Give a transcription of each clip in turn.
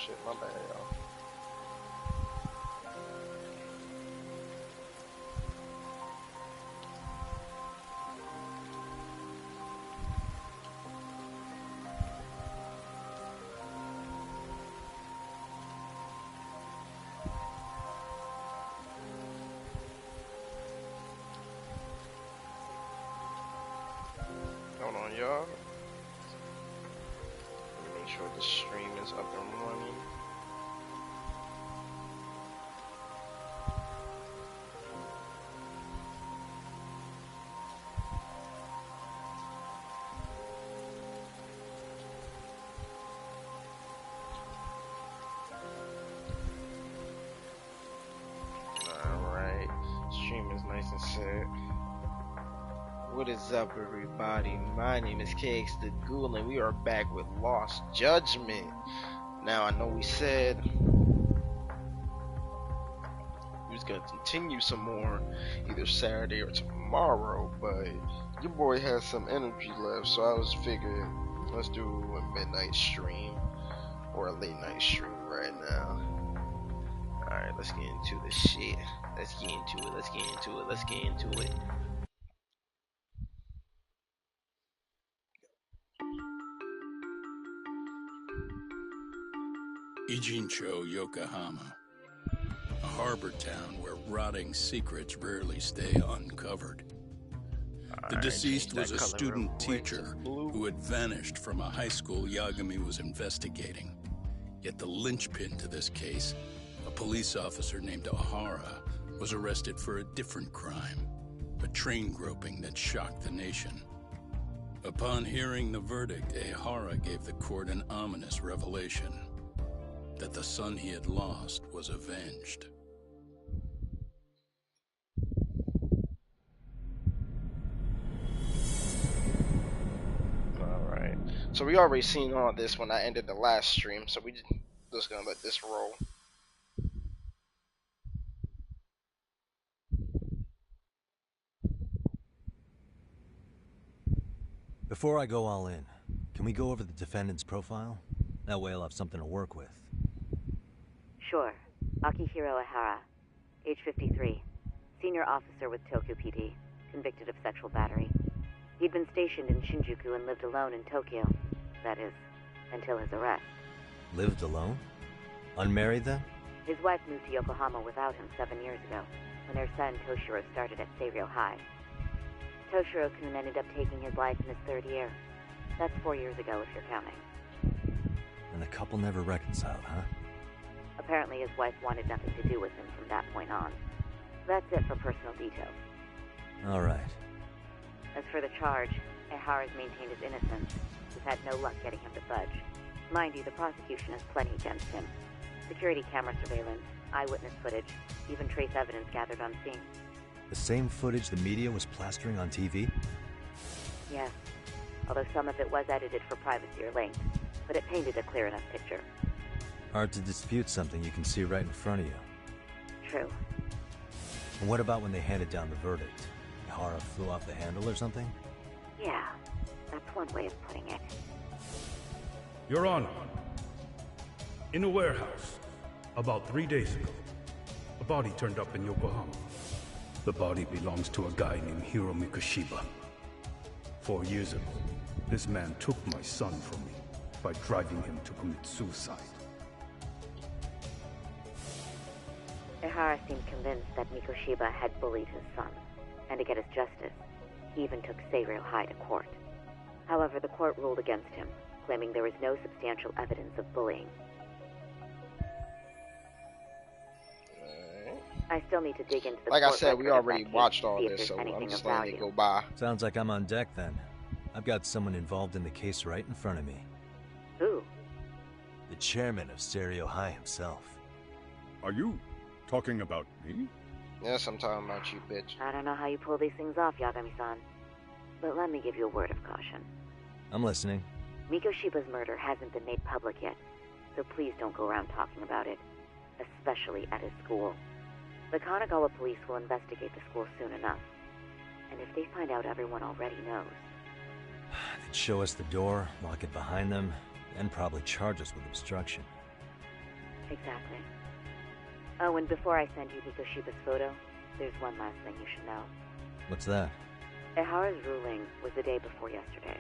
shit. My bad, y'all. Hold on, y'all. Let me make sure the stream is up and running. Alright, stream is nice and set. What is up, everybody? My name is KX the Ghoul, and we are back with Lost Judgment. Now, I know we said we was gonna continue some more either Saturday or tomorrow, but your boy has some energy left, so I was figuring let's do a midnight stream or a late night stream right now. Alright, let's get into this shit. Let's get into it. Let's get into it. Let's get into it. Ijincho, Yokohama, a harbor town where rotting secrets rarely stay uncovered. The deceased was a student teacher who had vanished from a high school Yagami was investigating. Yet the linchpin to this case, a police officer named Ahara, was arrested for a different crime, a train groping that shocked the nation. Upon hearing the verdict, Ahara gave the court an ominous revelation: that the son he had lost was avenged. Alright, so we already seen all this when I ended the last stream, so we just gonna let this roll. Before I go all in, can we go over the defendant's profile? That way I'll have something to work with. Sure. Akihiro Ahara, age 53, senior officer with Tokyo PD, convicted of sexual battery. He'd been stationed in Shinjuku and lived alone in Tokyo. That is, until his arrest. Lived alone? Unmarried then? His wife moved to Yokohama without him 7 years ago, when their son Toshiro started at Seiryō High. Toshiro-kun ended up taking his life in his third year. That's 4 years ago, if you're counting. And the couple never reconciled, huh? Apparently his wife wanted nothing to do with him from that point on. That's it for personal details. All right. As for the charge, Ehara's maintained his innocence. We've had no luck getting him to budge. Mind you, the prosecution has plenty against him. Security camera surveillance, eyewitness footage, even trace evidence gathered on scene. The same footage the media was plastering on TV? Yes, although some of it was edited for privacy or length, but it painted a clear enough picture. Hard to dispute something you can see right in front of you. True. And what about when they handed down the verdict? Ihara flew off the handle or something? Yeah, that's one way of putting it. Your Honor, in a warehouse, about 3 days ago, a body turned up in Yokohama. The body belongs to a guy named Hiro Mikoshiba. 4 years ago, this man took my son from me by driving him to commit suicide. Ehara seemed convinced that Mikoshiba had bullied his son, and to get his justice, he even took Seiryō High to court. However, the court ruled against him, claiming there was no substantial evidence of bullying. I still need to dig into the Like I court said, we record of already that case watched to all see if this, there's so I'm anything just of letting it value. go by. Sounds like I'm on deck then. I've got someone involved in the case right in front of me. Who? The chairman of Seiryō High himself. Are you talking about me? Yes, I'm talking about you, bitch. I don't know how you pull these things off, Yagami-san, but let me give you a word of caution. I'm listening. Mikoshiba's murder hasn't been made public yet, so please don't go around talking about it, especially at his school. The Kanagawa police will investigate the school soon enough, and if they find out everyone already knows... They'd show us the door, lock it behind them, and probably charge us with obstruction. Exactly. Oh, and before I send you Mikoshiba's photo, there's one last thing you should know. What's that? Ehara's ruling was the day before yesterday.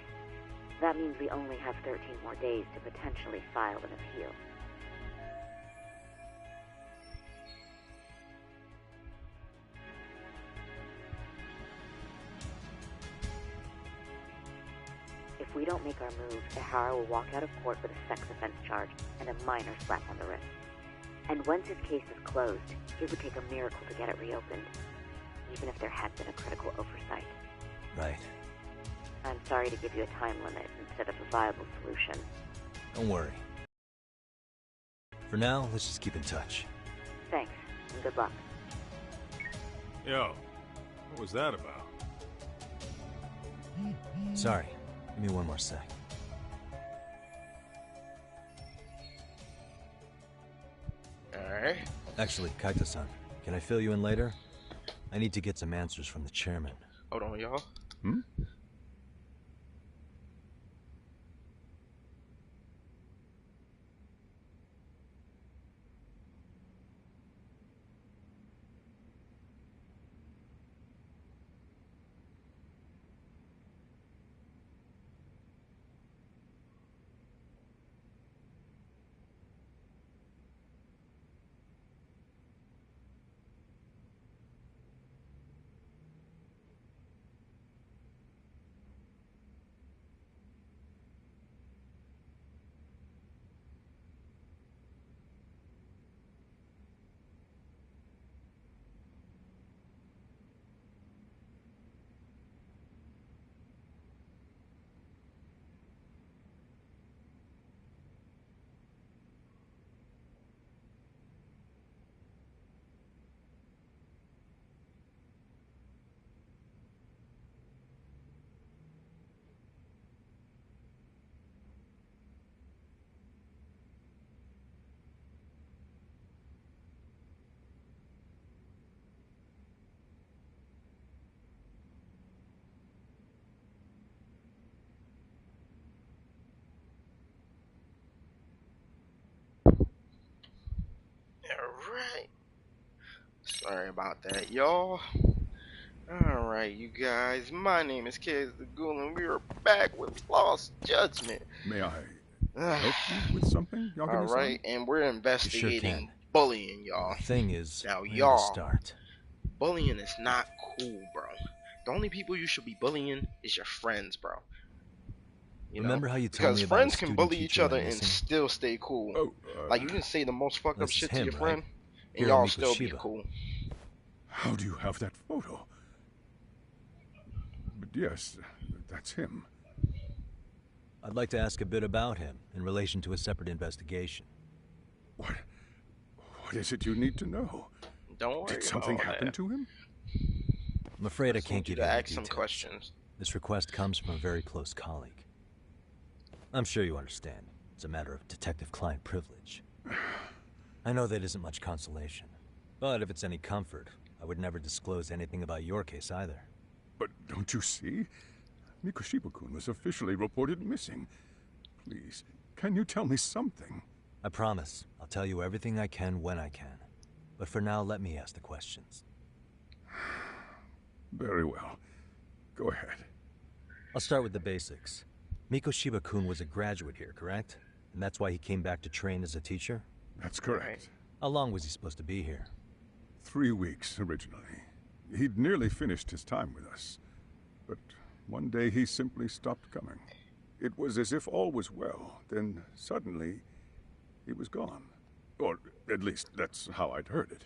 That means we only have 13 more days to potentially file an appeal. If we don't make our move, Ehara will walk out of court with a sex offense charge and a minor slap on the wrist. And once his case is closed, it would take a miracle to get it reopened, even if there had been a critical oversight. Right. I'm sorry to give you a time limit instead of a viable solution. Don't worry. For now, let's just keep in touch. Thanks, and good luck. Yo, what was that about? Sorry. Give me one more sec. Alright. Actually, Kaito-san, can I fill you in later? I need to get some answers from the chairman. Hold on, y'all. Hmm? Alright. Sorry about that, y'all. Alright, you guys. My name is Kez the Ghoul, and we are back with Lost Judgment. May I help you with something, Yagami-san? Alright, and we're investigating bullying, y'all. The thing is, Now, where to y'all, start? bullying is not cool, bro. The only people you should be bullying is your friends, bro. Remember how you told because me about friends a can student bully teacher each other went and missing? still stay cool. Oh, Like, you can say the most fucked up this is shit to him, your right? friend, and Hiro y'all still be Mikoshiba. cool. how do you have that photo? But yes, that's him. I'd like to ask a bit about him in relation to a separate investigation. What is it you need to know? Don't worry Did something about happen that. to him? I'm afraid I just can't need you give to you any ask some details. questions. This request comes from a very close colleague. I'm sure you understand. It's a matter of detective-client privilege. I know that isn't much consolation. But if it's any comfort, I would never disclose anything about your case either. But don't you see? Mikoshiba-kun was officially reported missing. Please, can you tell me something? I promise. I'll tell you everything I can when I can. But for now, let me ask the questions. Very well. Go ahead. I'll start with the basics. Mikoshiba-kun was a graduate here, correct? And that's why he came back to train as a teacher? That's correct. How long was he supposed to be here? 3 weeks originally. He'd nearly finished his time with us. But one day he simply stopped coming. It was as if all was well. Then suddenly, he was gone. Or at least that's how I'd heard it.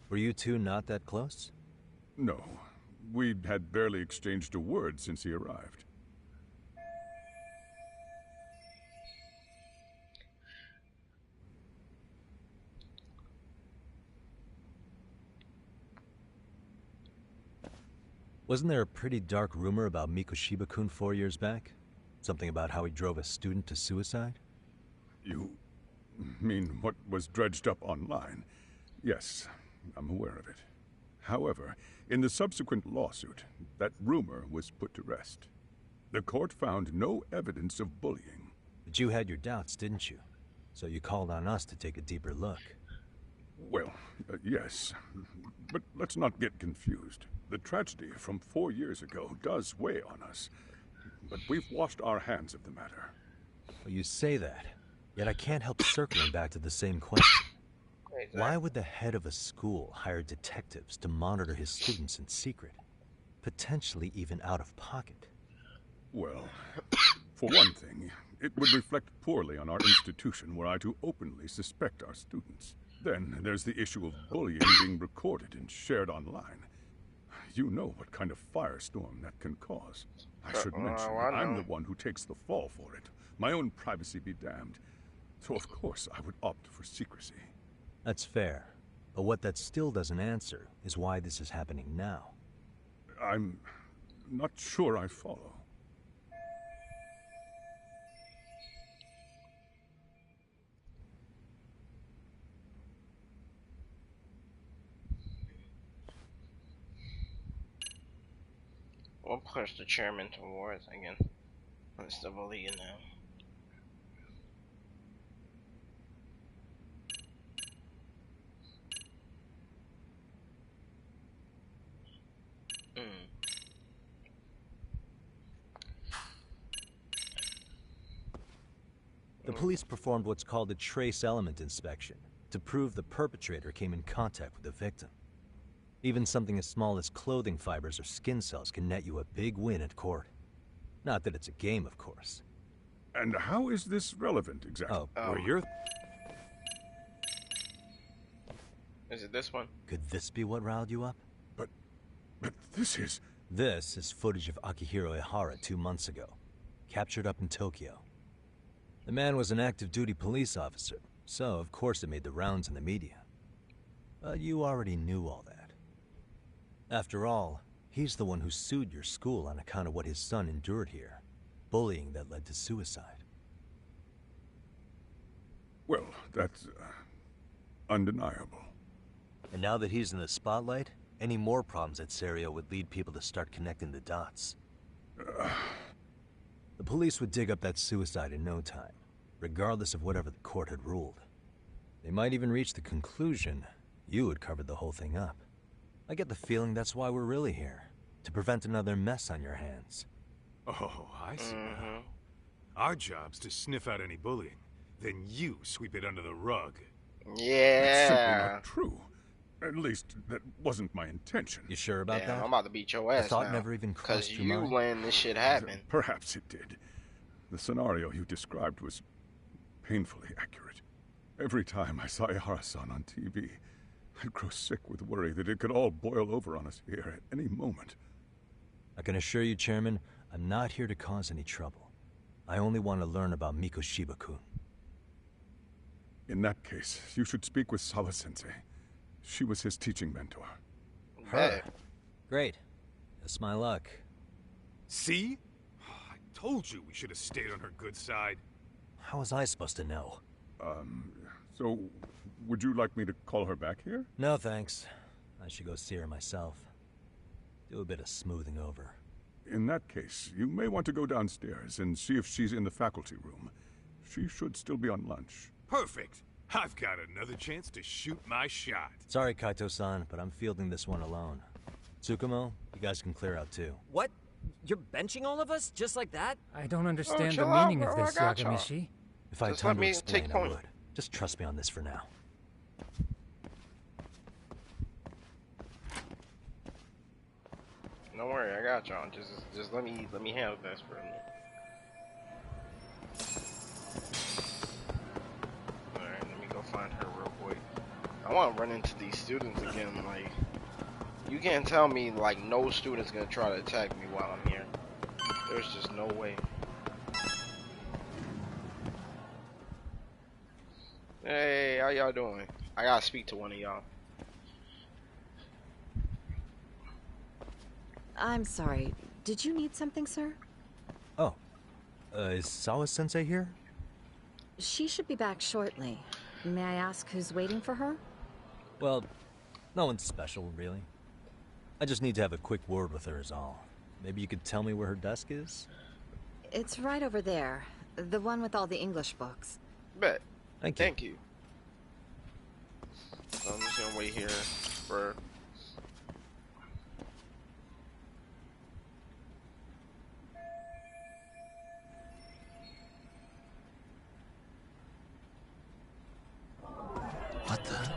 Were you two not that close? No. We'd had barely exchanged a word since he arrived. Wasn't there a pretty dark rumor about Mikoshiba-kun 4 years back? Something about how he drove a student to suicide? You mean what was dredged up online? Yes, I'm aware of it. However, in the subsequent lawsuit, that rumor was put to rest. The court found no evidence of bullying. But you had your doubts, didn't you? So you called on us to take a deeper look. Well, yes. But let's not get confused. The tragedy from 4 years ago does weigh on us. But we've washed our hands of the matter. Well, you say that, yet I can't help circling back to the same question. Exactly. Why would the head of a school hire detectives to monitor his students in secret? Potentially even out of pocket. Well, for one thing, it would reflect poorly on our institution were I to openly suspect our students. Then there's the issue of bullying being recorded and shared online. You know what kind of firestorm that can cause. I should mention that I'm the one who takes the fall for it. My own privacy be damned. So of course I would opt for secrecy. That's fair. But what that still doesn't answer is why this is happening now. I'm not sure I follow. We'll push the chairman towards again. Let's double you now. The police performed what's called a trace element inspection to prove the perpetrator came in contact with the victim. Even something as small as clothing fibers or skin cells can net you a big win at court. Not that it's a game, of course. And how is this relevant exactly? Where you're... Is it this one? Could this be what riled you up? But this is... This is footage of Akihiro Ihara 2 months ago, captured up in Tokyo. The man was an active duty police officer, so of course it made the rounds in the media. But you already knew all that. After all, he's the one who sued your school on account of what his son endured here. Bullying that led to suicide. Well, that's undeniable. And now that he's in the spotlight, any more problems at Serio would lead people to start connecting the dots. The police would dig up that suicide in no time, regardless of whatever the court had ruled. They might even reach the conclusion you had covered the whole thing up. I get the feeling that's why we're really here, to prevent another mess on your hands. Oh, I see now. Our job's to sniff out any bullying, then you sweep it under the rug. Yeah. That's simply not true. At least, that wasn't my intention. You sure about Damn, that? I'm about to beat your ass The thought now. never even crossed your you mind? letting this shit happen. Perhaps it did. The scenario you described was painfully accurate. Every time I saw Ihara-san on TV, I'd grow sick with worry that it could all boil over on us here at any moment. I can assure you, Chairman, I'm not here to cause any trouble. I only want to learn about Mikoshiba-kun. In that case, you should speak with Sawa-sensei. She was his teaching mentor. Her? Great. That's my luck. See? I told you we should have stayed on her good side. How was I supposed to know? So, would you like me to call her back here? No, thanks. I should go see her myself. Do a bit of smoothing over. In that case, you may want to go downstairs and see if she's in the faculty room. She should still be on lunch. Perfect. I've got another chance to shoot my shot. Sorry, Kaito-san, but I'm fielding this one alone. Tsukumo, you guys can clear out too. What? You're benching all of us just like that? I don't understand the chill out, meaning of bro. I this, got y'all. Yagamishi. If I had Just time let to me explain, take I point. would. Just trust me on this for now. Don't worry, I got y'all. Just let me handle this for a minute. Alright, let me go find her real quick. I want to run into these students again. Like, you can't tell me like no student's gonna try to attack me while I'm here. There's just no way. Hey, how y'all doing? I gotta speak to one of y'all. I'm sorry. Did you need something, sir? Oh, is Sawa-sensei here? She should be back shortly. May I ask who's waiting for her? Well, no one's special, really. I just need to have a quick word with her is all. Maybe you could tell me where her desk is? It's right over there. The one with all the English books. Bet. Thank you. Thank you. So I'm just gonna wait here for. What the?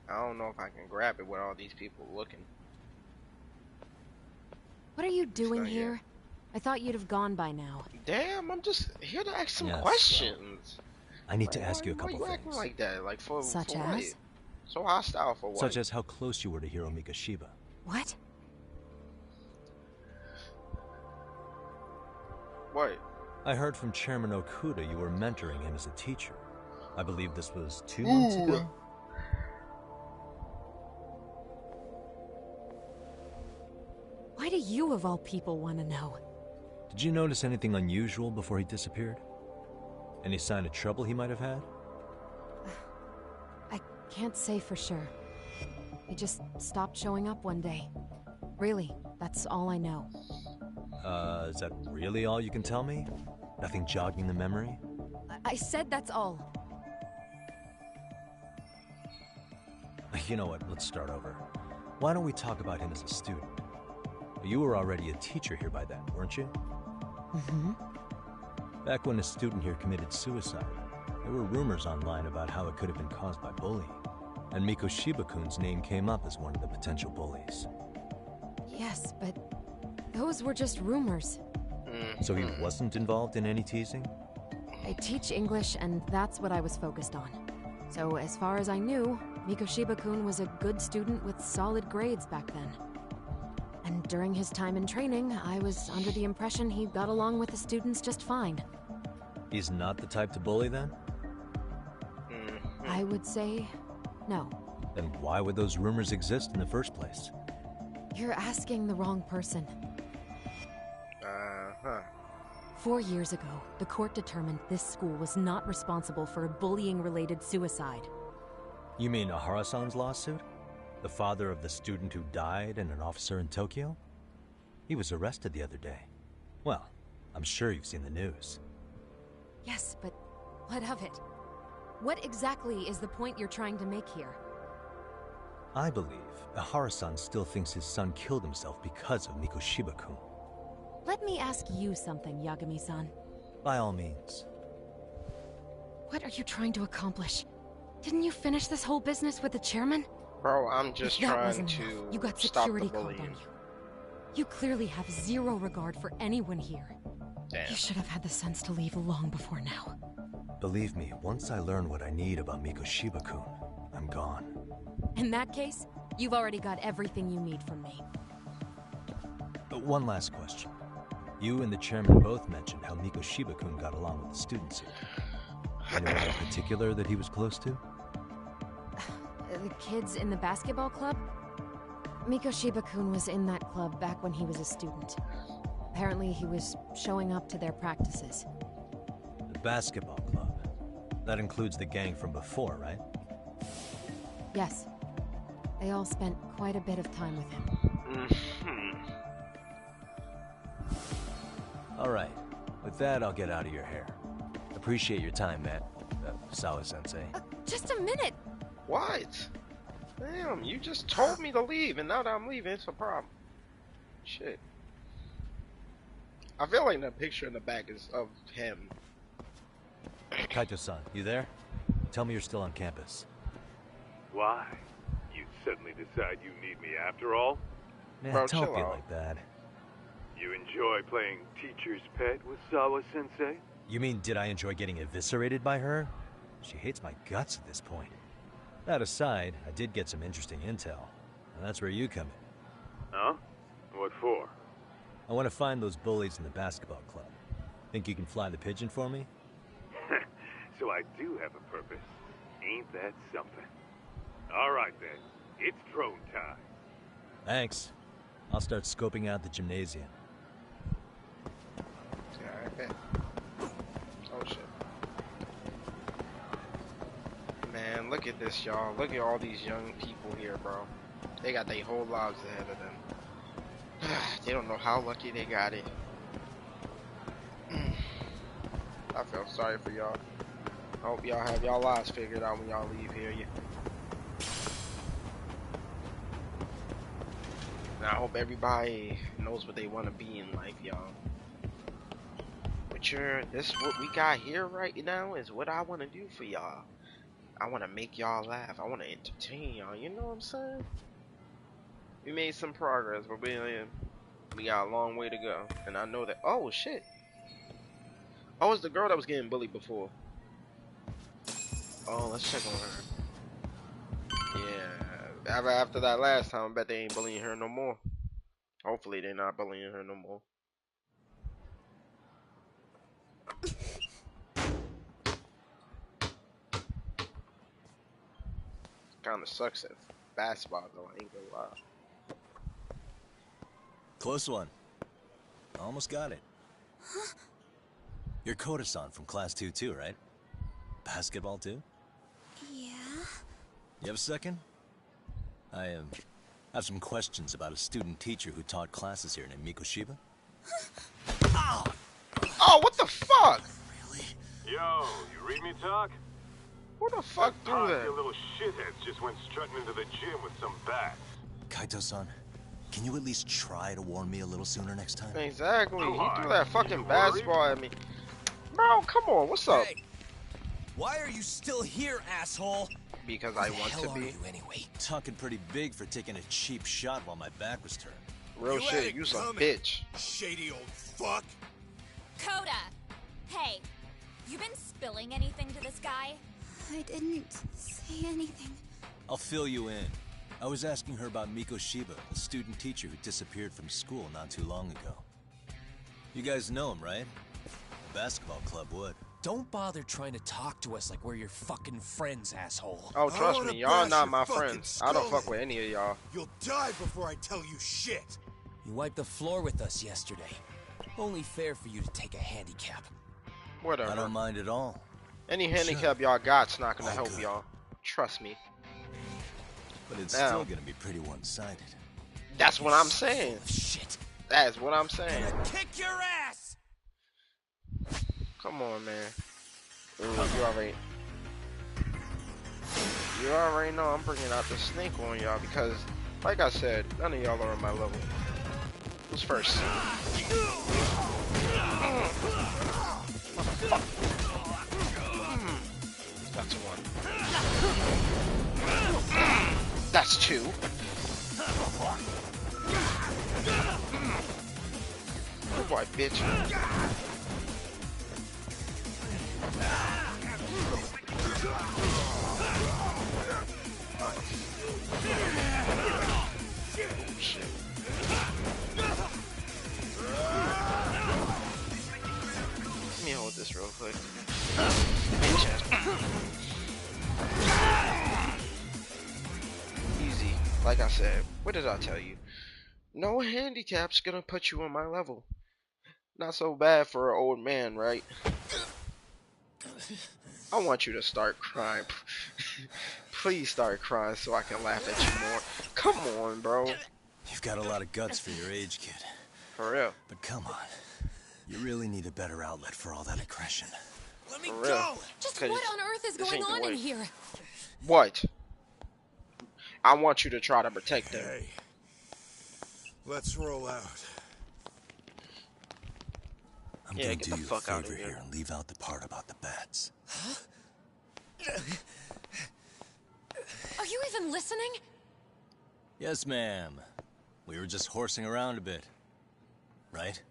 I don't know if I can grab it with all these people looking. What are you doing Not yet. here? I thought you'd have gone by now. Damn, I'm just here to ask some Yes, questions. I need to Like, ask you a why couple you acting things. like that? Like for Such for as? what? So hostile for what? Such as how close you were to Hiro Mikoshiba. What? What? I heard from Chairman Okuda you were mentoring him as a teacher. I believe this was 2 months ago? Why do you, of all people, want to know? Did you notice anything unusual before he disappeared? Any sign of trouble he might have had? I can't say for sure. He just stopped showing up one day. Really, that's all I know. Is that really all you can tell me? Nothing jogging the memory? I said that's all. You know what, let's start over. Why don't we talk about him as a student? You were already a teacher here by then, weren't you? Mm-hmm. Back when a student here committed suicide, there were rumors online about how it could have been caused by bullying. And Mikoshiba-kun's name came up as one of the potential bullies. Yes, but those were just rumors. So he wasn't involved in any teasing? I teach English, and that's what I was focused on. So as far as I knew, Mikoshiba-kun was a good student with solid grades back then. And during his time in training, I was under the impression he got along with the students just fine. He's not the type to bully then? I would say no. Then why would those rumors exist in the first place? You're asking the wrong person. Uh-huh. 4 years ago, the court determined this school was not responsible for a bullying-related suicide. You mean Ahara-san's lawsuit? The father of the student who died and an officer in Tokyo? He was arrested the other day. Well, I'm sure you've seen the news. Yes, but what of it? What exactly is the point you're trying to make here? I believe Ahara-san still thinks his son killed himself because of Mikoshiba-kun. Let me ask you something, Yagami-san. By all means. What are you trying to accomplish? Didn't you finish this whole business with the chairman? Bro, I'm just If that trying wasn't to enough, you got stop the security called on bullying. you. You clearly have zero regard for anyone here. Damn. You should have had the sense to leave long before now. Believe me, once I learn what I need about Mikoshiba-kun, I'm gone. In that case, you've already got everything you need from me. One last question. You and the chairman both mentioned how Mikoshiba-kun got along with the students here. Anyone in particular that he was close to? The kids in the basketball club? Mikoshiba-kun was in that club back when he was a student. Apparently he was showing up to their practices. The basketball club. That includes the gang from before, right? Yes. They all spent quite a bit of time with him. All right. With that, I'll get out of your hair. Appreciate your time, man. Sawa-sensei. Just a minute! What? Damn, you just told me to leave, and now that I'm leaving, it's a problem. Shit. I feel like that picture in the back is of him. Kaito-san, you there? Tell me you're still on campus. Why? You suddenly decide you need me after all? Man, Bro, don't chill be out. like that. You enjoy playing teacher's pet with Sawa-sensei? You mean, did I enjoy getting eviscerated by her? She hates my guts at this point. That aside, I did get some interesting intel. And that's where you come in. Huh? What for? I want to find those bullies in the basketball club. Think you can fly the pigeon for me? So I do have a purpose. Ain't that something? All right then. It's drone time. Thanks. I'll start scoping out the gymnasium. Yeah, I bet. Oh shit. man, look at this, y'all. Look at all these young people here, bro. They got their whole lives ahead of them. They don't know how lucky they got it. I feel sorry for y'all. I hope y'all have y'all lives figured out when y'all leave here. And I hope everybody knows what they want to be in life, y'all. This what we got here right now is what I want to do for y'all. I want to make y'all laugh. I want to entertain y'all. You know what I'm saying? We made some progress, but we got a long way to go. And I know that. Oh shit! Oh, it's the girl that was getting bullied before. Oh, let's check on her. Yeah. After that last time, I bet they ain't bullying her no more. Hopefully, they're not bullying her no more. Kinda sucks at basketball though, I ain't gonna lie. Close one. Almost got it. Huh? You're Koda-san from class 2 too, right? Basketball too? Yeah? You have a second? I have some questions about a student teacher who taught classes here named Mikoshiba. Ow! Oh, what the fuck? Really? Yo, you read me talk? Who the fuck threw that? Your little shitheads just went strutting into the gym with some bats. Kaito-san, can you at least try to warn me a little sooner next time? Exactly. Oh, He threw that fucking you basketball at me. Bro, come on. What's up? Hey, why are you still here, asshole? Because I want to be. You anyway? Talking pretty big for taking a cheap shot while my back was turned. Real shit. You some bitch. Shady old fuck. Coda! Hey, you been spilling anything to this guy? I didn't say anything. I'll fill you in. I was asking her about Mikoshiba, the student teacher who disappeared from school not too long ago. You guys know him, right? The basketball club would. Don't bother trying to talk to us like we're your fucking friends, asshole. Oh, trust me. Y'all not my friends. I don't fuck with any of y'all. You'll die before I tell you shit. You wiped the floor with us yesterday. Only fair for you to take a handicap. Whatever. I don't mind at all. Any handicap y'all got's not gonna help y'all. Trust me. But it's still gonna be pretty one-sided. That's what I'm saying. Shit. That's what I'm saying. Kick your ass! Come on, man. Ooh, you already know I'm bringing out the snake on y'all because, like I said, none of y'all are on my level. Who's first? That's one. That's two. Good boy, bitch. Oh, shit. Let me hold this real quick. Easy. Like I said, what did I tell you? No handicap's gonna put you on my level. Not so bad for an old man, right? I want you to start crying. Please start crying so I can laugh at you more. Come on, bro. You've got a lot of guts for your age, kid. For real. But come on. You really need a better outlet for all that aggression. Let me go! Just what on earth is going on in here? What? I want you to try to protect them. Hey, let's roll out. I'm gonna do you a favor here and leave out the part about the bats. Huh? Are you even listening? Yes, ma'am. We were just horsing around a bit. Right?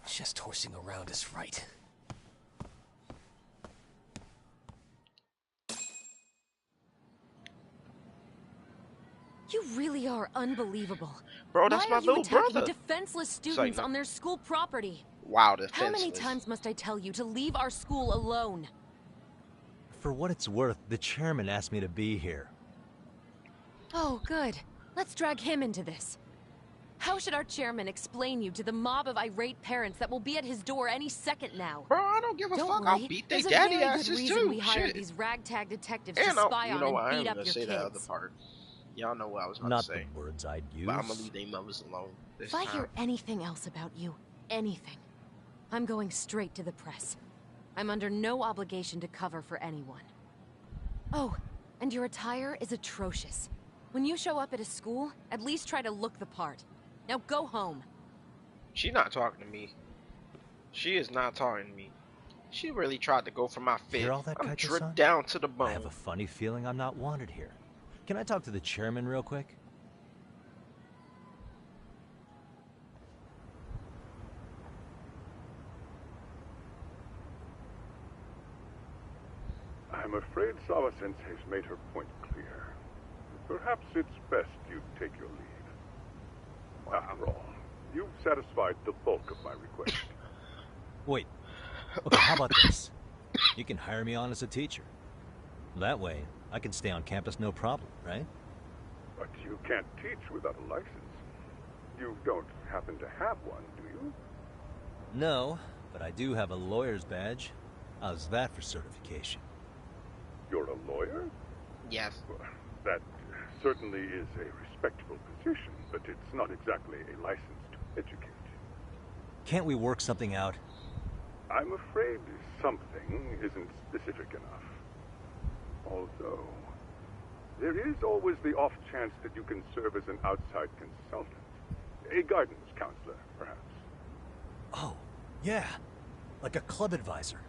Just horsing around is right. You really are unbelievable. Bro, that's my little brother. Why are you attacking defenseless students on their school property? Wow, defenseless. How many times must I tell you to leave our school alone? For what it's worth, the chairman asked me to be here. Oh, good. Let's drag him into this. How should our chairman explain you to the mob of irate parents that will be at his door any second now? Bro, I don't give a Don't fuck. worry, I'll beat their there's a daddy very good asses reason too. we hired Shit. these ragtag detectives And to spy you know on what? and I ain't beat up gonna your say kids. that other part. Y'all know what I was about Not to say. the words I'd use. But I'm gonna leave their mothers alone this If I time. hear anything else about you, anything, I'm going straight to the press. I'm under no obligation to cover for anyone. Oh, and your attire is atrocious. When you show up at a school, at least try to look the part. Now go home. She's not talking to me. She is not talking to me. She really tried to go for my fit. Hear all that, I'm Kaito-san? dripped down to the bone. I have a funny feeling I'm not wanted here. Can I talk to the chairman real quick? I'm afraid Sawa-sensei's made her point clear. Perhaps it's best you take your leave. After all, you've satisfied the bulk of my request. Wait. Okay, how about this? You can hire me on as a teacher. That way, I can stay on campus no problem, right? But you can't teach without a license. You don't happen to have one, do you? No, but I do have a lawyer's badge. How's that for certification? You're a lawyer? Yes. Well, that certainly is a respectable position, but it's not exactly a license to educate. Can't we work something out? I'm afraid something isn't specific enough. Although, there is always the off chance that you can serve as an outside consultant. A guidance counselor, perhaps. Oh, yeah. Like a club advisor.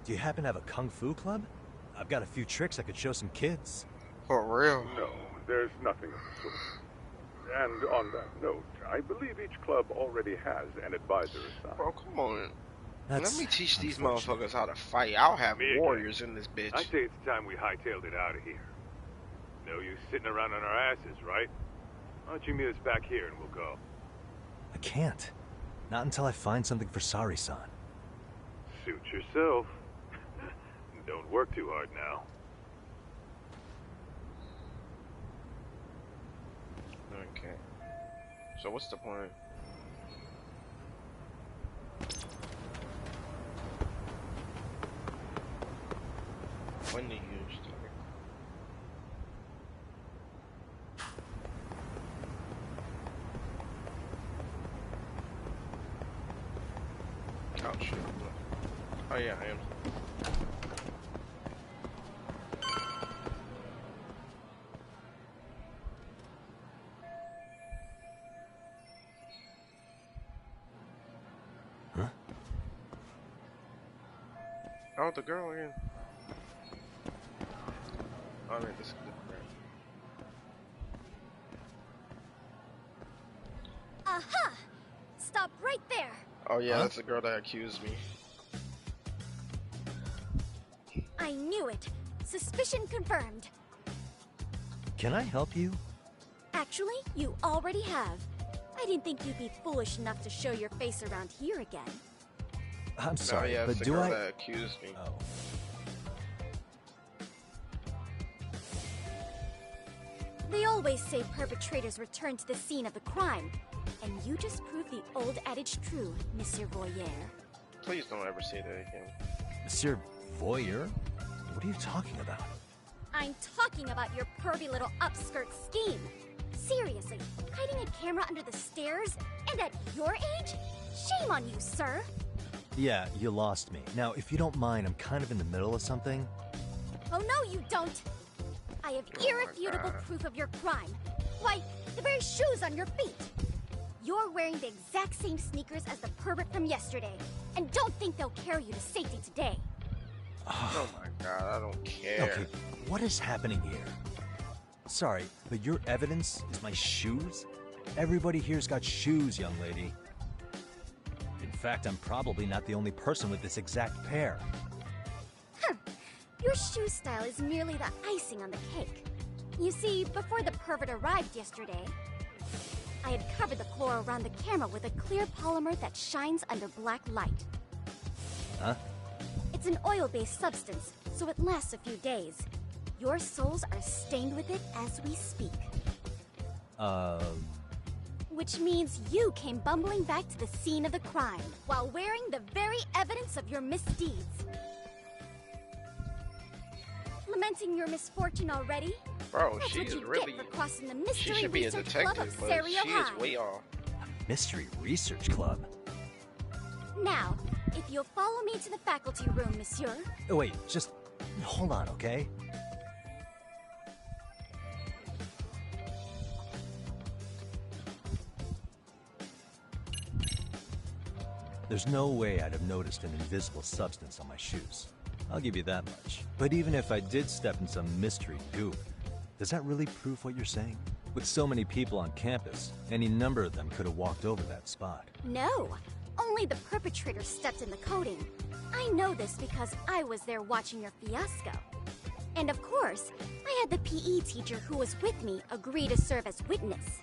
Do you happen to have a kung fu club? I've got a few tricks I could show some kids. For real? No, there's nothing of the sort. And on that note, I believe each club already has an advisor assigned. Bro, come on. That's Let me teach these unfortunate. motherfuckers how to fight. I'll have Me again. warriors in this bitch. I say it's time we hightailed it out of here. No use sitting around on our asses, right? Why don't you meet us back here and we'll go? I can't. Not until I find something for Sari-san. Suit yourself. Don't work too hard now. Okay. So what's the point? When do you start? Oh shit. Oh yeah, I am. Huh? Oh, the girl again. Oh, wait, this is different. Aha! Stop right there! Oh yeah, Huh? that's the girl that accused me. I knew it! Suspicion confirmed. Can I help you? Actually, you already have. I didn't think you'd be foolish enough to show your face around here again. I'm sorry, no, yeah, but it's the do girl I... that accused me. Oh. They always say perpetrators return to the scene of the crime. And you just proved the old adage true, Monsieur Voyeur. Please don't ever say that again. Monsieur Voyeur? What are you talking about? I'm talking about your pervy little upskirt scheme. Seriously, hiding a camera under the stairs? And at your age? Shame on you, sir. Yeah, you lost me. Now, if you don't mind, I'm kind of in the middle of something. Oh no, you don't. I have Oh my irrefutable God. proof of your crime. Why, the very shoes on your feet. You're wearing the exact same sneakers as the pervert from yesterday. And don't think they'll carry you to safety today. Oh my god, I don't care. Okay, what is happening here? Sorry, but your evidence is my shoes? Everybody here's got shoes, young lady. In fact, I'm probably not the only person with this exact pair. Your shoe style is merely the icing on the cake. You see, before the pervert arrived yesterday, I had covered the floor around the camera with a clear polymer that shines under black light. Huh? It's an oil-based substance, so it lasts a few days. Your soles are stained with it as we speak. Which means you came bumbling back to the scene of the crime, while wearing the very evidence of your misdeeds. Lamenting your misfortune already? Bro, That's she what is you really... get for crossing the She Mystery should be a Research Club detective, of but Serio she is High. way off. Mystery Research Club? Now, if you'll follow me to the faculty room, monsieur. Oh, wait, just hold on, okay? There's no way I'd have noticed an invisible substance on my shoes. I'll give you that much. But even if I did step in some mystery goop, does that really prove what you're saying? With so many people on campus, any number of them could have walked over that spot. No, only the perpetrator stepped in the coating. I know this because I was there watching your fiasco. And of course, I had the PE teacher who was with me agree to serve as witness.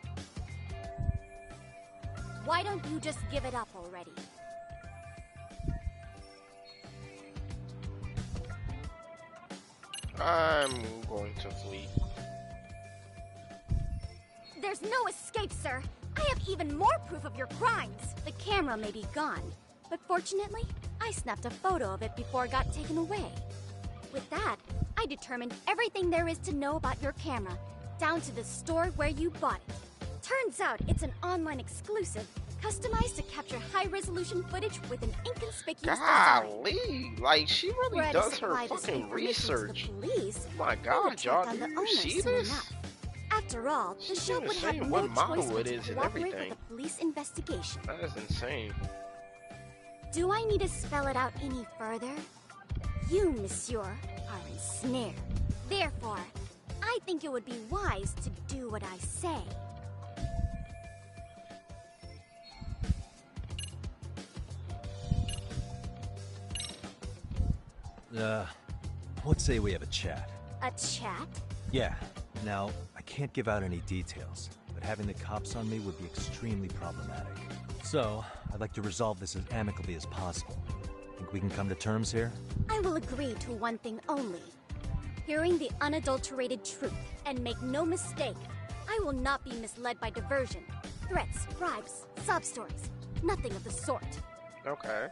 Why don't you just give it up already? I'm going to flee. There's no escape, sir. I have even more proof of your crimes. The camera may be gone, but fortunately, I snapped a photo of it before it got taken away. With that, I determined everything there is to know about your camera, down to the store where you bought it. Turns out it's an online exclusive, customized to capture high-resolution footage with an inconspicuous design. Golly, like she really Were I to does her supply this fucking information to the research. police, Oh my they would God, take y'all, on do the you owner see soon this? enough. After all, the She's show even would have saying no what choice model but it to is and cooperate everything. with the police investigation. That is insane. Do I need to spell it out any further? You, monsieur, are ensnared. Therefore, I think it would be wise to do what I say. Let's say we have a chat. A chat? Yeah. Now, I can't give out any details, but having the cops on me would be extremely problematic. So, I'd like to resolve this as amicably as possible. Think we can come to terms here? I will agree to one thing only. Hearing the unadulterated truth, and make no mistake, I will not be misled by diversion, threats, bribes, sob stories. Nothing of the sort. Okay.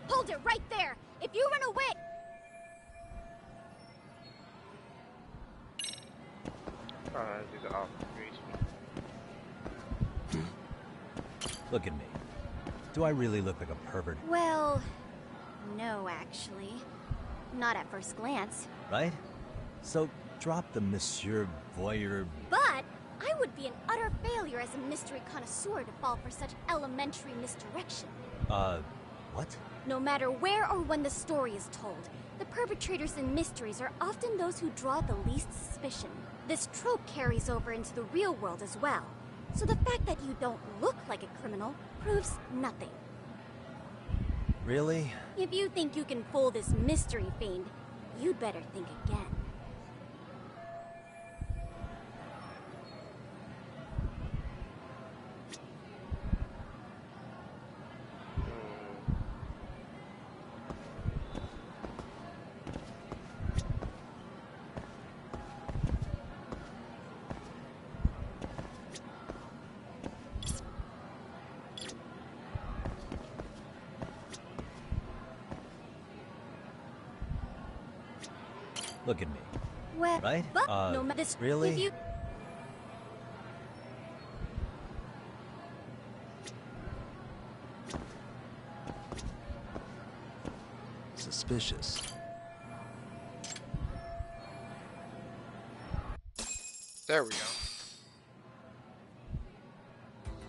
Hold it right there! If you run away... Do the observation. Look at me. Do I really look like a pervert? Well, no, actually. Not at first glance. Right? So, drop the Monsieur Voyeur... But I would be an utter failure as a mystery connoisseur to fall for such elementary misdirection. What? No matter where or when the story is told, the perpetrators in mysteries are often those who draw the least suspicion. This trope carries over into the real world as well. So the fact that you don't look like a criminal proves nothing. Really? If you think you can fool this mystery fiend, you'd better think again. Look at me. Well, Right? but no matter this, really? if you... Suspicious. There we go.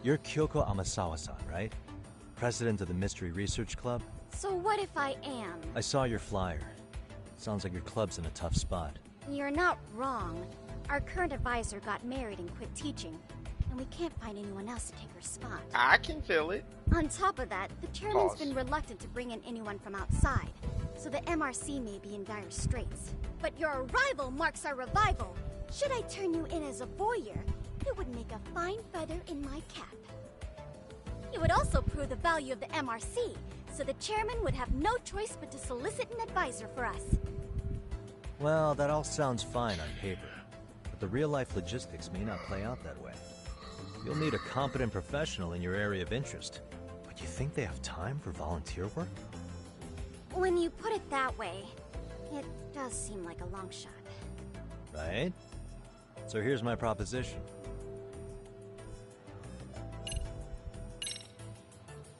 You're Kyoko Amasawa-san, right? President of the Mystery Research Club? So what if I am? I saw your flyer. Sounds like your club's in a tough spot. You're not wrong. Our current advisor got married and quit teaching, and we can't find anyone else to take her spot. I can feel it. On top of that, the chairman's Pause. been reluctant to bring in anyone from outside, so the MRC may be in dire straits. But your arrival marks our revival. Should I turn you in as a voyeur, It would make a fine feather in my cap. It would also prove the value of the MRC, so the chairman would have no choice but to solicit an advisor for us. Well, that all sounds fine on paper, but the real-life logistics may not play out that way. You'll need a competent professional in your area of interest, but you think they have time for volunteer work? When you put it that way, it does seem like a long shot. Right? So here's my proposition.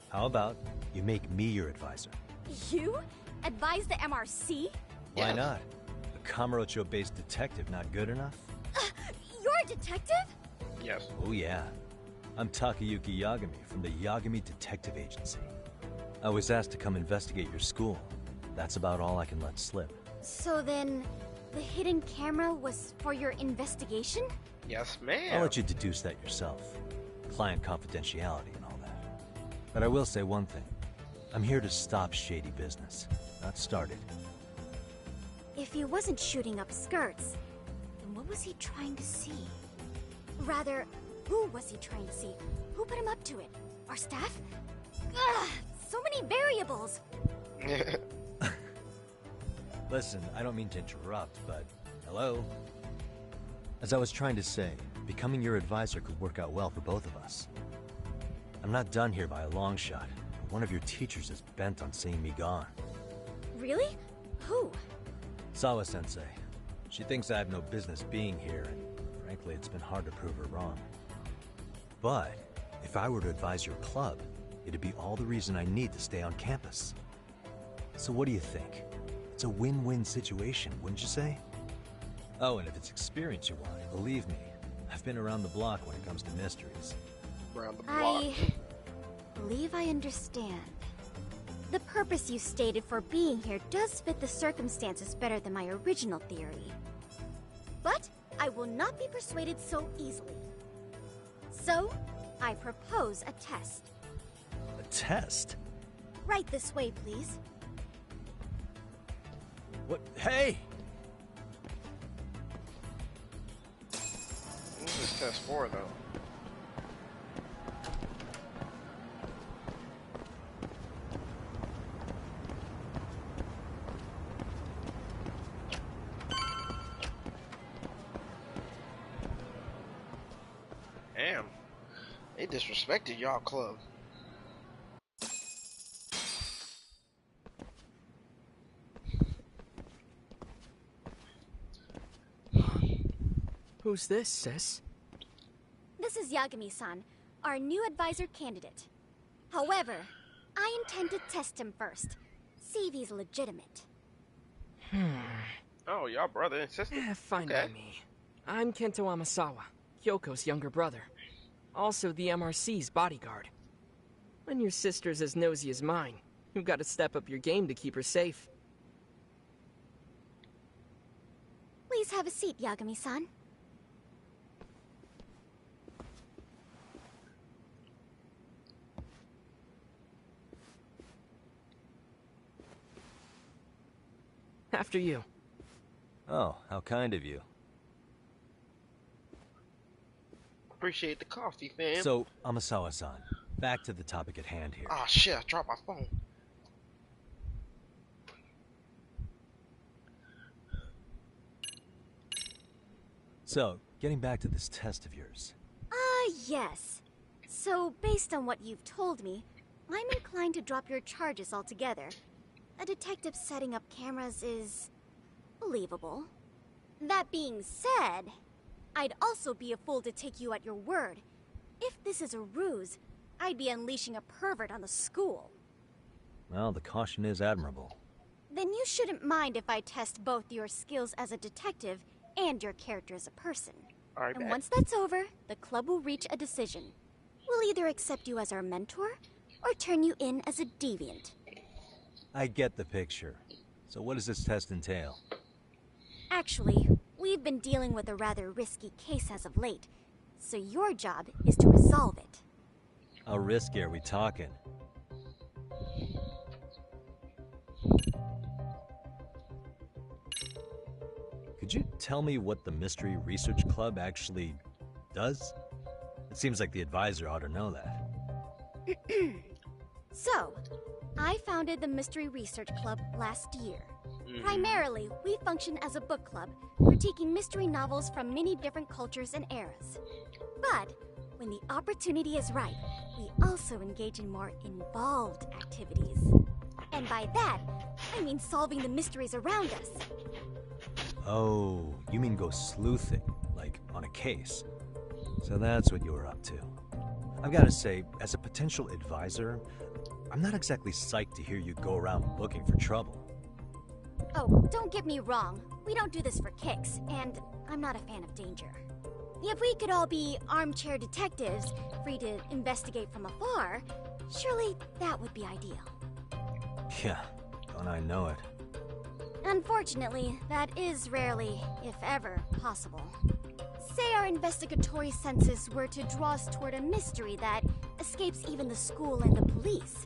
How about you make me your advisor? You? Advise the MRC? Why not? A Kamurocho-based detective not good enough? You're a detective? Yes. Oh yeah. I'm Takayuki Yagami from the Yagami Detective Agency. I was asked to come investigate your school. That's about all I can let slip. So then, the hidden camera was for your investigation? Yes, ma'am. I'll let you deduce that yourself. Client confidentiality and all that. But I will say one thing. I'm here to stop shady business, not start it. If he wasn't shooting up skirts, then what was he trying to see? Rather, who was he trying to see? Who put him up to it? Our staff? Ugh, so many variables! Listen, I don't mean to interrupt, but hello? As I was trying to say, becoming your advisor could work out well for both of us. I'm not done here by a long shot, but one of your teachers is bent on seeing me gone. Really? Who? Sawa-sensei. She thinks I have no business being here, and frankly, it's been hard to prove her wrong. But if I were to advise your club, it'd be all the reason I need to stay on campus. So what do you think? It's a win-win situation, wouldn't you say? Oh, and if it's experience you want, believe me, I've been around the block when it comes to mysteries. Around the block. I believe I understand. The purpose you stated for being here does fit the circumstances better than my original theory. But I will not be persuaded so easily. So, I propose a test. A test? Right this way, please. What? Hey! What's this test for, though? Damn. They disrespected y'all club. Who's this, sis? This is Yagami-san, our new advisor candidate. However, I intend to test him first. See if he's legitimate. Oh, y'all brother and sister? Fine by me. I'm Kento Amasawa, Kyoko's younger brother. Also the MRC's bodyguard. When your sister's as nosy as mine, you've got to step up your game to keep her safe. Please have a seat, Yagami-san. After you. Oh, how kind of you. Appreciate the coffee, fam. So, Amasawa-san, back to the topic at hand here. Ah, shit, I dropped my phone. So, getting back to this test of yours. Yes. So, based on what you've told me, I'm inclined to drop your charges altogether. A detective setting up cameras is believable. That being said, I'd also be a fool to take you at your word. If this is a ruse, I'd be unleashing a pervert on the school. Well, the caution is admirable. Then you shouldn't mind if I test both your skills as a detective and your character as a person. Alright, And once that's over, the club will reach a decision. We'll either accept you as our mentor, or turn you in as a deviant. I get the picture. So what does this test entail? Actually, we've been dealing with a rather risky case as of late, so your job is to resolve it. How risky are we talking? Could you tell me what the Mystery Research Club actually Does? It seems like the advisor ought to know that. So, I founded the Mystery Research Club last year. Primarily, we function as a book club, critiquing mystery novels from many different cultures and eras. But, when the opportunity is right, we also engage in more involved activities. And by that, I mean solving the mysteries around us. Oh, you mean go sleuthing, like on a case. So that's what you were up to. I've got to say, as a potential advisor, I'm not exactly psyched to hear you go around looking for trouble. Oh, don't get me wrong. We don't do this for kicks, and I'm not a fan of danger. If we could all be armchair detectives, free to investigate from afar, surely that would be ideal. Yeah, don't I know it. Unfortunately, that is rarely, if ever, possible. Say our investigatory senses were to draw us toward a mystery that escapes even the school and the police.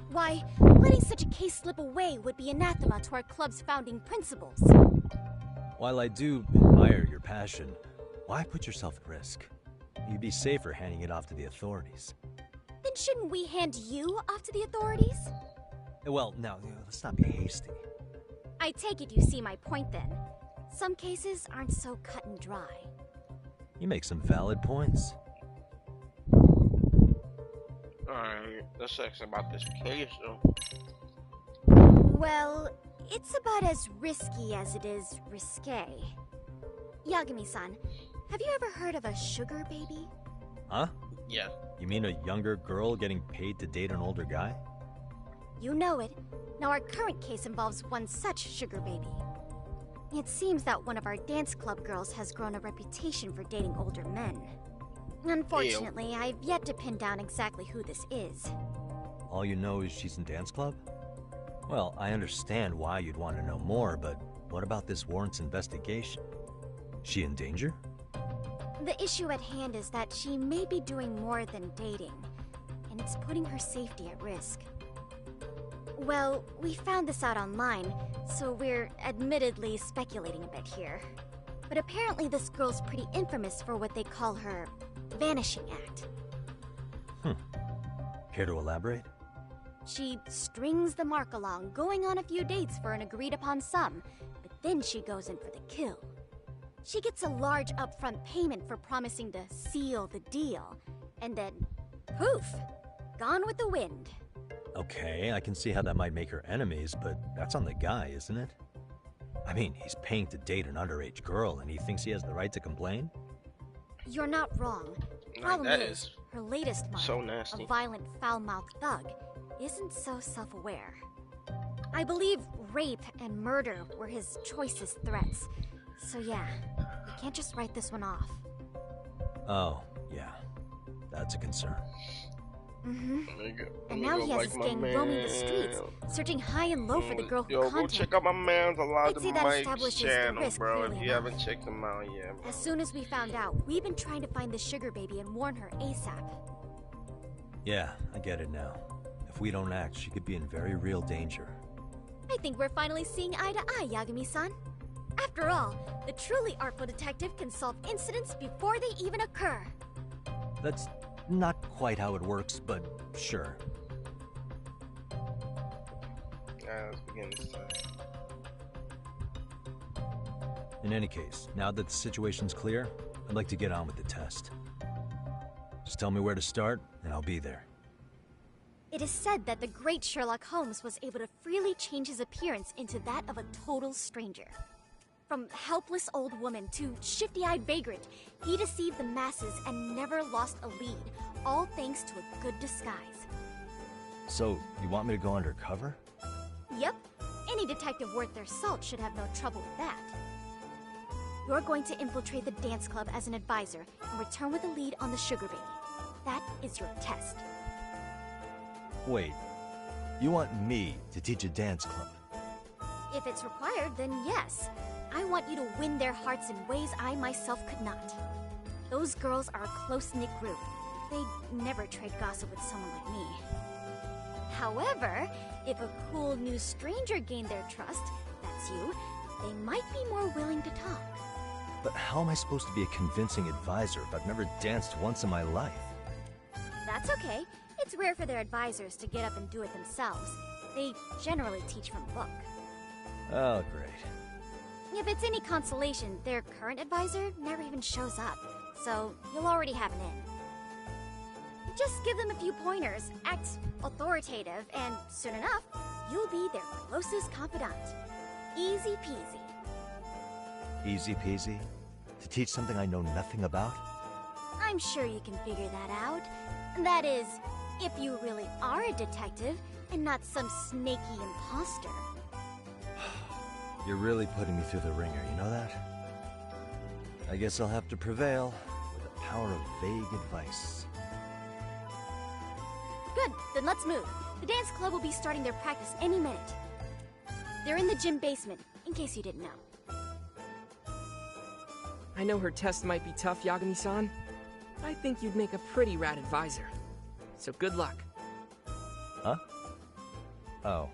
Why, letting such a case slip away would be anathema to our club's founding principles. While I do admire your passion, why put yourself at risk? You'd be safer handing it off to the authorities. Then shouldn't we hand you off to the authorities? Well, now, let's not be hasty. I take it you see my point then. Some cases aren't so cut and dry. You make some valid points. Alright, let's ask about this case though. Well, it's about as risky as it is risque. Yagami-san, have you ever heard of a sugar baby? Huh? Yeah. You mean a younger girl getting paid to date an older guy? You know it. Now our current case involves one such sugar baby. It seems that one of our dance club girls has grown a reputation for dating older men. Unfortunately, I've yet to pin down exactly who this is. All you know is she's in dance club? Well, I understand why you'd want to know more, but what about this warrants investigation? She in danger? The issue at hand is that she may be doing more than dating, and it's putting her safety at risk. Well, we found this out online, so we're admittedly speculating a bit here. But apparently this girl's pretty infamous for what they call her vanishing act. Care to elaborate? She strings the mark along, going on a few dates for an agreed upon sum, but then she goes in for the kill. She gets a large upfront payment for promising to seal the deal, and then, poof, gone with the wind. Okay, I can see how that might make her enemies, but that's on the guy, isn't it? I mean, he's paying to date an underage girl, and he thinks he has the right to complain? You're not wrong. Problem is, her latest mind, so nasty. A violent, foul-mouthed thug, isn't so self-aware. I believe rape and murder were his choicest threats. So yeah, you can't just write this one off. Oh, yeah. That's a concern. And now he has his gang roaming the streets, searching high and low for the girl who Yo, go contacted. check out my man's I'd say that Mike's establishes the channel, risk bro. clearly If you enough. haven't checked him out yet, bro. As soon as we found out, we've been trying to find the sugar baby and warn her ASAP. Yeah, I get it now. If we don't act, she could be in very real danger. I think we're finally seeing eye to eye, Yagami-san. After all, the truly artful detective can solve incidents before they even occur. That's not quite how it works, but sure. Let's begin this time. In any case, now that the situation's clear, I'd like to get on with the test. Just tell me where to start, and I'll be there. It is said that the great Sherlock Holmes was able to freely change his appearance into that of a total stranger. From helpless old woman to shifty-eyed vagrant, he deceived the masses and never lost a lead, all thanks to a good disguise. So, you want me to go undercover? Yep, any detective worth their salt should have no trouble with that. You're going to infiltrate the dance club as an advisor and return with a lead on the sugar baby. That is your test. Wait, you want me to teach a dance club? If it's required, then yes. I want you to win their hearts in ways I myself could not. Those girls are a close-knit group. They'd never trade gossip with someone like me. However, if a cool new stranger gained their trust, that's you, they might be more willing to talk. But how am I supposed to be a convincing advisor if I've never danced once in my life? That's okay. It's rare for their advisors to get up and do it themselves. They generally teach from book. Oh, great. If it's any consolation, their current advisor never even shows up, so you'll already have an in. Just give them a few pointers, act authoritative, and soon enough, you'll be their closest confidant. Easy peasy. Easy peasy? To teach something I know nothing about? I'm sure you can figure that out. That is, if you really are a detective and not some snaky imposter. You're really putting me through the ringer, you know that? I guess I'll have to prevail with the power of vague advice. Good, then let's move. The dance club will be starting their practice any minute. They're in the gym basement, in case you didn't know. I know her test might be tough, Yagami-san. I think you'd make a pretty rad advisor. So good luck. Huh? Oh.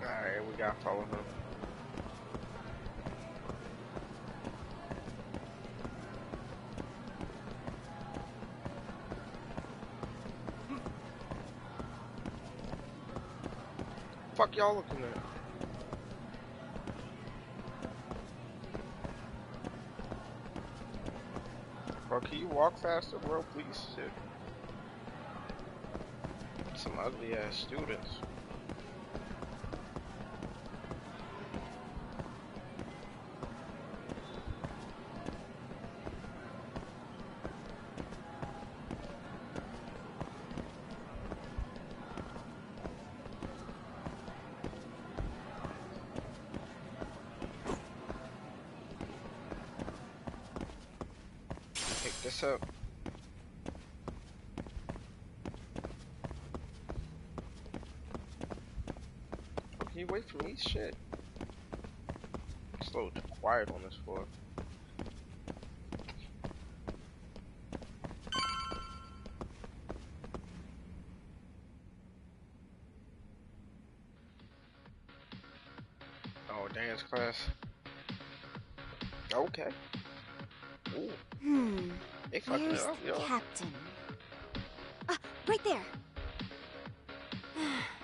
Alright, we gotta follow him. Fuck y'all looking at? Bro, can you walk faster, bro, please? Shit. Some ugly ass students. Pick this up. Can you wait for me? Shit. It's a little quiet on this floor. Oh, dance class. Okay. Ooh. They fucking Where's up, the yo. captain? Ah, right there.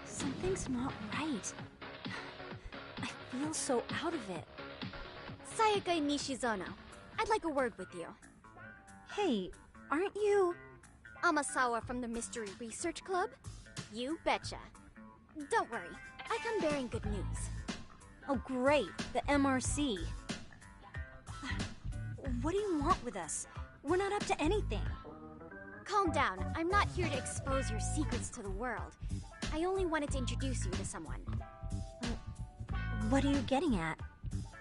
Something's not right. I feel so out of it. Sayaka Nishizono, I'd like a word with you. Hey, aren't you Amasawa from the Mystery Research Club? You betcha. Don't worry, I come bearing good news. Oh great, the MRC. What do you want with us? We're not up to anything. Calm down. I'm not here to expose your secrets to the world. I only wanted to introduce you to someone. What are you getting at?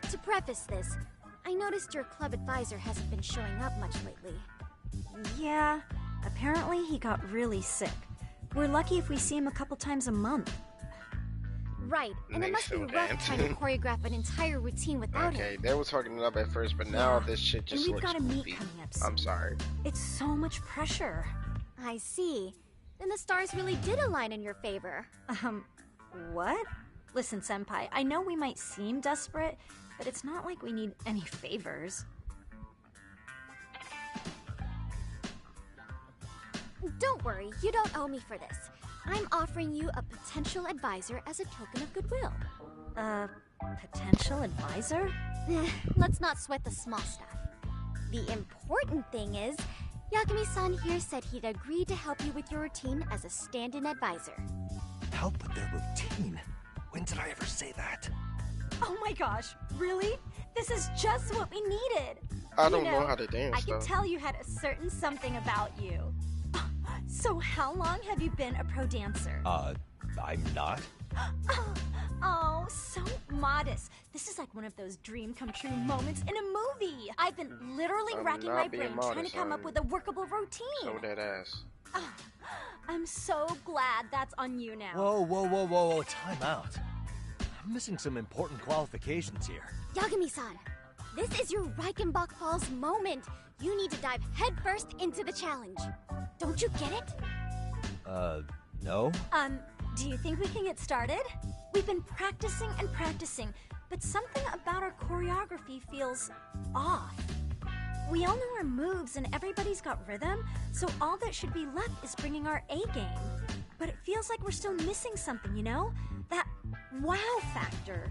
To preface this, I noticed your club advisor hasn't been showing up much lately. Yeah, apparently he got really sick. We're lucky if we see him a couple times a month. Right, and it must be rough trying to choreograph an entire routine without him. Okay, they were talking it up at first, but now this shit just we've looks got a meet goofy. coming up soon. I'm sorry. It's so much pressure. I see. Then the stars really did align in your favor. What? Listen, Senpai, I know we might seem desperate, but it's not like we need any favors. Don't worry, you don't owe me for this. I'm offering you a potential advisor as a token of goodwill. Potential advisor? Let's not sweat the small stuff. The important thing is, Yagami-san here said he'd agreed to help you with your routine as a stand-in advisor. Help with their routine? When did I ever say that? Oh my gosh, really? This is just what we needed. I don't know how to dance, I can tell you had a certain something about you. So how long have you been a pro dancer? I'm not. Oh, so modest. This is like one of those dream come true moments in a movie. I've been literally racking my brain trying to come up with a workable routine. So that ass. I'm so glad that's on you now. Whoa, time out. I'm missing some important qualifications here. Yagami-san, this is your Reichenbach Falls moment. You need to dive headfirst into the challenge. Don't you get it? No? Do you think we can get started? We've been practicing and practicing, but something about our choreography feels off. We all know our moves and everybody's got rhythm, so all that should be left is bringing our A game. But it feels like we're still missing something, you know? That wow factor.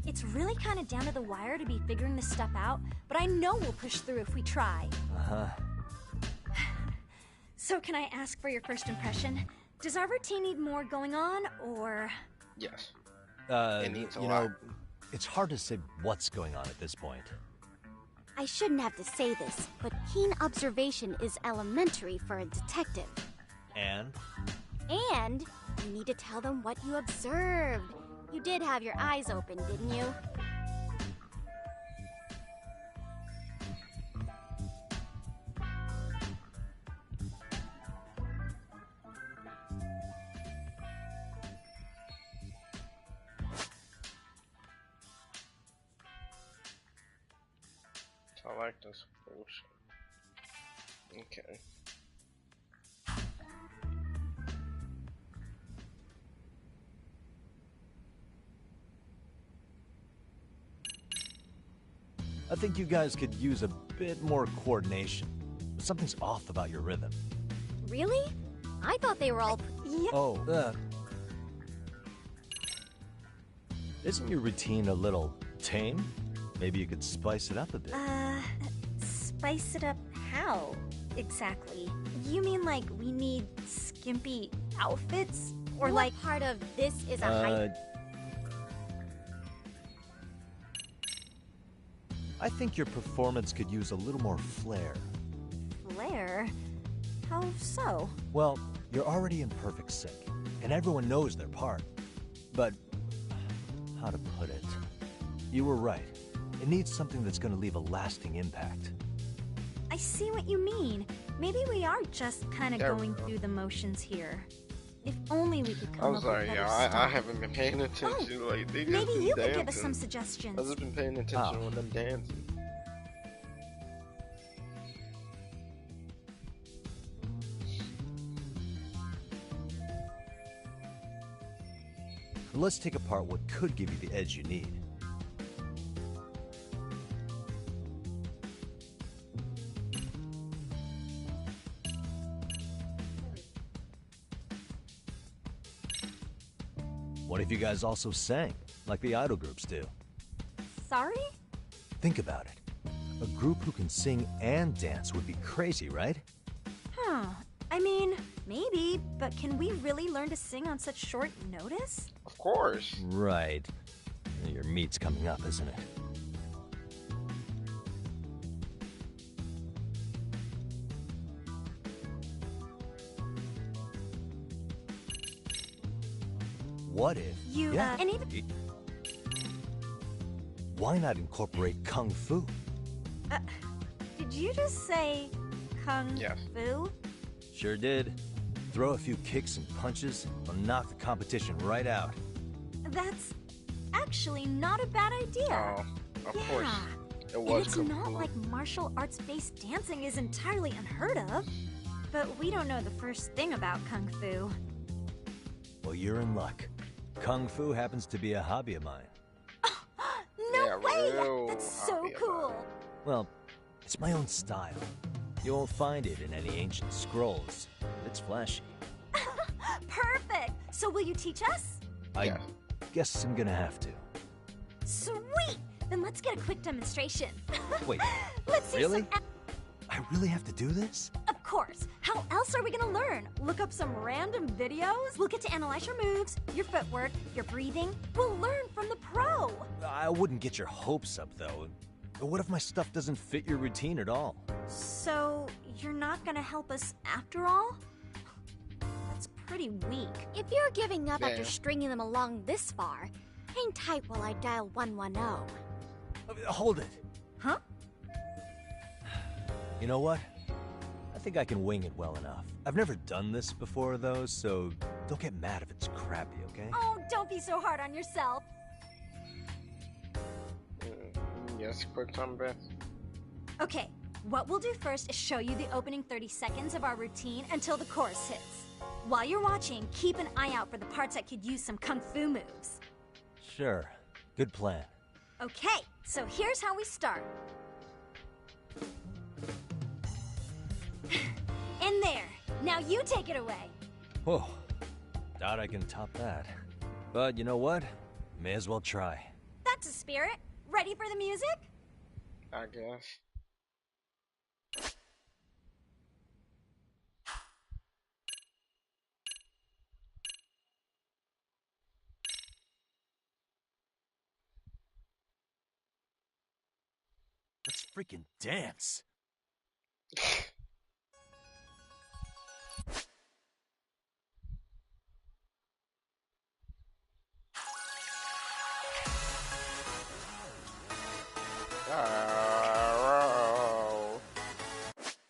It's really kind of down to the wire to be figuring this stuff out, but I know we'll push through if we try. Uh-huh. So can I ask for your first impression? Does our routine need more going on, or...? Yes. It needs a lot. It's hard to say what's going on at this point. I shouldn't have to say this, but keen observation is elementary for a detective. And? And you need to tell them what you observed. You did have your eyes open, didn't you? I like this potion. Okay. I think you guys could use a bit more coordination. Something's off about your rhythm. Really? I thought they were all... Yeah. Oh, isn't your routine a little tame? Maybe you could spice it up a bit. Spice it up how, exactly? You mean like we need skimpy outfits? Or what like... part of this is a hype? I think your performance could use a little more flair. Flair? How so? Well, you're already in perfect sync, and everyone knows their part. But, how to put it? You were right. It needs something that's going to leave a lasting impact. I see what you mean. Maybe we are just kind of going through the motions here. If only we could come up with better stuff. I haven't been paying attention. Like, they just maybe you dancing. could give us some suggestions. I've just been paying attention when them dancing. Let's take apart what could give you the edge you need. What if you guys also sang, like the idol groups do? Sorry? Think about it. A group who can sing and dance would be crazy, right? Huh. I mean, maybe, but can we really learn to sing on such short notice? Of course. Right. Your meat's coming up, isn't it? What if... You, and even... Why not incorporate Kung Fu? Did you just say Kung Fu? Sure did. Throw a few kicks and punches, will knock the competition right out. That's actually not a bad idea. Oh, of course. It was and it's not like martial arts-based dancing is entirely unheard of. But we don't know the first thing about Kung Fu. Well, you're in luck. Kung Fu happens to be a hobby of mine. No way! That's so cool! Well, it's my own style. You won't find it in any ancient scrolls. It's flashy. Perfect! So will you teach us? I guess I'm gonna have to. Sweet! Then let's get a quick demonstration. Wait, let's see really? I really have to do this? Of course. How else are we gonna learn? Look up some random videos? We'll get to analyze your moves, your footwork, your breathing. We'll learn from the pro. I wouldn't get your hopes up, though. What if my stuff doesn't fit your routine at all? So, you're not gonna help us after all? That's pretty weak. If you're giving up after stringing them along this far, hang tight while I dial 110. Hold it. Huh? You know what? I think I can wing it well enough. I've never done this before, though, so don't get mad if it's crappy, okay? Oh, don't be so hard on yourself. Yes, quick time, Beth. Okay, What we'll do first is show you the opening 30 seconds of our routine until the chorus hits. While you're watching, keep an eye out for the parts that could use some kung fu moves. Sure. Good plan. Okay, so here's how we start. In there. Now you take it away. Whoa. Doubt I can top that. But you know what? May as well try. That's a spirit. Ready for the music? I guess. Let's freaking dance.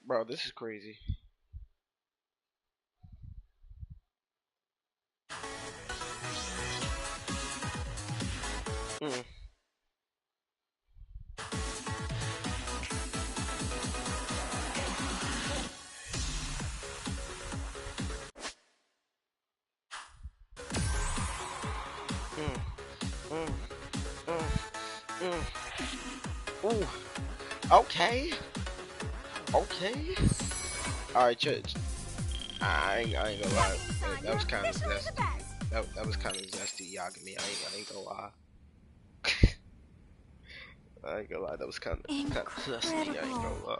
Bro, this is crazy. Ooh. Okay. Okay. Alright, Judge. I ain't gonna lie. That was kind of zesty. That was kind of zesty, Yagami. I ain't gonna lie. I ain't gonna lie. That was kind of zesty. I ain't gonna lie.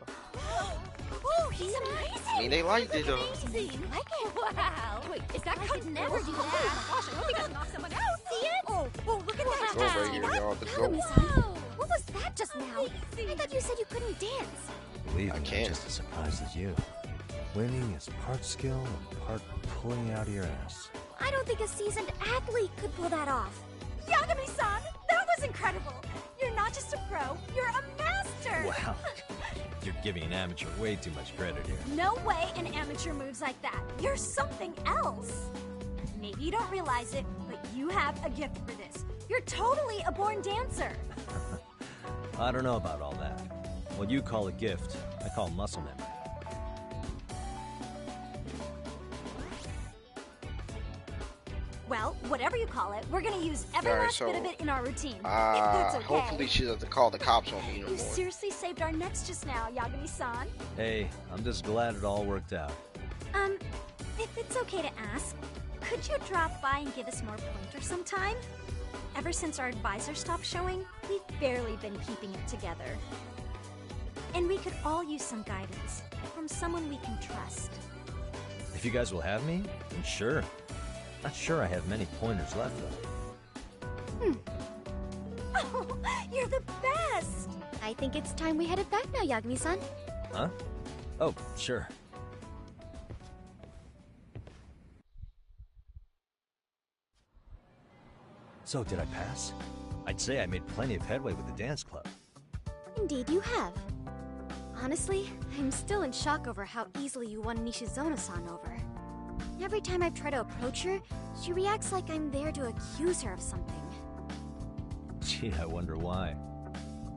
Oh, he's amazing! I mean, they liked it though. Wow! Wait, is that could never do that? Oh my gosh, I hope he doesn't knock someone out. See it? Oh, look at that! Go right here, y'all. The goat. What was that just now? I thought you said you couldn't dance. Believe me, I'm just as surprised as you. Winning is part skill and part pulling out of your ass. I don't think a seasoned athlete could pull that off. Yagami-san, that was incredible. You're not just a pro, you're a master. Wow. You're giving an amateur way too much credit here. No way an amateur moves like that. You're something else. Maybe you don't realize it, but you have a gift for this. You're totally a born dancer. I don't know about all that. What you call a gift, I call muscle memory. Well, whatever you call it, we're gonna use every last bit of it in our routine. If that's okay. Hopefully she doesn't call the cops on me no more. You seriously saved our necks just now, Yagami-san. Hey, I'm just glad it all worked out. If it's okay to ask, could you drop by and give us more pointers sometime? Ever since our advisor stopped showing, we've barely been keeping it together. And we could all use some guidance from someone we can trust. If you guys will have me, then sure. Not sure I have many pointers left, though. Oh, you're the best! I think it's time we headed back now, Yagami-san. Huh? Oh, sure. So, did I pass? I'd say I made plenty of headway with the dance club. Indeed you have. Honestly, I'm still in shock over how easily you won Nishizono-san over. Every time I've tried to approach her, she reacts like I'm there to accuse her of something. Gee, I wonder why.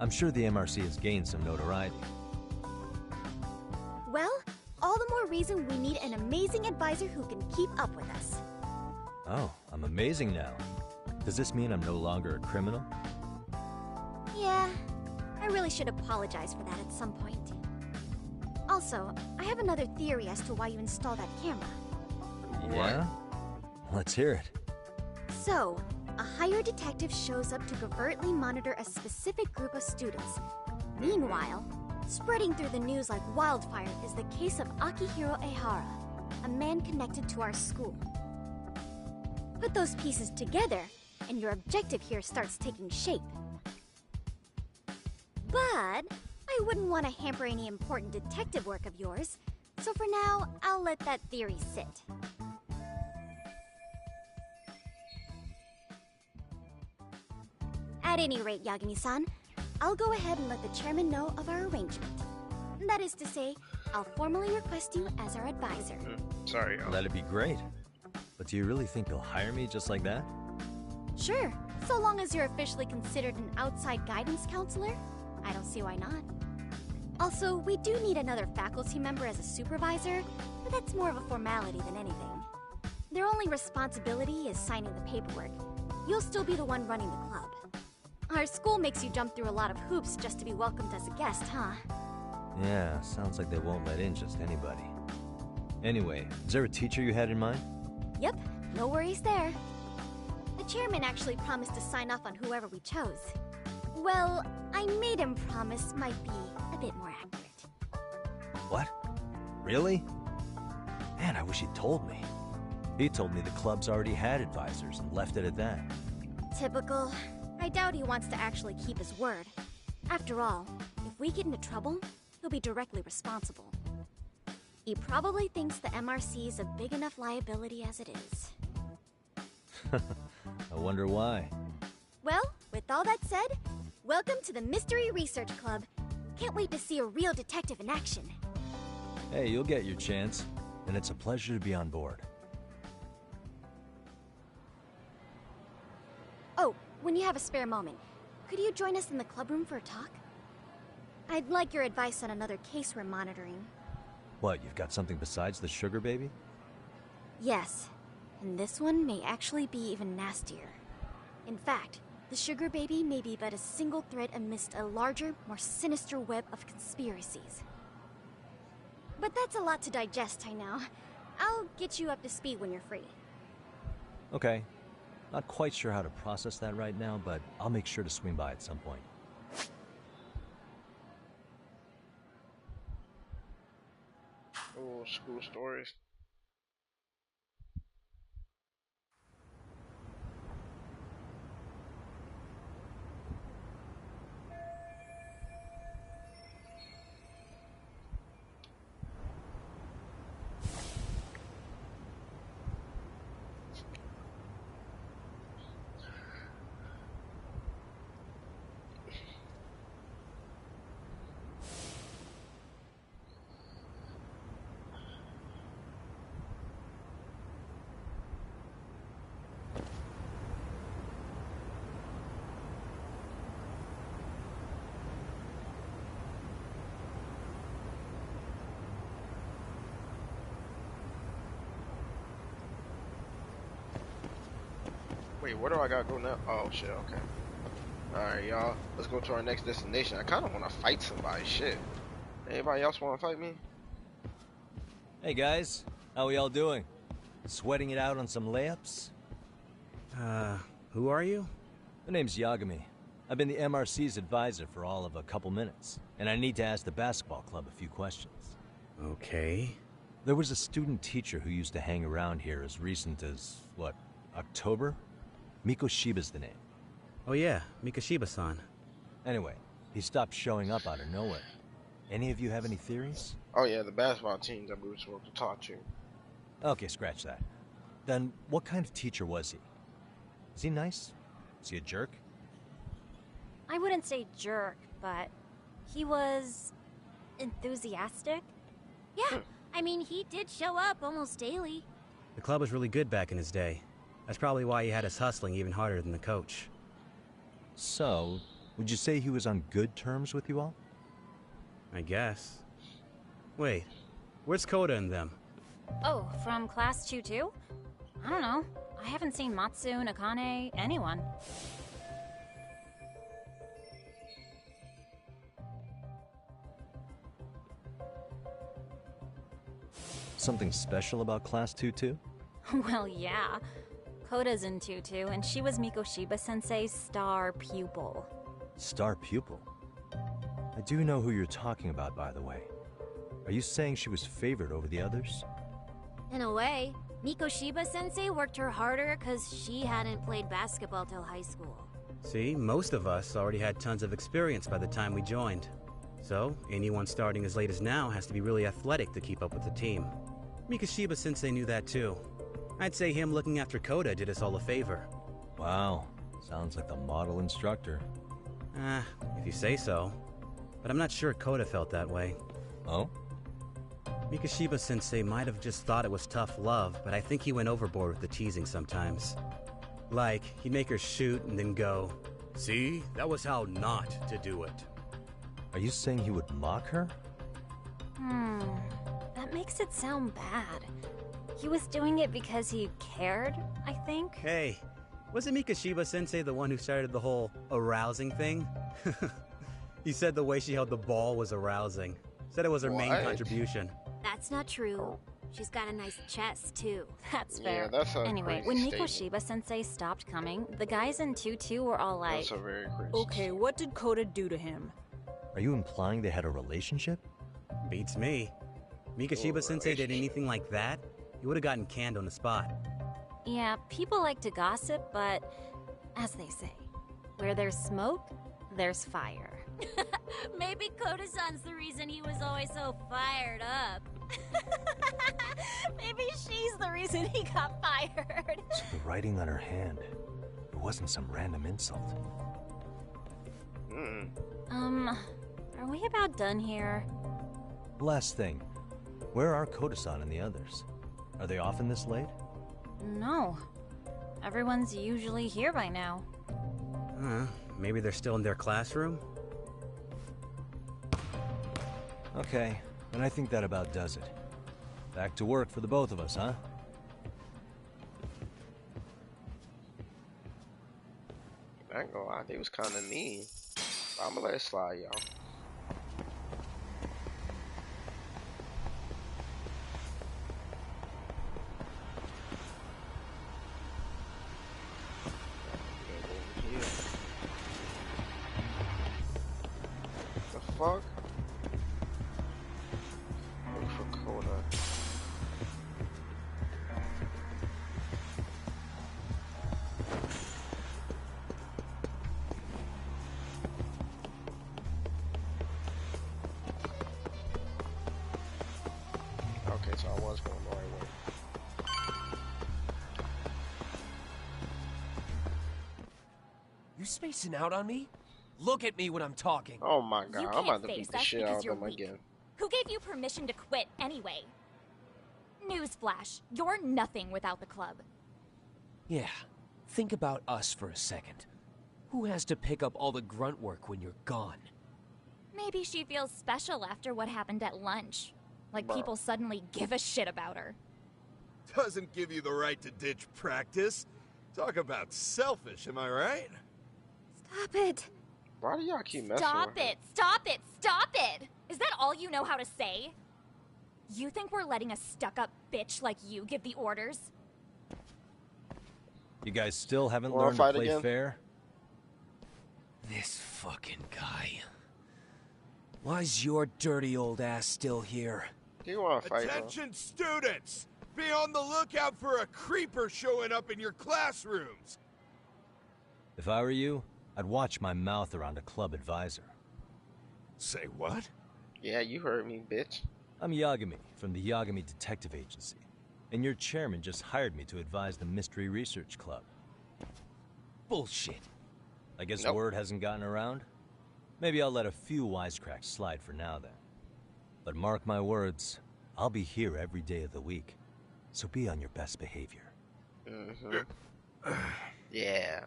I'm sure the MRC has gained some notoriety. Well, all the more reason we need an amazing advisor who can keep up with us. Oh, I'm amazing now. Does this mean I'm no longer a criminal? Yeah, I really should apologize for that at some point. Also, I have another theory as to why you installed that camera. Yeah? Let's hear it. So, a hired detective shows up to covertly monitor a specific group of students. Meanwhile, spreading through the news like wildfire is the case of Akihiro Ehara, a man connected to our school. Put those pieces together, and your objective here starts taking shape. But I wouldn't want to hamper any important detective work of yours, so for now, I'll let that theory sit. At any rate, Yagami-san, I'll go ahead and let the chairman know of our arrangement. That is to say, I'll formally request you as our advisor. Sorry. That'd be great. But do you really think you'll hire me just like that? Sure, so long as you're officially considered an outside guidance counselor. I don't see why not. Also, we do need another faculty member as a supervisor, but that's more of a formality than anything. Their only responsibility is signing the paperwork. You'll still be the one running the club. Our school makes you jump through a lot of hoops just to be welcomed as a guest, huh? Yeah, sounds like they won't let in just anybody. Anyway, is there a teacher you had in mind? Yep, no worries there. The chairman actually promised to sign off on whoever we chose. Well, I made him promise might be a bit more accurate. What? Really? Man, I wish he'd told me. He told me the club's already had advisors and left it at that. Typical. I doubt he wants to actually keep his word. After all, if we get into trouble, he'll be directly responsible. He probably thinks the MRC is a big enough liability as it is. I wonder why. Well, with all that said, welcome to the Mystery Research Club. Can't wait to see a real detective in action. Hey, you'll get your chance, and it's a pleasure to be on board. Oh, when you have a spare moment, could you join us in the club room for a talk? I'd like your advice on another case we're monitoring. What, you've got something besides the sugar baby? Yes, and this one may actually be even nastier. In fact, the sugar baby may be but a single thread amidst a larger, more sinister web of conspiracies. But that's a lot to digest, I know. I'll get you up to speed when you're free. Okay. Not quite sure how to process that right now, but I'll make sure to swing by at some point. Oh, school stories. Wait, where do I gotta go now? Oh shit, okay. Alright, y'all. Let's go to our next destination. I kinda wanna fight somebody, shit. Anybody else wanna fight me? Hey guys, how we all doing? Sweating it out on some layups? Who are you? My name's Yagami. I've been the MRC's advisor for all of a couple minutes, and I need to ask the basketball club a few questions. Okay. There was a student teacher who used to hang around here as recent as, what, October? Mikoshiba's the name. Oh yeah, Mikoshiba-san. Anyway, he stopped showing up out of nowhere. Any of you have any theories? Oh yeah, the basketball team that we were supposed to talk to. Okay, scratch that. Then, what kind of teacher was he? Is he nice? Is he a jerk? I wouldn't say jerk, but he was enthusiastic. Yeah, I mean, he did show up almost daily. The club was really good back in his day. That's probably why he had us hustling even harder than the coach. So, would you say he was on good terms with you all? I guess. Wait, where's Koda and them? Oh, from class 2-2? I don't know. I haven't seen Matsu, Nakane, anyone. Something special about Class 2-2? Well, yeah. Koda's in 2-2, and she was Mikoshiba-sensei's star pupil. Star pupil? I do know who you're talking about, by the way. Are you saying she was favored over the others? In a way, Mikoshiba-sensei worked her harder because she hadn't played basketball till high school. See, most of us already had tons of experience by the time we joined. So, anyone starting as late as now has to be really athletic to keep up with the team. Mikoshiba-sensei knew that too. I'd say him looking after Koda did us all a favor. Wow, sounds like the model instructor. If you say so. But I'm not sure Koda felt that way. Oh? Mikoshiba-sensei might have just thought it was tough love, but I think he went overboard with the teasing sometimes. Like, he'd make her shoot and then go, "See, that was how not to do it." Are you saying he would mock her? That makes it sound bad. He was doing it because he cared, I think. Hey, wasn't Mikashiba-sensei the one who started the whole arousing thing? He said the way she held the ball was arousing. Said it was her main contribution. That's not true. She's got a nice chest, too. That's fair. Yeah, that's a Anyway, crazy when statement. Mikoshiba-sensei stopped coming, the guys in 2-2 were all like... That's a very crazy Okay, what did Coda do to him? Are you implying they had a relationship? Beats me. Mikashiba-sensei did anything like that, he would have gotten canned on the spot. Yeah, people like to gossip, but as they say, where there's smoke, there's fire. Maybe Koda-san's the reason he was always so fired up. Maybe she's the reason he got fired. So the writing on her hand, it wasn't some random insult. Are we about done here? Last thing, where are Koda-san and the others? Are they often this late? No. Everyone's usually here by now. Maybe they're still in their classroom? Okay, and I think that about does it. Back to work for the both of us, huh? I ain't gonna lie, they was kind of mean. I'm gonna let it slide, y'all. The fuck? Look for Coda. Okay, so I was going the right way. You spacing out on me? Look at me when I'm talking. Oh my god, You I'm can't about to face beat the us shit because out you're of them weak. again. Who gave you permission to quit anyway? Newsflash, you're nothing without the club. Yeah, think about us for a second. Who has to pick up all the grunt work when you're gone? Maybe she feels special after what happened at lunch. Like Bruh. people suddenly give a shit about her. Doesn't give you the right to ditch practice. Talk about selfish, am I right? Stop it. Why do y'all keep messing Stop with her? it! Stop it! Stop it! Is that all you know how to say? You think we're letting a stuck-up bitch like you give the orders? You guys still haven't Wanna learned to fight play again? fair? This fucking guy. Why's your dirty old ass still here? Do you want to fight, bro? Attention students! Be on the lookout for a creeper showing up in your classrooms! If I were you, I'd watch my mouth around a club advisor. Say what? Yeah, you heard me, bitch. I'm Yagami from the Yagami Detective Agency, and your chairman just hired me to advise the Mystery Research Club. Bullshit. I guess Nope. word hasn't gotten around? Maybe I'll let a few wisecracks slide for now then. But mark my words, I'll be here every day of the week, so be on your best behavior. Yeah.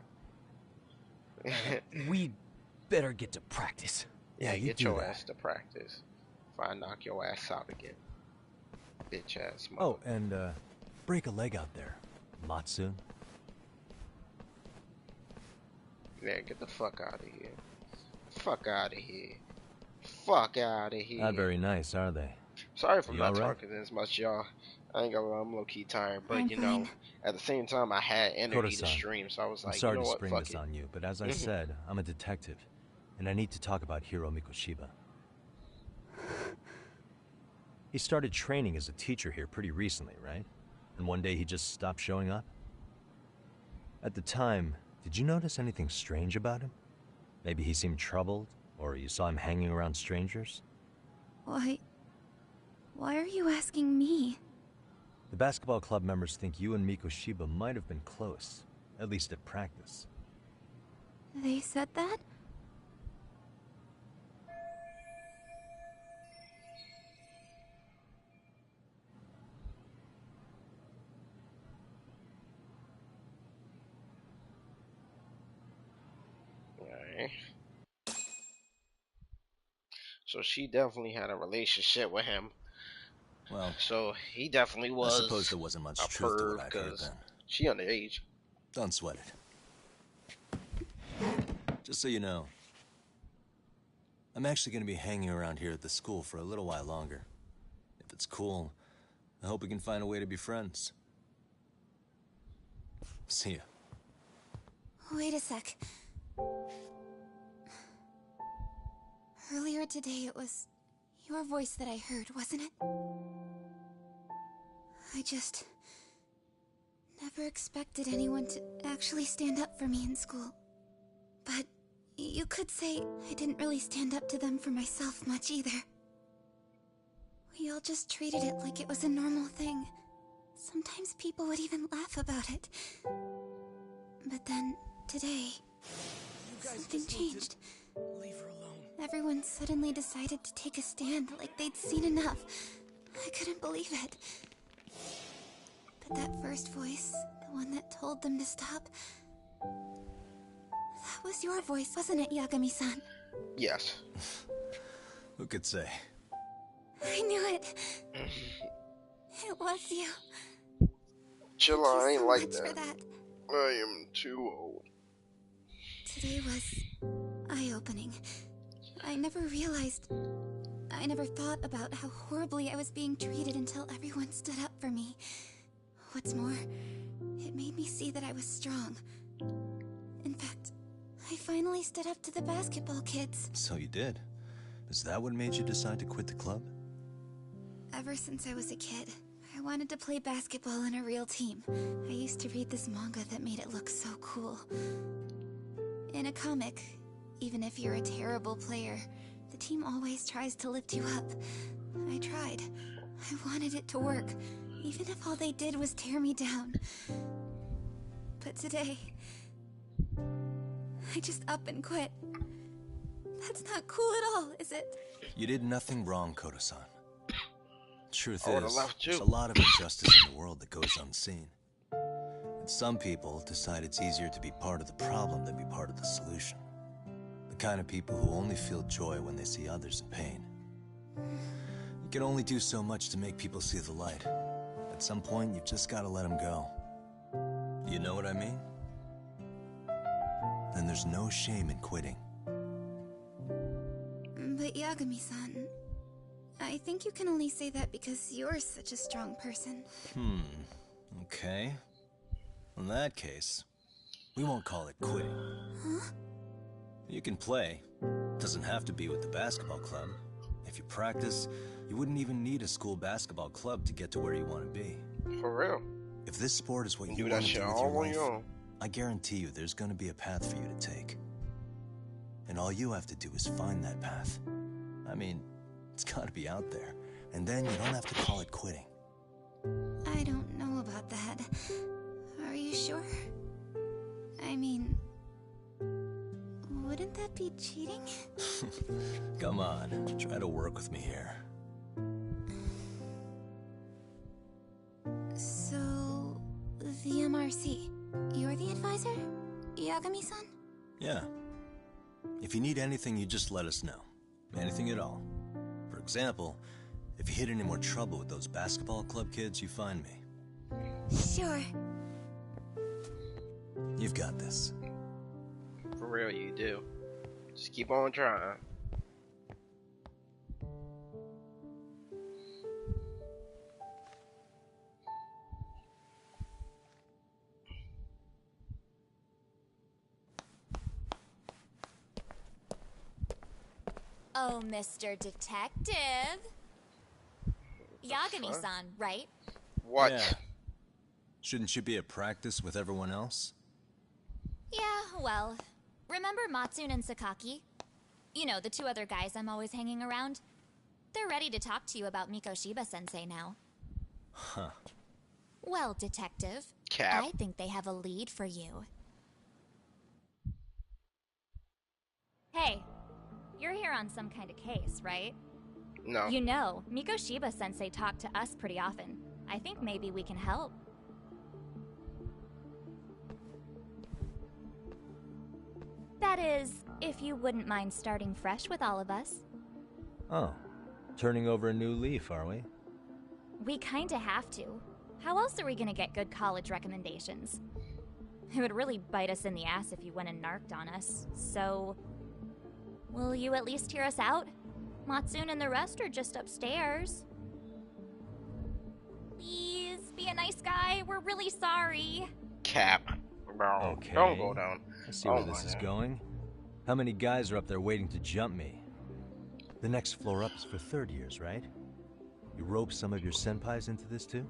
We better get to practice. Yeah, you get do your that. ass to practice. If I knock your ass out again. Bitch ass Oh, and break a leg out there. Matsun. Yeah, get the fuck out of here. Fuck out of here. Fuck out of here. Not very nice, are they? Sorry for You not alright? talking as much, y'all. I ain't gonna lie, I'm low key tired, but I'm you know, fine. at the same time, I had energy to Koda-san, stream, so I was I'm like, sorry you know to what, spring fuck this it. on you, but as I Mhm. said, I'm a detective, and I need to talk about Hiro Mikoshiba. He started training as a teacher here pretty recently, right? And one day he just stopped showing up? At the time, did you notice anything strange about him? Maybe he seemed troubled, or you saw him hanging around strangers? Why are you asking me? The basketball club members think you and Mikoshiba might have been close, at least at practice. They said that? Alright. So she definitely had a relationship with him. Well, so he definitely I was suppose there wasn't much a truth to perv what I'd heard because then. she underage. Don't sweat it. Just so you know, I'm actually going to be hanging around here at the school for a little while longer. If it's cool, I hope we can find a way to be friends. See ya. Wait a sec. Earlier today, it was your voice that I heard, wasn't it? I just never expected anyone to actually stand up for me in school. But you could say I didn't really stand up to them for myself much either. We all just treated it like it was a normal thing. Sometimes people would even laugh about it. But then, today, something changed. Leave her alone. Everyone suddenly decided to take a stand like they'd seen enough. I couldn't believe it. But that first voice, the one that told them to stop, that was your voice, wasn't it, Yagami-san? Yes. Who could say? I knew it. It was you. Chill, I ain't so like much that. for that. I am too old. Today was eye-opening. I never thought about how horribly I was being treated until everyone stood up for me. What's more, it made me see that I was strong. In fact, I finally stood up to the basketball kids. So you did. Is that what made you decide to quit the club? Ever since I was a kid, I wanted to play basketball in a real team. I used to read this manga that made it look so cool. In a comic, even if you're a terrible player, the team always tries to lift you up. I tried. I wanted it to work, even if all they did was tear me down. But today, I just up and quit. That's not cool at all, is it? You did nothing wrong, Koto-san. Truth I would've is, left there's too. a lot of injustice in the world that goes unseen. And some people decide it's easier to be part of the problem than be part of the solution. The kind of people who only feel joy when they see others in pain. You can only do so much to make people see the light. At some point, you've just gotta let them go. You know what I mean? Then there's no shame in quitting. But Yagami-san, I think you can only say that because you're such a strong person. Okay. In that case, we won't call it quitting. Huh? You can play. Doesn't have to be with the basketball club. If you practice, you wouldn't even need a school basketball club to get to where you want to be. For real. If this sport is what you Do that want to shit do with all your on your life, own. I guarantee you there's going to be a path for you to take. And all you have to do is find that path. I mean, it's got to be out there. And then you don't have to call it quitting. I don't know about that. Are you sure? I mean, wouldn't that be cheating? Come on, try to work with me here. So, the MRC, you're the advisor? Yagami-san? Yeah. If you need anything, you just let us know. Anything at all. For example, if you hit any more trouble with those basketball club kids, you find me. Sure. You've got this. For real, you do. Just keep on trying. Oh, Mr. Detective. Yagami-san, right? What? Yeah. Shouldn't you be at practice with everyone else? Yeah, well, remember Matsune and Sakaki? You know, the two other guys I'm always hanging around? They're ready to talk to you about Mikoshiba-sensei now. Huh. Well, Detective, Cap. I think they have a lead for you. Hey, you're here on some kind of case, right? No. You know, Mikoshiba-sensei talked to us pretty often. I think maybe we can help. That is, if you wouldn't mind starting fresh with all of us. Oh, turning over a new leaf, are we? We kinda have to. How else are we gonna get good college recommendations? It would really bite us in the ass if you went and narked on us, so... Will you at least hear us out? Matsune and the rest are just upstairs. Please, be a nice guy. We're really sorry. Cap. Bro, Okay. don't go down. I see where this is going. How many guys are up there waiting to jump me? The next floor up is for third years, right? You rope some of your senpais into this too?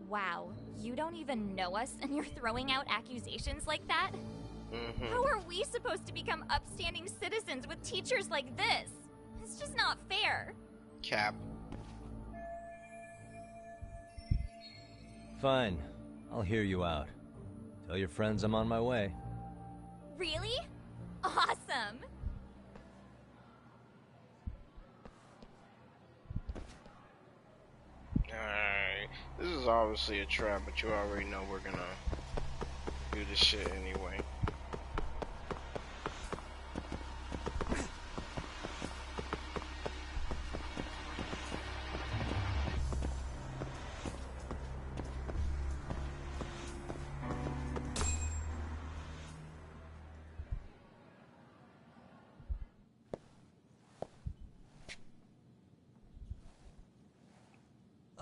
Wow, you don't even know us and you're throwing out accusations like that? How are we supposed to become upstanding citizens with teachers like this? It's just not fair. Cap. Fine. I'll hear you out. Tell your friends I'm on my way. Really? Awesome! Alright. This is obviously a trap, but you already know we're gonna do this shit anyway.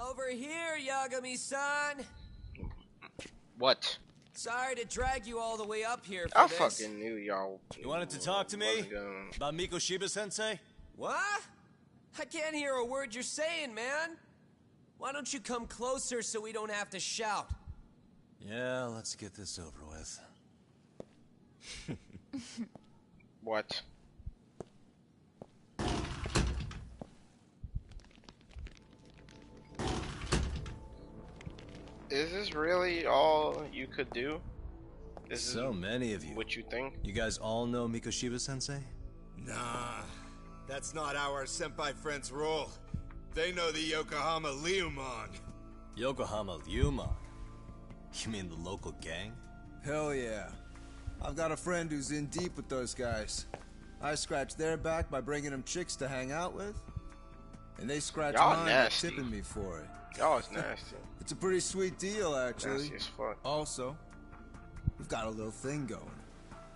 Over here, Yagami-san! What? Sorry to drag you all the way up here for I this. fucking knew y'all. You wanted to talk to me? About Mikoshiba-sensei? What? I can't hear a word you're saying, man. Why don't you come closer so we don't have to shout? Yeah, let's get this over with. What? Is this really all you could do? This So many of you. What you think? You guys all know Mikoshiba-sensei? Nah, that's not how our senpai friends roll. They know the Yokohama Liumon. Yokohama Liumon? You mean the local gang? Hell yeah. I've got a friend who's in deep with those guys. I scratch their back by bringing them chicks to hang out with, and they scratch mine by tipping me for it. Y'all is nasty. It's a pretty sweet deal, actually. Nasty as fuck. Also, we've got a little thing going.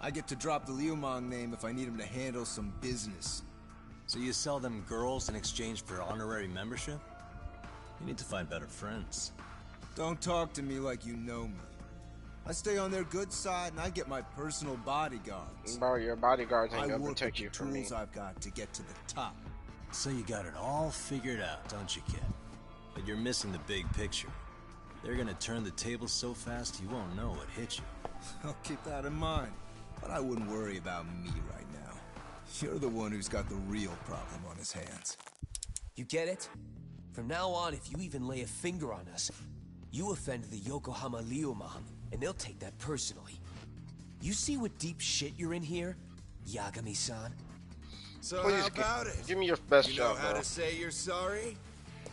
I get to drop the Liumon name if I need him to handle some business. So you sell them girls in exchange for honorary membership? You need to find better friends. Don't talk to me like you know me. I stay on their good side and I get my personal bodyguards. Bro, your bodyguards ain't gonna protect you from me. Tools I've got to get to the top. So you got it all figured out, don't you, kid? But you're missing the big picture. They're gonna turn the tables so fast you won't know what hit you. I'll keep that in mind. But I wouldn't worry about me right now. You're the one who's got the real problem on his hands. You get it? From now on, if you even lay a finger on us, you offend the Yokohama Liumon, and they'll take that personally. You see what deep shit you're in here, Yagami-san? So Please how about it? Give me your best You know shot, how bro. to say you're sorry?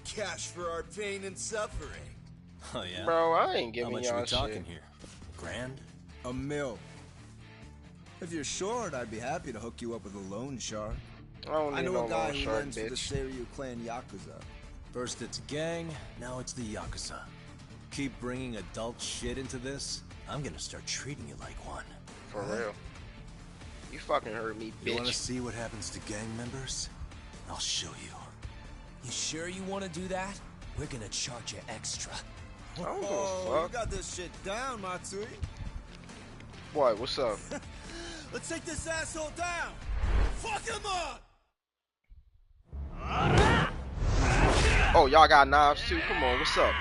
Cash for our pain and suffering. Oh yeah? Bro, I ain't How giving much y'all are we talking shit. here? $1,000? $1 million. If you're short, I'd be happy to hook you up with a loan shark. I don't I need know no a guy loan who shark, lends for the bitch. Seiryu clan Yakuza. First it's a gang, now it's the Yakuza. Keep bringing adult shit into this, I'm gonna start treating you like one. For real. You fucking heard me, You wanna bitch. see what happens to gang members? I'll show you. You sure you want to do that? We're gonna charge you extra. I don't give a Oh, fuck. you got this shit down, Matsui. What? What's up? Let's take this asshole down. Fuck him up. Oh, y'all got knives too? Come on, what's up?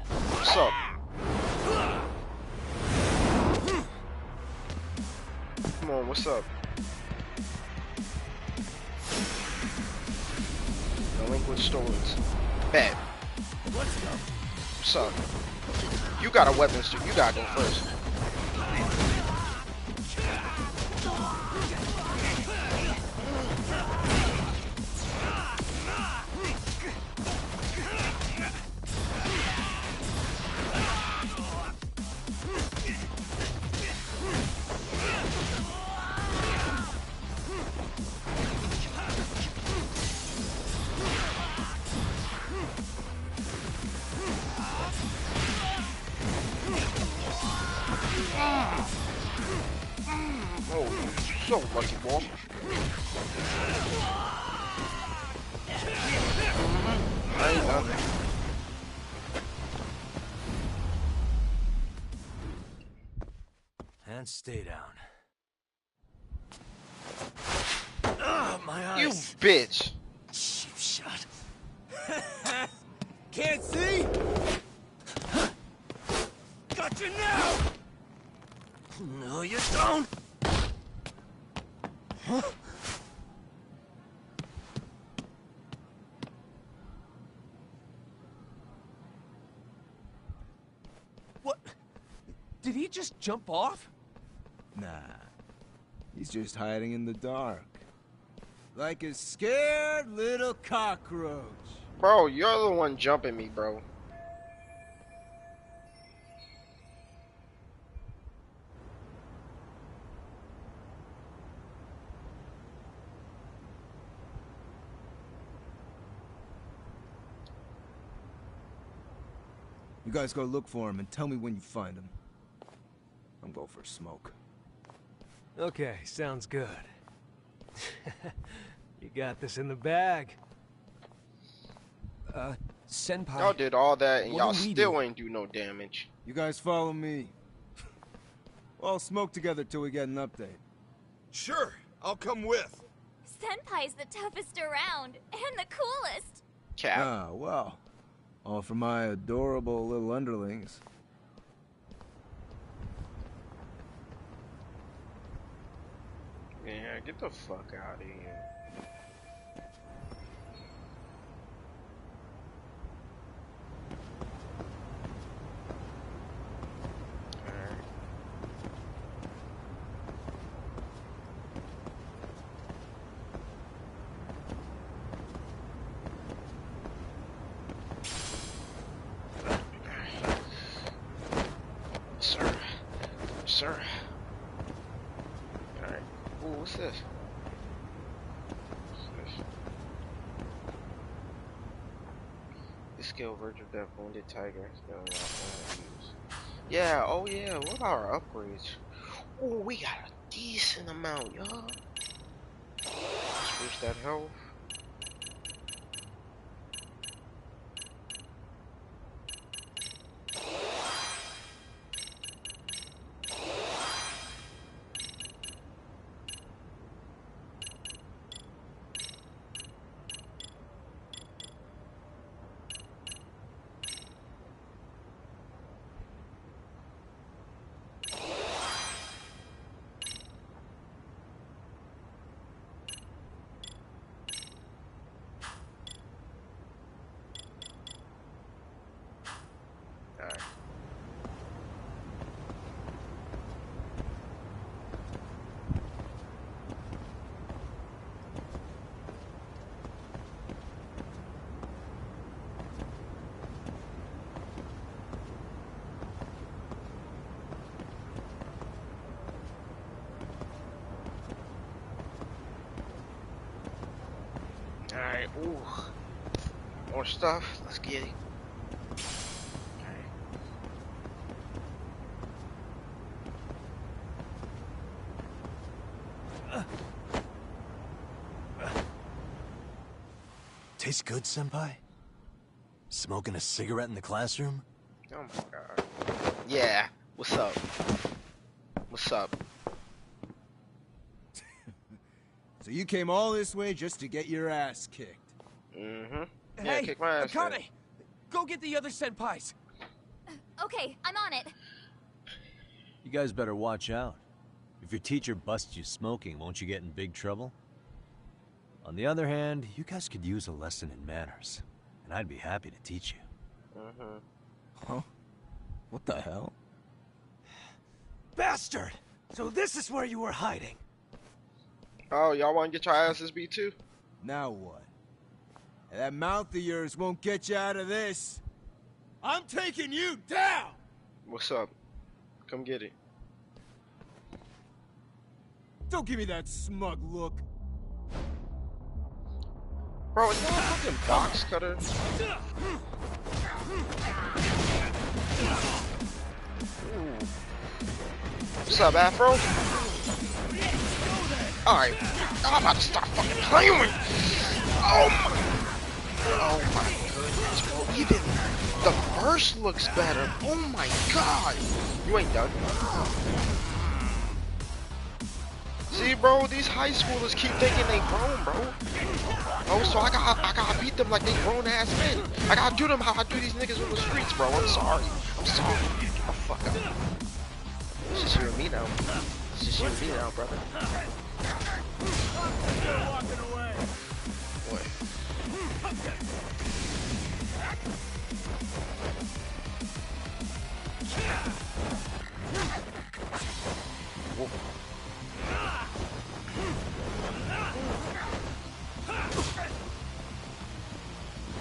What's up? Come on, what's up? Delinquent stories. Bet. What's up? You got a weapons too. You gotta go first. Oh, so lucky, boy. I ain't done. And stay down. Ugh, my eyes. You bitch. Cheap shot. Can't see? Got you now! No, you don't! Huh? What? Did he just jump off? Nah. He's just hiding in the dark. Like a scared little cockroach. Bro, you're the one jumping me, bro. You guys go look for him and tell me when you find him. I'm going for a smoke. Okay, sounds good. You got this in the bag. Senpai. Y'all did all that and what y'all do we still do? ain't do no damage. You guys follow me. We'll all smoke together till we get an update. Sure, I'll come with. Senpai's the toughest around, and the coolest. Cap. Ah, well. All for my adorable little underlings. Yeah, get the fuck out of here. Sir. Alright. Ooh, what's this? This skill, virtual death, wounded tiger. Yeah, oh yeah, what about our upgrades? Ooh, we got a decent amount, y'all. Let's boost that health. Alright, ooh. More stuff. Let's get it. Tastes good, Senpai? Smoking a cigarette in the classroom? Oh my god. Yeah. What's up? What's up? So you came all this way just to get your ass kicked? Mm-hmm. Hey, Yeah, kick my ass. Akane! Go get the other senpais! Okay, I'm on it. You guys better watch out. If your teacher busts you smoking, won't you get in big trouble? On the other hand, you guys could use a lesson in manners, and I'd be happy to teach you. Mm-hmm. Huh? What the hell? Bastard! So this is where you were hiding. Oh, y'all want to get your asses beat too? Now what? That mouth of yours won't get you out of this. I'm taking you down! What's up? Come get it. Don't give me that smug look. Bro, is that a fucking box cutter? Ooh. What's up, Afro? Alright. I'm about to start fucking playing with. Oh my goodness, bro. Even the verse looks better. Oh my god. You ain't done. See, bro, these high schoolers keep thinking they grown, bro. Oh, so I gotta beat them like they grown ass men. I gotta do them how I do these niggas on the streets, bro. I'm sorry. I'm sorry. Oh, fuck up. It's just you and me now. It's just you and me now, brother. What? Whoa.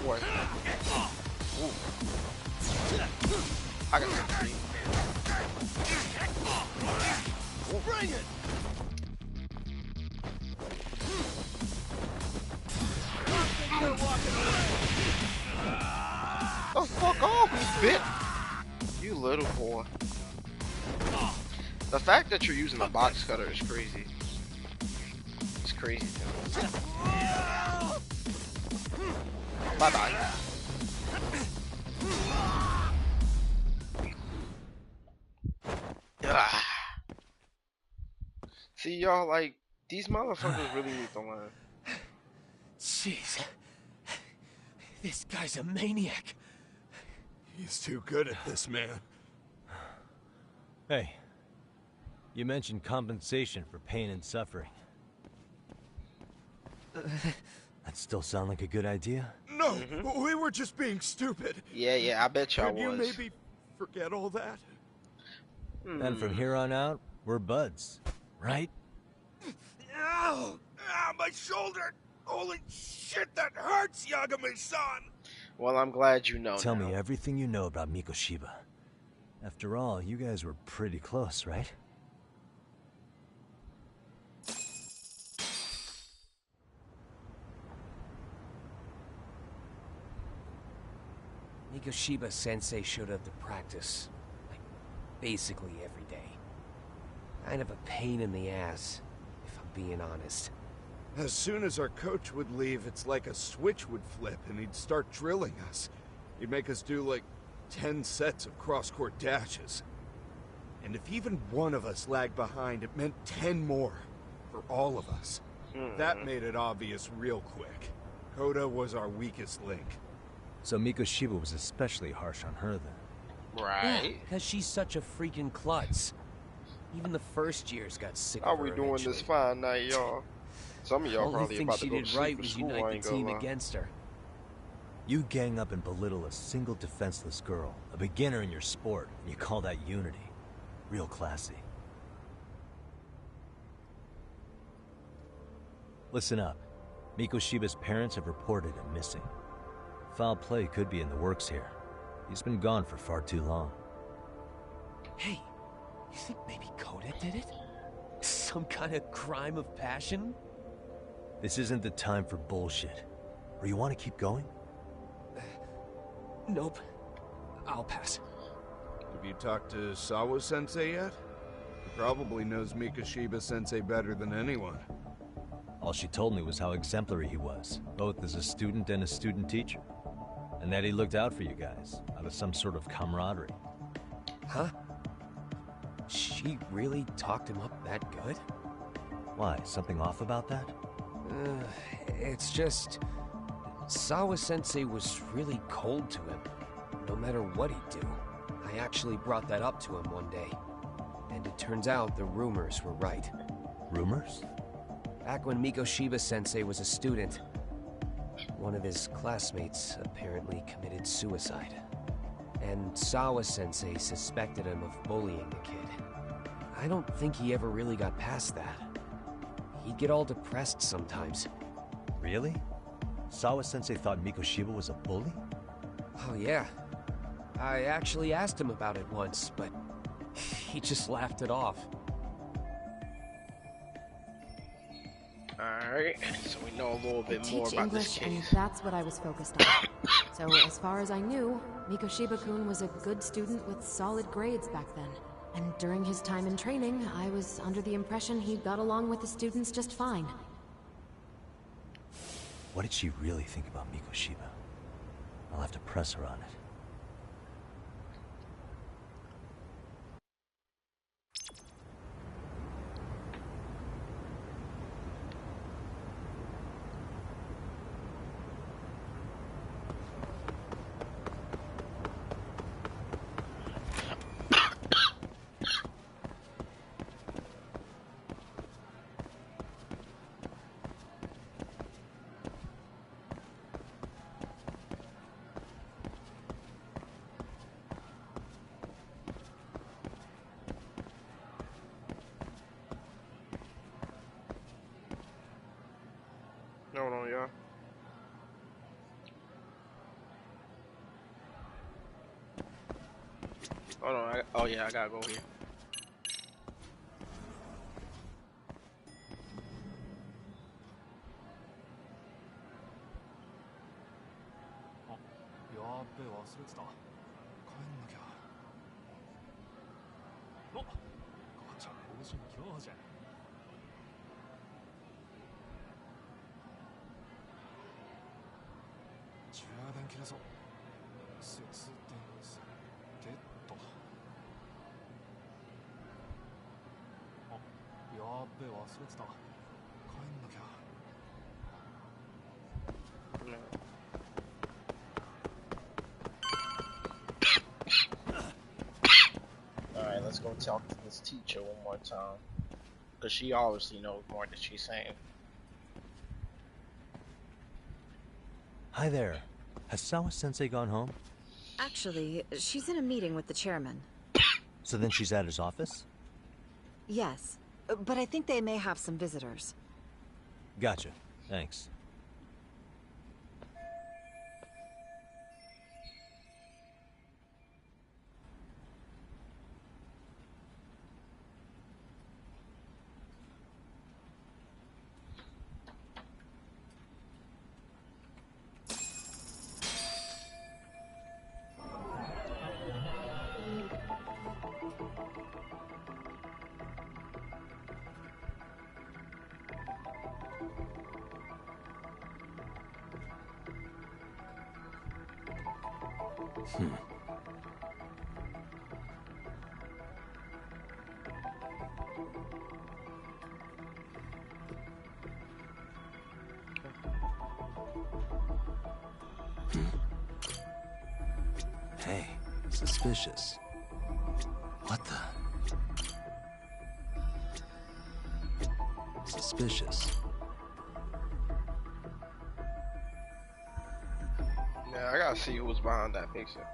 What? Ooh. I got something. Bring it. Oh, fuck off, you bitch! You little boy. The fact that you're using a box cutter is crazy. It's crazy to me. Bye bye. Ugh. See, y'all, like, these motherfuckers really need to learn. Jeez. This guy's a maniac. He's too good at this, man. Hey, you mentioned compensation for pain and suffering. That still sound like a good idea? No, we were just being stupid. Yeah, I bet y'all was. Could you maybe forget all that? And from here on out, we're buds, right? Ow! Ah, my shoulder! Holy shit, that hurts, Yagami-san! Well, I'm glad you know. Tell me everything you know about Mikoshiba. After all, you guys were pretty close, right? Mikoshiba Sensei showed up to practice, like, basically every day. Kind of a pain in the ass, if I'm being honest. As soon as our coach would leave, it's like a switch would flip and he'd start drilling us. He'd make us do like 10 sets of cross-court dashes. And if even one of us lagged behind, it meant 10 more for all of us. That made it obvious real quick. Koda was our weakest link. So Mikoshiba was especially harsh on her then. Right. Yeah, because she's such a freaking klutz. Even the first years got sick of How her we doing eventually. this fine night, y'all? Some of y'all probably about to go to did sleep right for was school, I unite ain't the gonna team lie. against her. You gang up and belittle a single defenseless girl, a beginner in your sport, and you call that unity. Real classy. Listen up. Mikoshiba's parents have reported him missing. Foul play could be in the works here. He's been gone for far too long. Hey, you think maybe Koda did it? Some kind of crime of passion? This isn't the time for bullshit. Or you want to keep going? Nope. I'll pass. Have you talked to Sawa-sensei yet? He probably knows Mikoshiba-sensei better than anyone. All she told me was how exemplary he was, both as a student and a student teacher. And that he looked out for you guys, out of some sort of camaraderie. Huh? She really talked him up that good? Why, something off about that? It's just... Sawa-sensei was really cold to him, no matter what he'd do. I actually brought that up to him one day. And it turns out the rumors were right. Rumors? Back when Mikoshiba-sensei was a student, one of his classmates apparently committed suicide. And Sawa-sensei suspected him of bullying the kid. I don't think he ever really got past that. He'd get all depressed sometimes. Really? Sawa-sensei thought Mikoshiba was a bully? Oh yeah. I actually asked him about it once, but he just laughed it off. Alright, so we know a little bit I more teach about English, this and case. that's what I was focused on. So as far as I knew, Mikoshiba-kun was a good student with solid grades back then. And during his time in training, I was under the impression he got along with the students just fine. What did she really think about Mikoshiba? I'll have to press her on it. Hold on, y'all. Hold on. Oh yeah, I gotta go here. Alright, let's go talk to this teacher one more time. Because she obviously knows more than she's saying. Hi there. Has Sawa-sensei gone home? Actually, she's in a meeting with the chairman. So then she's at his office? Yes, but I think they may have some visitors. Gotcha. Thanks. Hey, suspicious. What the? Suspicious. Yeah, I gotta see who's behind that picture.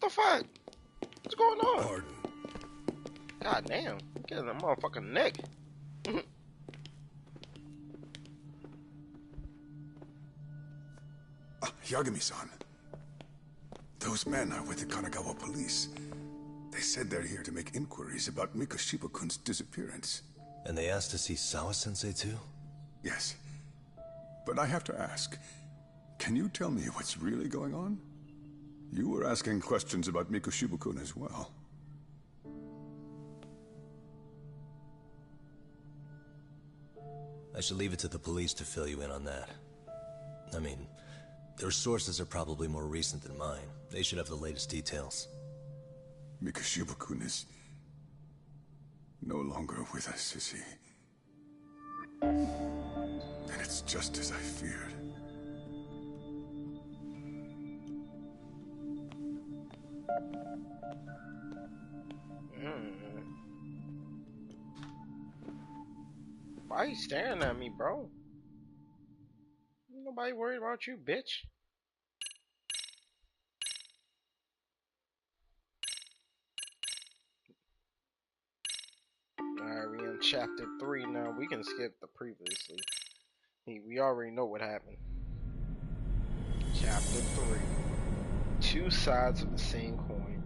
What the fuck? What's going on? Pardon. God damn, I'm getting a motherfucking neck. Yagami-san. Those men are with the Kanagawa police. They said they're here to make inquiries about Mikoshiba-kun's disappearance. And they asked to see Sawa-sensei too? Yes. But I have to ask, can you tell me what's really going on? You were asking questions about Mikoshiba-kun as well. I should leave it to the police to fill you in on that. I mean, their sources are probably more recent than mine. They should have the latest details. Mikoshiba-kun is no longer with us, is he? Then it's just as I feared. Why you staring at me, bro? Ain't nobody worried about you, bitch. Alright, we in chapter 3 now. We can skip the previously. We already know what happened. Chapter 3. Two sides of the same coin.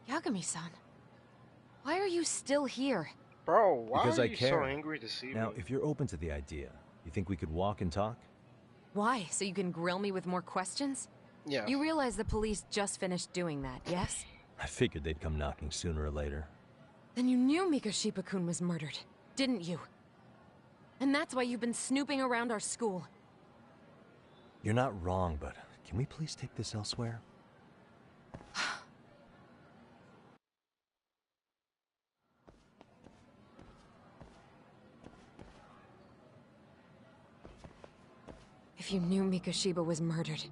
Yagami-san, why are you still here? Bro, why because are I you care. so angry to see Now, me? if you're open to the idea, you think we could walk and talk? Why? So you can grill me with more questions? Yeah. You realize the police just finished doing that, yes? I figured they'd come knocking sooner or later. Then you knew Mikoshiba-kun was murdered, didn't you? And that's why you've been snooping around our school. You're not wrong, but can we please take this elsewhere? If you knew Mikoshiba was murdered,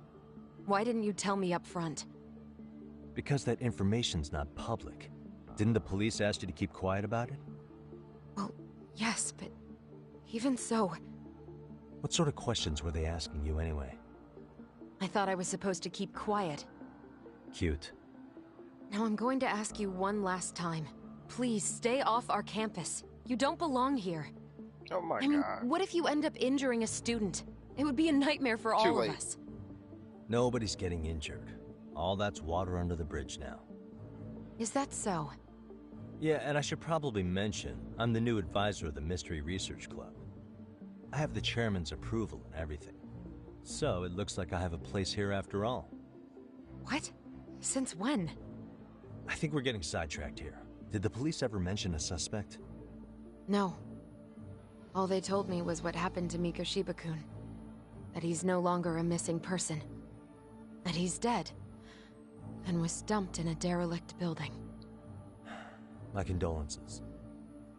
why didn't you tell me up front? Because that information's not public. Didn't the police ask you to keep quiet about it? Well, yes, but even so... What sort of questions were they asking you anyway? I thought I was supposed to keep quiet. Cute. Now I'm going to ask you one last time. Please, stay off our campus. You don't belong here. Oh my I mean, god. what if you end up injuring a student? It would be a nightmare for all of us. Nobody's getting injured. All that's water under the bridge now. Is that so? Yeah, and I should probably mention, I'm the new advisor of the Mystery Research Club. I have the chairman's approval and everything. So it looks like I have a place here after all. What? Since when? I think we're getting sidetracked here. Did the police ever mention a suspect? No. All they told me was what happened to Mikoshiba-kun. That he's no longer a missing person. That he's dead. And was dumped in a derelict building. My condolences.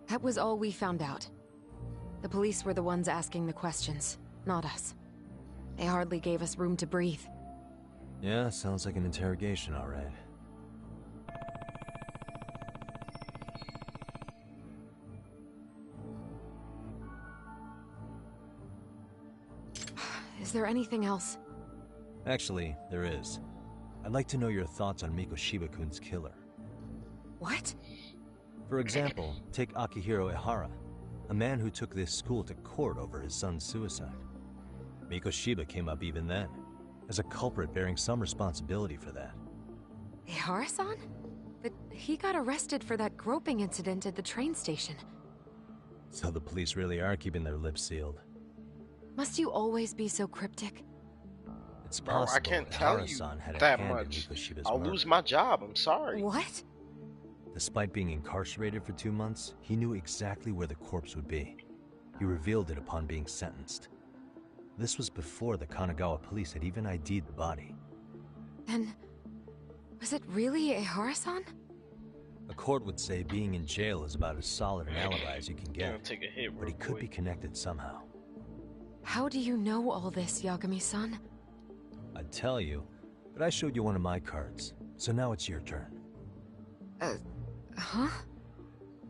That was all we found out. The police were the ones asking the questions, not us. They hardly gave us room to breathe. Yeah, sounds like an interrogation, all right. Is there anything else? Actually, there is. I'd like to know your thoughts on Mikoshiba-kun's killer. What? For example, take Akihiro Ehara, a man who took this school to court over his son's suicide. Mikoshiba came up even then, as a culprit bearing some responsibility for that. Ehara-san? But he got arrested for that groping incident at the train station. So the police really are keeping their lips sealed. Must you always be so cryptic? It's Bro, possible I can't tell you Ehara-san had a that hand in much. Mikoshiba's I'll murder. lose my job. I'm sorry. What? Despite being incarcerated for 2 months, he knew exactly where the corpse would be. He revealed it upon being sentenced. This was before the Kanagawa police had even ID'd the body. Then, was it really Ehara-san? A court would say being in jail is about as solid an alibi as you can get, take a hit, but he could be connected somehow. How do you know all this, Yagami-san? I'd tell you, but I showed you one of my cards, so now it's your turn. Huh?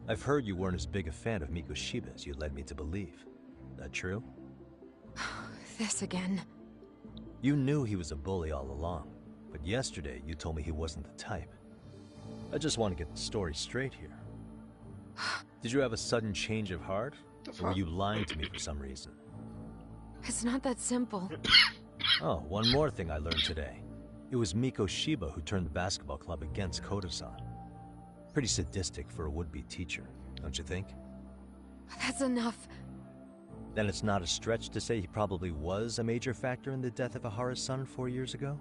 I've heard you weren't as big a fan of Mikoshiba as you led me to believe. That true? This again. You knew he was a bully all along, but yesterday you told me he wasn't the type. I just want to get the story straight here. Did you have a sudden change of heart? Or were you lying to me for some reason? It's not that simple. Oh, one more thing I learned today. It was Mikoshiba who turned the basketball club against Koto-san. Pretty sadistic for a would-be teacher, don't you think? That's enough. Then it's not a stretch to say he probably was a major factor in the death of Ehara's son 4 years ago?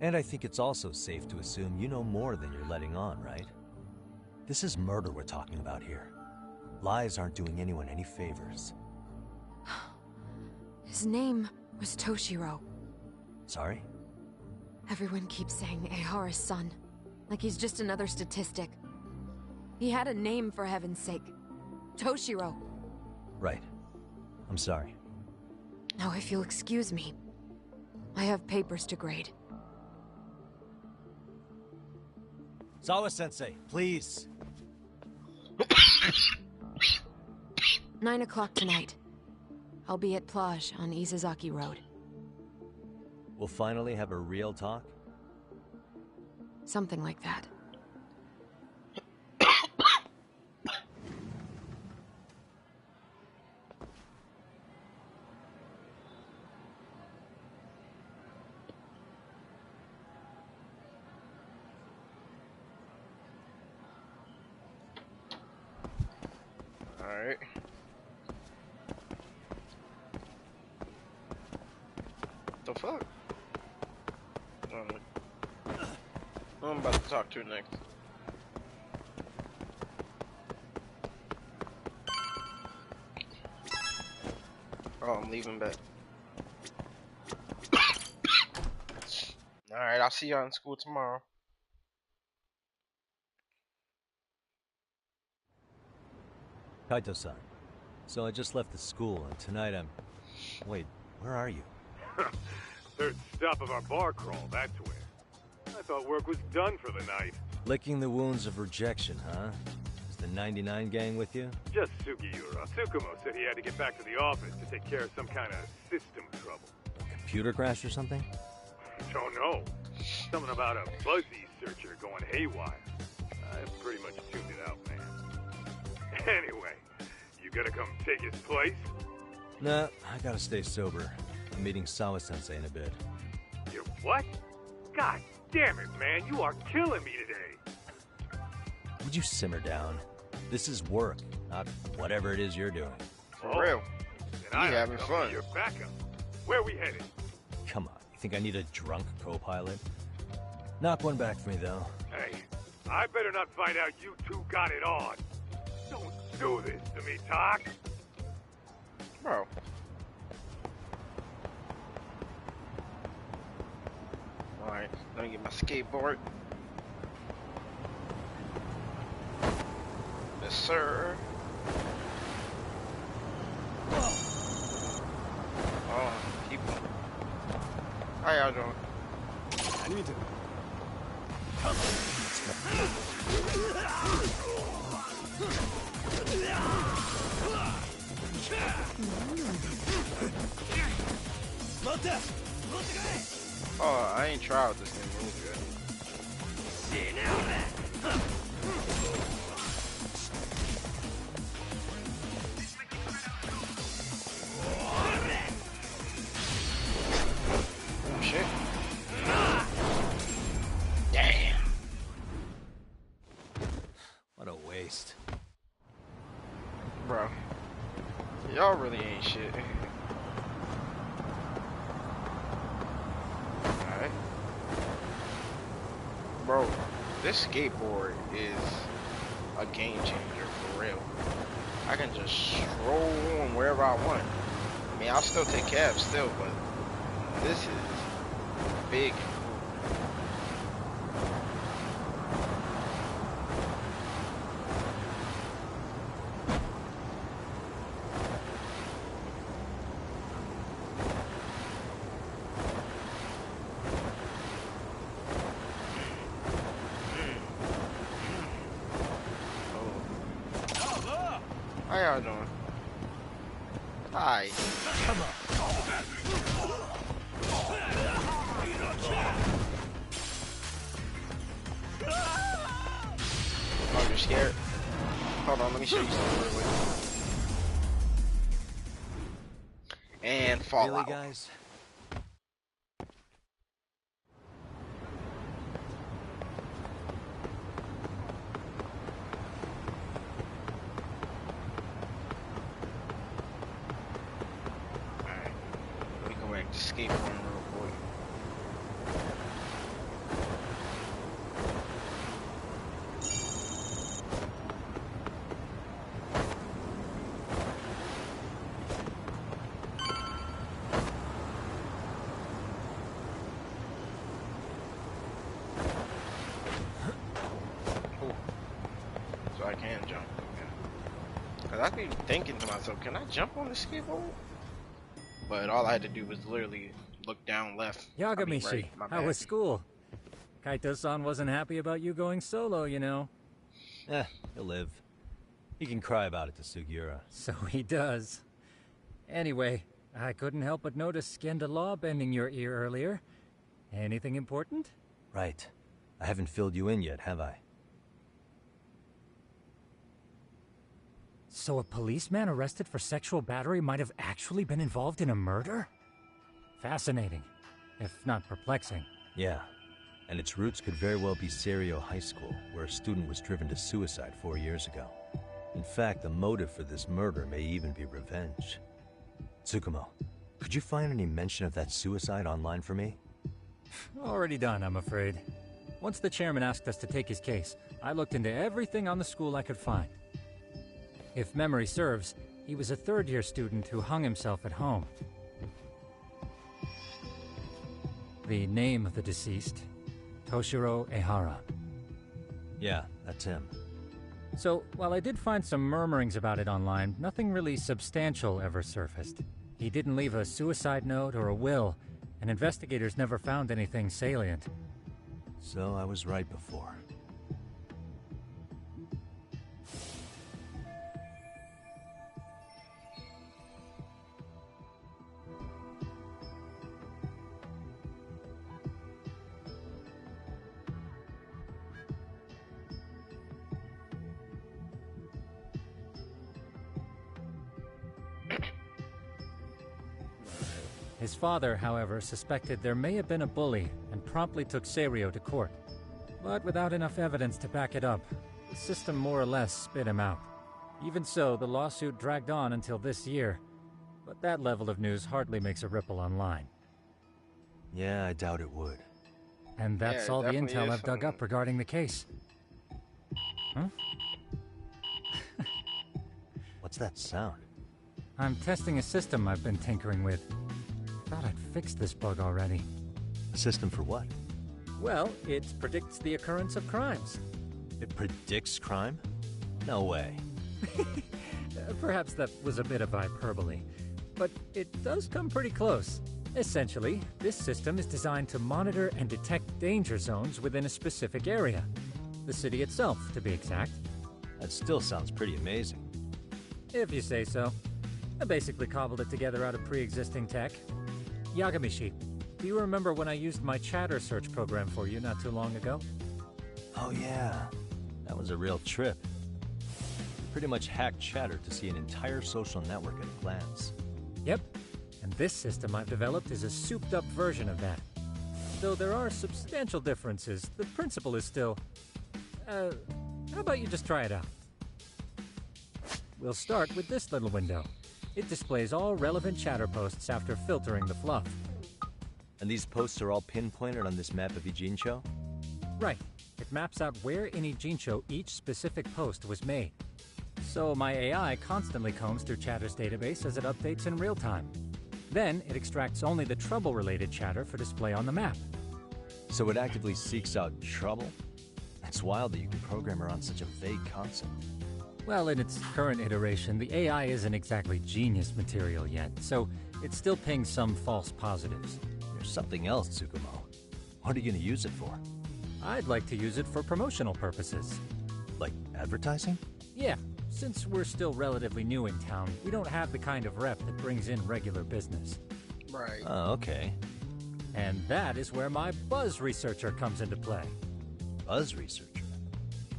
And I think it's also safe to assume you know more than you're letting on, right? This is murder we're talking about here. Lies aren't doing anyone any favors. His name was Toshiro. Sorry? Everyone keeps saying Ehara's son, like he's just another statistic. He had a name, for heaven's sake. Toshiro. Right. I'm sorry. Now, if you'll excuse me, I have papers to grade. Sawa-sensei, please. 9 o'clock tonight. I'll be at Plage on Isazaki Road. We'll finally have a real talk? Something like that. Alright. The fuck? Who I'm about to talk to next? Oh, I'm leaving back. Alright, I'll see y'all in school tomorrow. Kaito-san. So I just left the school, and tonight I'm... Wait, where are you? Third stop of our bar crawl, that's where. I thought work was done for the night. Licking the wounds of rejection, huh? Is the 99 gang with you? Just Sugiura. Tsukumo said he had to get back to the office to take care of some kind of system trouble. Computer crash or something? Don't know. Something about a fuzzy searcher going haywire. I pretty much tuned it out, man. Anyway, you gonna come take his place? Nah, I gotta stay sober. I'm meeting Sawa-sensei in a bit. You what? God damn it, man, you are killing me today. Would you simmer down? This is work, not whatever it is you're doing. For real. Then I having come fun. be your backup. Where we headed? Come on, you think I need a drunk co-pilot? Knock one back for me, though. Hey, I better not find out you two got it on. Don't do this to me, Talk. Bro. Alright, let me get my skateboard. Yes, sir. Oh, people. How y'all doing? I need to. Oh, I ain't tried this thing move yet. Oh shit. Damn. What a waste. Bro. Y'all really ain't shit. Alright. Bro, this skateboard is a game changer for real. I can just stroll on wherever I want. mean, I'll still take cabs still, but this is big. How y'all doing? Hi. Come on. Oh, you're scared? Hold on, let me show you something real quick. And fall Really, out. guys? Alright. Let me go back to skateboarding real quick. So I can jump. Okay. Cause I be thinking to myself, can I jump on the skateboard? But all I had to do was literally look down left. Yagamishi, Right, my how bad. was school? Kaito-san wasn't happy about you going solo, you know. He'll live. He can cry about it to Sugiura. So he does. Anyway, I couldn't help but notice Skenda Law bending your ear earlier. Anything important? Right. I haven't filled you in yet, have I? So a policeman arrested for sexual battery might have actually been involved in a murder? Fascinating, if not perplexing. Yeah. And its roots could very well be Serio High School, where a student was driven to suicide 4 years ago. In fact, the motive for this murder may even be revenge. Tsukumo, could you find any mention of that suicide online for me? Already done, I'm afraid. Once the chairman asked us to take his case, I looked into everything on the school I could find. If memory serves, he was a third-year student who hung himself at home. The name of the deceased, Toshiro Ehara. Yeah, that's him. So, while I did find some murmurings about it online, nothing really substantial ever surfaced. He didn't leave a suicide note or a will, and investigators never found anything salient. So I was right before. His father, however, suspected there may have been a bully and promptly took Serio to court. But without enough evidence to back it up, the system more or less spit him out. Even so, the lawsuit dragged on until this year. But that level of news hardly makes a ripple online. Yeah, I doubt it would. And that's Yeah, all the definitely intel is I've dug up regarding the case. Huh? What's that sound? I'm testing a system I've been tinkering with. Thought I'd fixed this bug already. A system for what? Well, it predicts the occurrence of crimes. It predicts crime? No way. Perhaps that was a bit of hyperbole, but it does come pretty close. Essentially, this system is designed to monitor and detect danger zones within a specific area. The city itself, to be exact. That still sounds pretty amazing. If you say so. I basically cobbled it together out of pre-existing tech. Yagamishi, do you remember when I used my chatter search program for you not too long ago? Oh yeah, that was a real trip. Pretty much hacked Chatter to see an entire social network at a glance. Yep, and this system I've developed is a souped-up version of that. Though there are substantial differences, the principle is still... how about you just try it out? We'll start with this little window. It displays all relevant chatter posts after filtering the fluff. And these posts are all pinpointed on this map of Ijincho? Right. It maps out where in Ijincho each specific post was made. So my AI constantly combs through Chatter's database as it updates in real time. Then it extracts only the trouble-related chatter for display on the map. So it actively seeks out trouble? It's wild that you can program around such a vague concept. Well, in its current iteration, the AI isn't exactly genius material yet, so it still pings some false positives. There's something else, Tsukumo. What are you going to use it for? I'd like to use it for promotional purposes. Like advertising? Yeah, since we're still relatively new in town, we don't have the kind of rep that brings in regular business. Right. Oh, okay. And that is where my buzz researcher comes into play. Buzz researcher?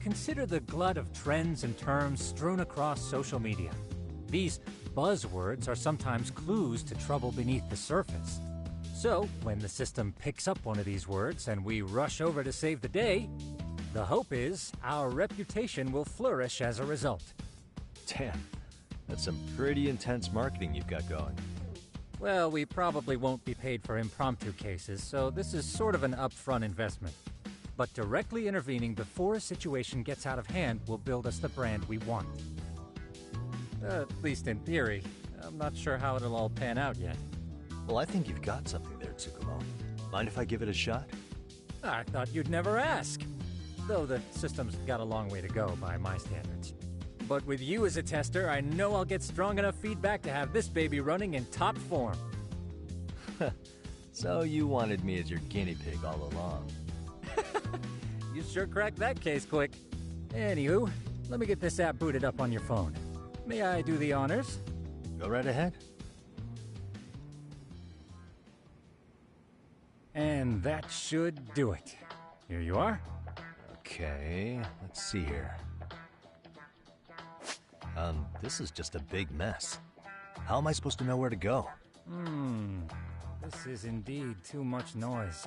Consider the glut of trends and terms strewn across social media. These buzzwords are sometimes clues to trouble beneath the surface. So, when the system picks up one of these words and we rush over to save the day, the hope is our reputation will flourish as a result. Damn, that's some pretty intense marketing you've got going. Well, we probably won't be paid for impromptu cases, so this is sort of an upfront investment. But directly intervening before a situation gets out of hand will build us the brand we want. At least in theory. I'm not sure how it'll all pan out yet. Well, I think you've got something there, Tsukumo. Mind if I give it a shot? I thought you'd never ask. Though the system's got a long way to go by my standards. But with you as a tester, I know I'll get strong enough feedback to have this baby running in top form. So you wanted me as your guinea pig all along. You sure cracked that case quick. Anywho, let me get this app booted up on your phone. May I do the honors? Go right ahead. And that should do it. Here you are. Okay, let's see here. This is just a big mess. How am I supposed to know where to go? This is indeed too much noise.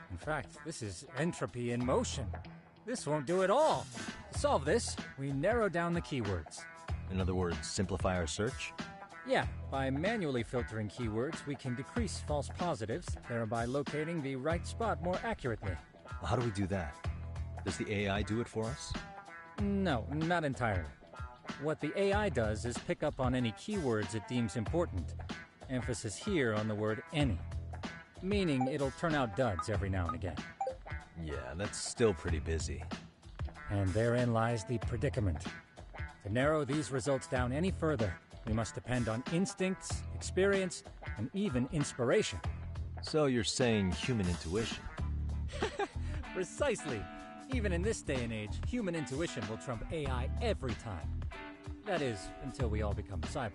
In fact, this is entropy in motion. This won't do it all. To solve this, we narrow down the keywords. In other words, simplify our search? Yeah, by manually filtering keywords, we can decrease false positives, thereby locating the right spot more accurately. How do we do that? Does the AI do it for us? No, not entirely. What the AI does is pick up on any keywords it deems important. Emphasis here on the word any. Meaning it'll turn out duds every now and again. Yeah, that's still pretty busy. And therein lies the predicament. To narrow these results down any further, we must depend on instincts, experience, and even inspiration. So you're saying human intuition? Precisely. Even in this day and age, human intuition will trump AI every time. That is, until we all become cyborgs.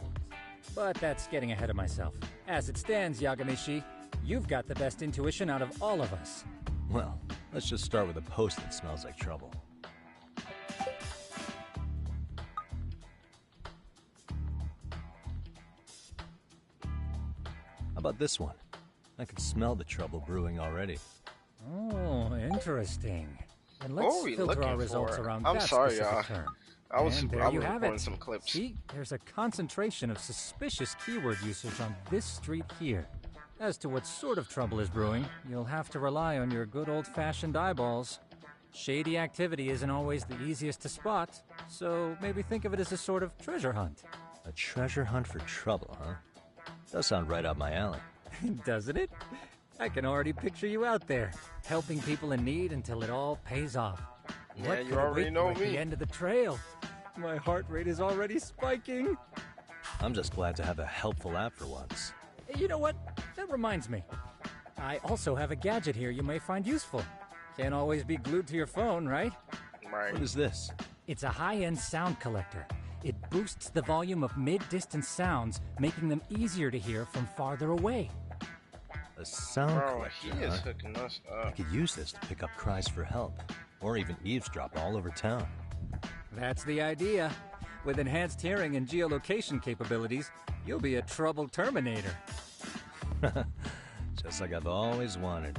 But that's getting ahead of myself. As it stands, Yagamishi, you've got the best intuition out of all of us. Well, let's just start with a post that smells like trouble. How about this one? I can smell the trouble brewing already. Oh, interesting. And let's What are we filter our looking results for? around I'm that sorry, specific y'all. term. I was And there you have recording it. some clips. See, there's a concentration of suspicious keyword usage on this street here. As to what sort of trouble is brewing, you'll have to rely on your good old-fashioned eyeballs. Shady activity isn't always the easiest to spot, so maybe think of it as a sort of treasure hunt. A treasure hunt for trouble, huh? Does sound right up my alley. Doesn't it? I can already picture you out there, helping people in need until it all pays off. Yeah, What you could already await know you at me. the end of the trail? My heart rate is already spiking. I'm just glad to have a helpful app for once. You know what? That reminds me. I also have a gadget here you may find useful. Can't always be glued to your phone, right? Right. What is this? It's a high-end sound collector. It boosts the volume of mid-distance sounds, making them easier to hear from farther away. A sound Bro, collector, he is huh? hooking us I up. could use this to pick up cries for help, or even eavesdrop all over town. That's the idea. With enhanced hearing and geolocation capabilities, you'll be a trouble terminator. Just like I've always wanted.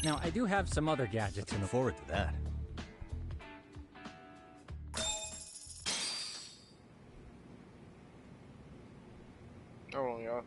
Now, I do have some other gadgets in Looking forward to that. Hold on, y'all.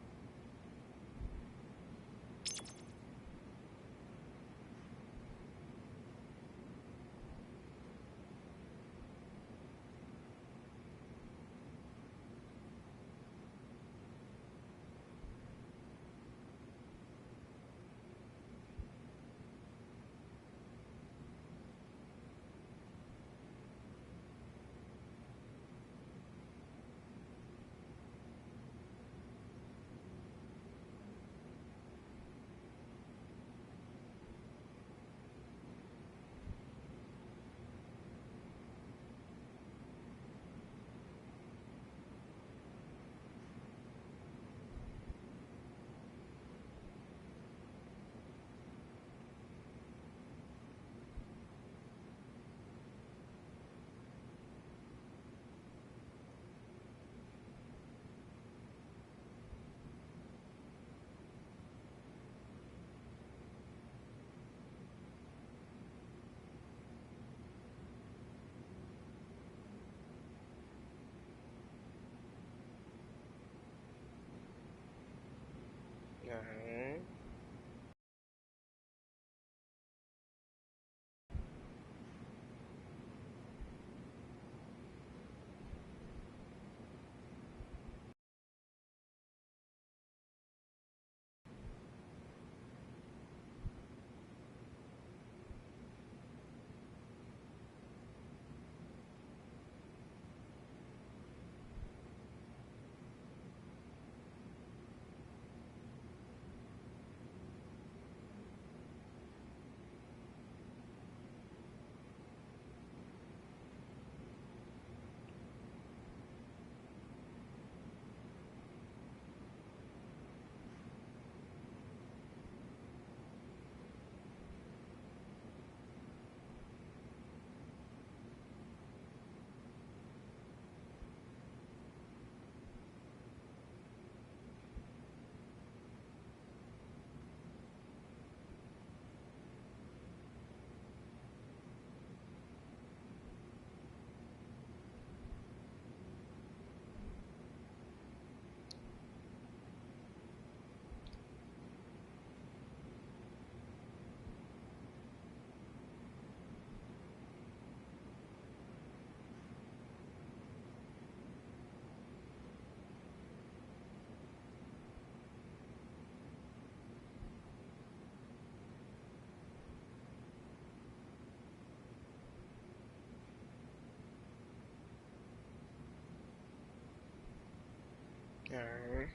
Alright.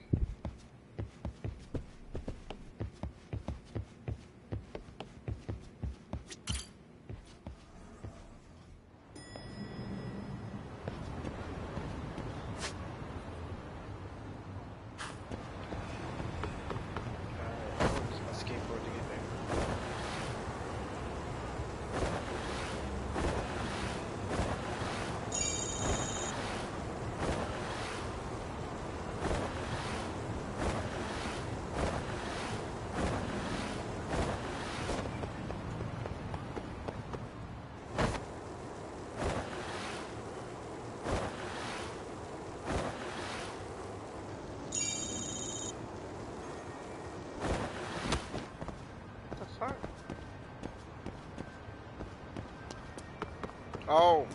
Oh,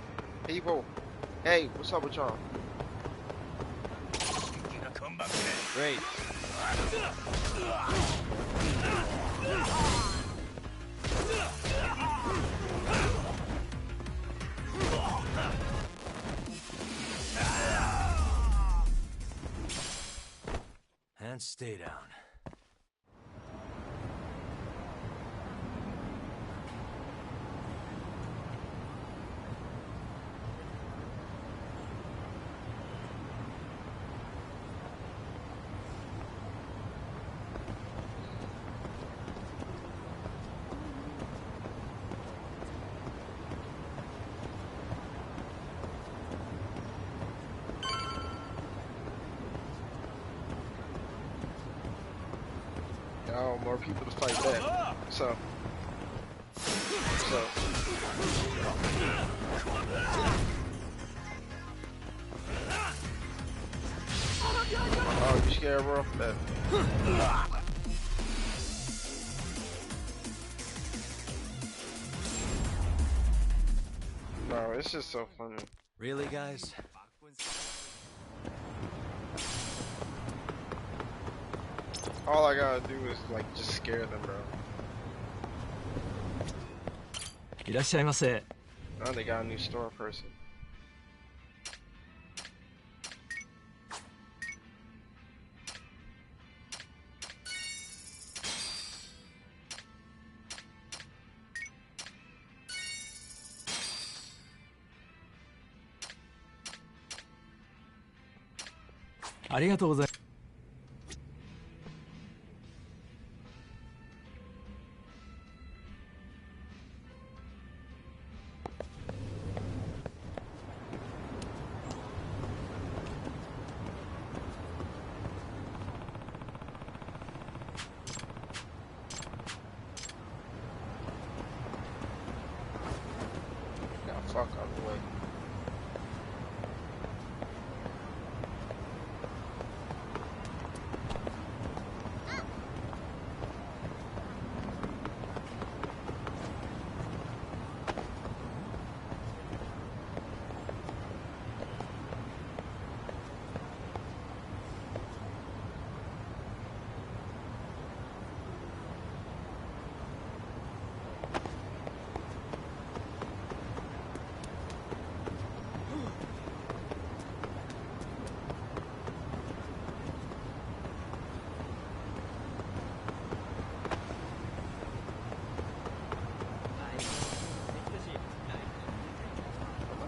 people. Hey, what's up with y'all? Great. And stay down. Oh, more people to fight back. So, oh, you scared, bro? Bet. No, it's just so funny. Really, guys? All I gotta do is like just scare them, bro. いらっしゃいませ。 Now they got a new store person. Arigatou ありがとうございます。 Fuck out of the way.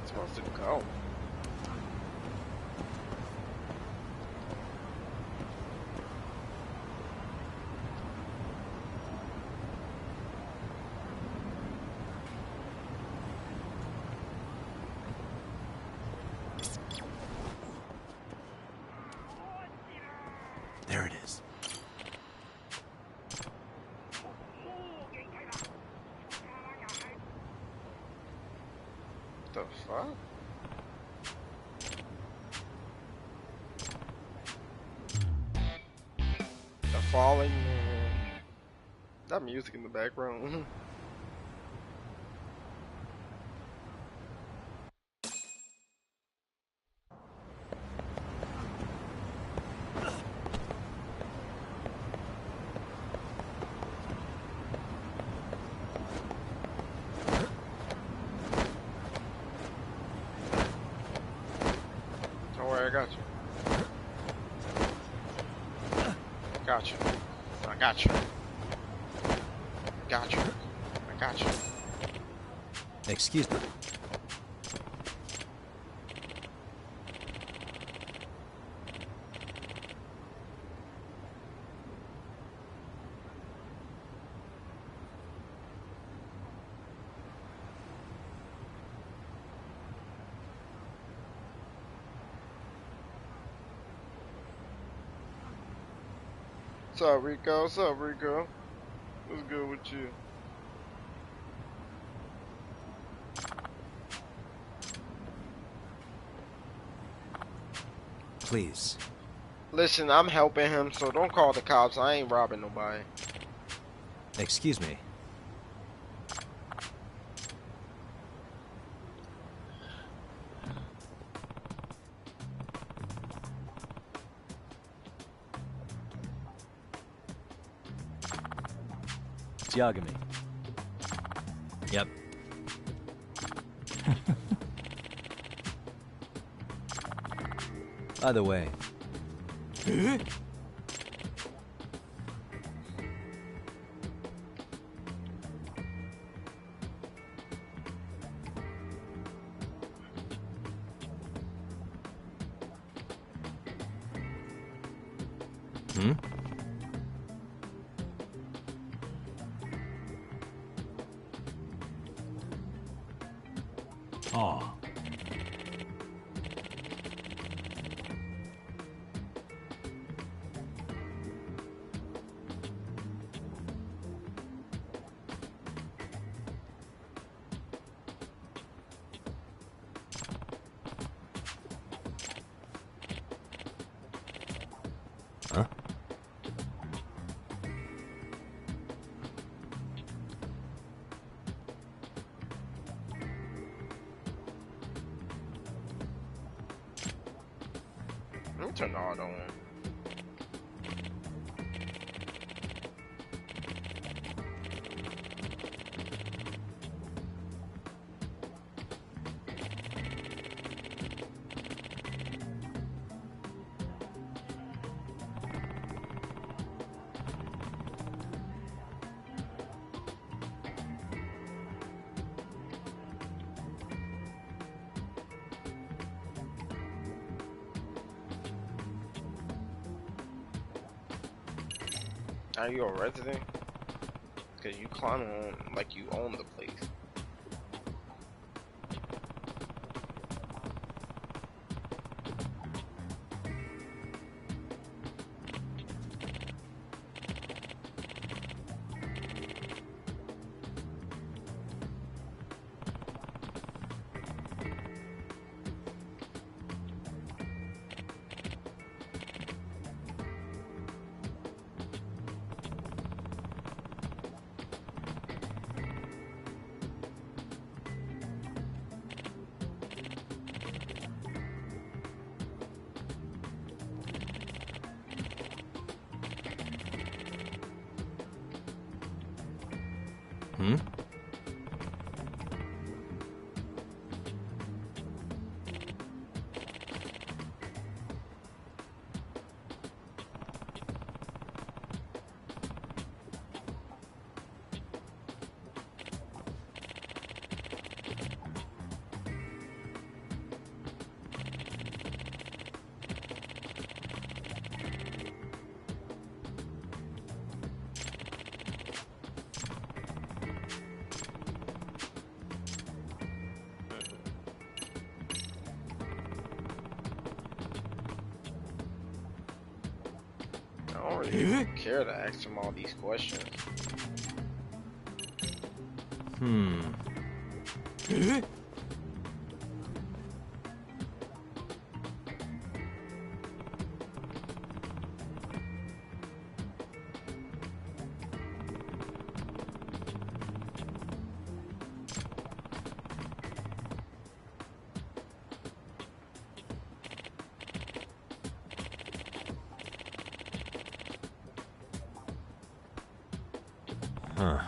Supposed to go. There it is. The fuck? The falling. That music in the background. Don't worry, I got you. got you. I got you. Got you. I got you. Excuse me. What's up, Rico? What's up, Rico? What's good with you? Please. Listen, I'm helping him, so don't call the cops. I ain't robbing nobody. Excuse me. Yagami. Yep. By the way. Hmm? Oh. Huh? Let me turn the auto on. Are you a resident? Cause you climb on like you own the place. Hmm? I don't really care to ask him all these questions. Hmm. Huh.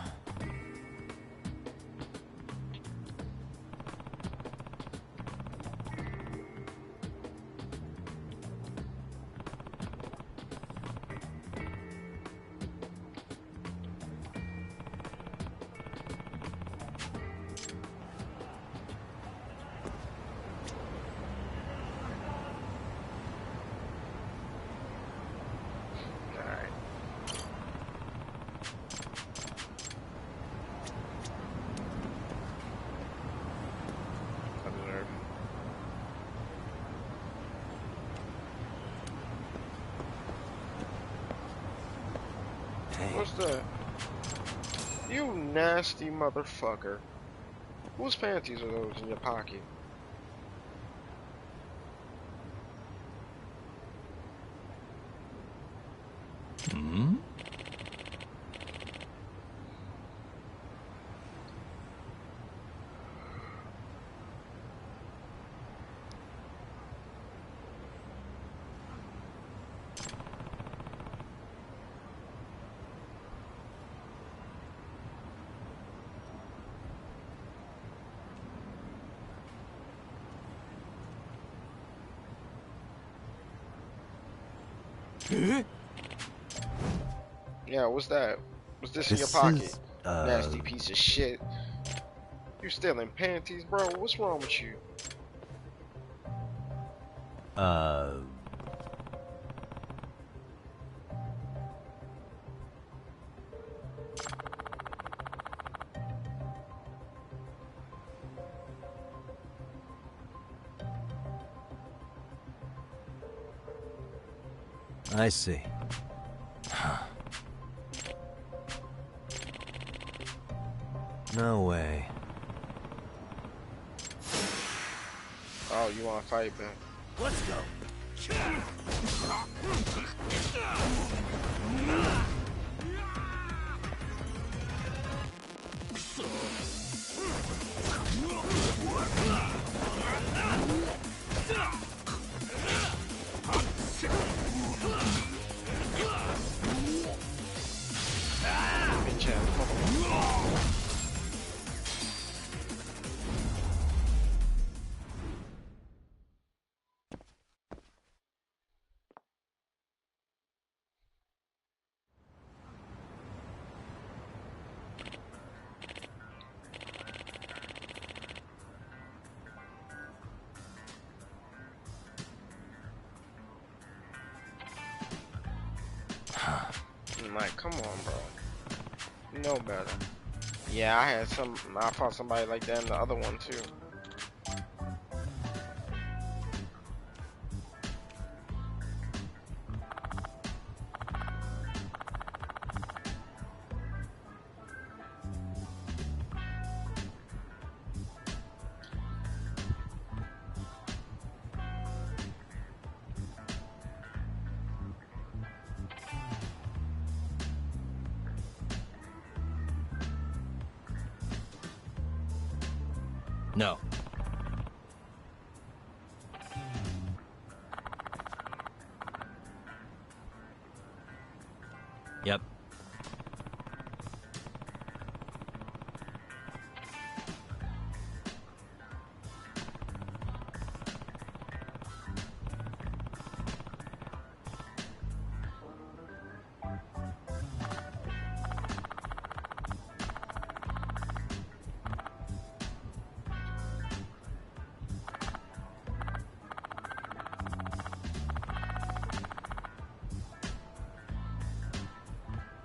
What's that? You nasty motherfucker. Whose panties are those in your pocket? Hmm? Yeah, what's that? What's this in your This pocket? is, Nasty piece of shit. You stealing panties, bro? What's wrong with you? I see. No way. Oh, you wanna fight, man? Let's go. Bitch ass. Like, come on, bro. You know better. Yeah, I fought somebody like that in the other one too. No. Yep.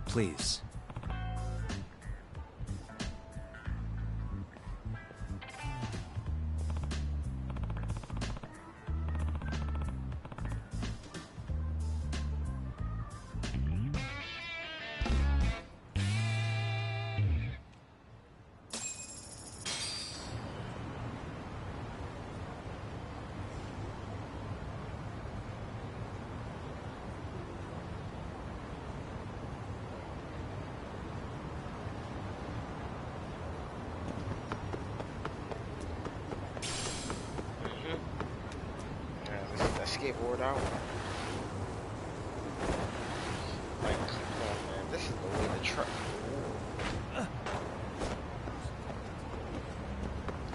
Please. Skateboard out. Like, come on, man. This is the way the truck.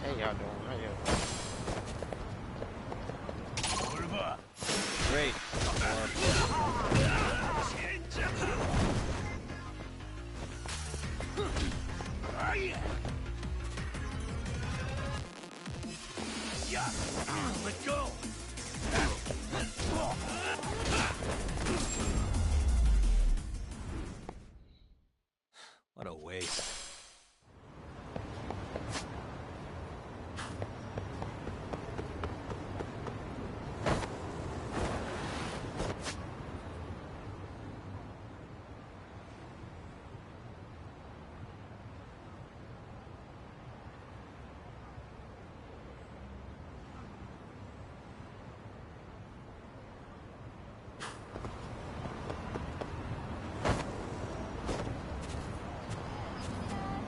Hey, y'all doing? How y'all doing? Great. Let go. What a waste.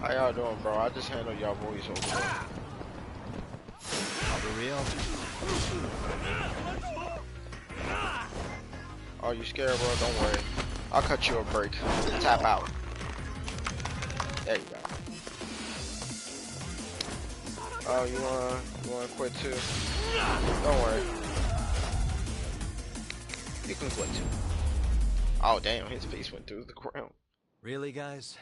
How y'all doing, bro? I just handle y'all voice over there. For real? Oh, you scared, bro? Don't worry. I'll cut you a break. Tap out. There you go. Oh, you wanna quit too? Don't worry. You can quit too. Oh damn, his face went through the ground. Really, guys?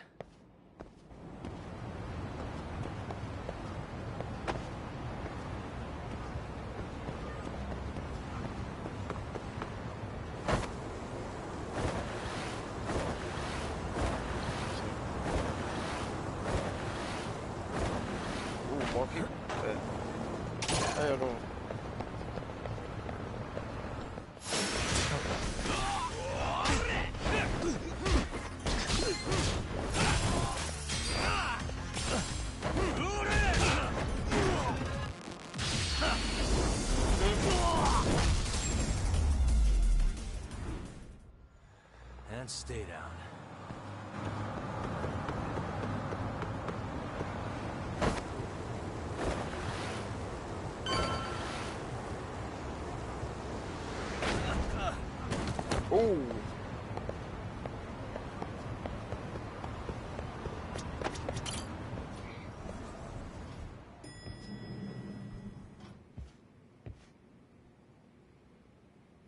Ooh, more people. How you doing? And stay down. Ooh.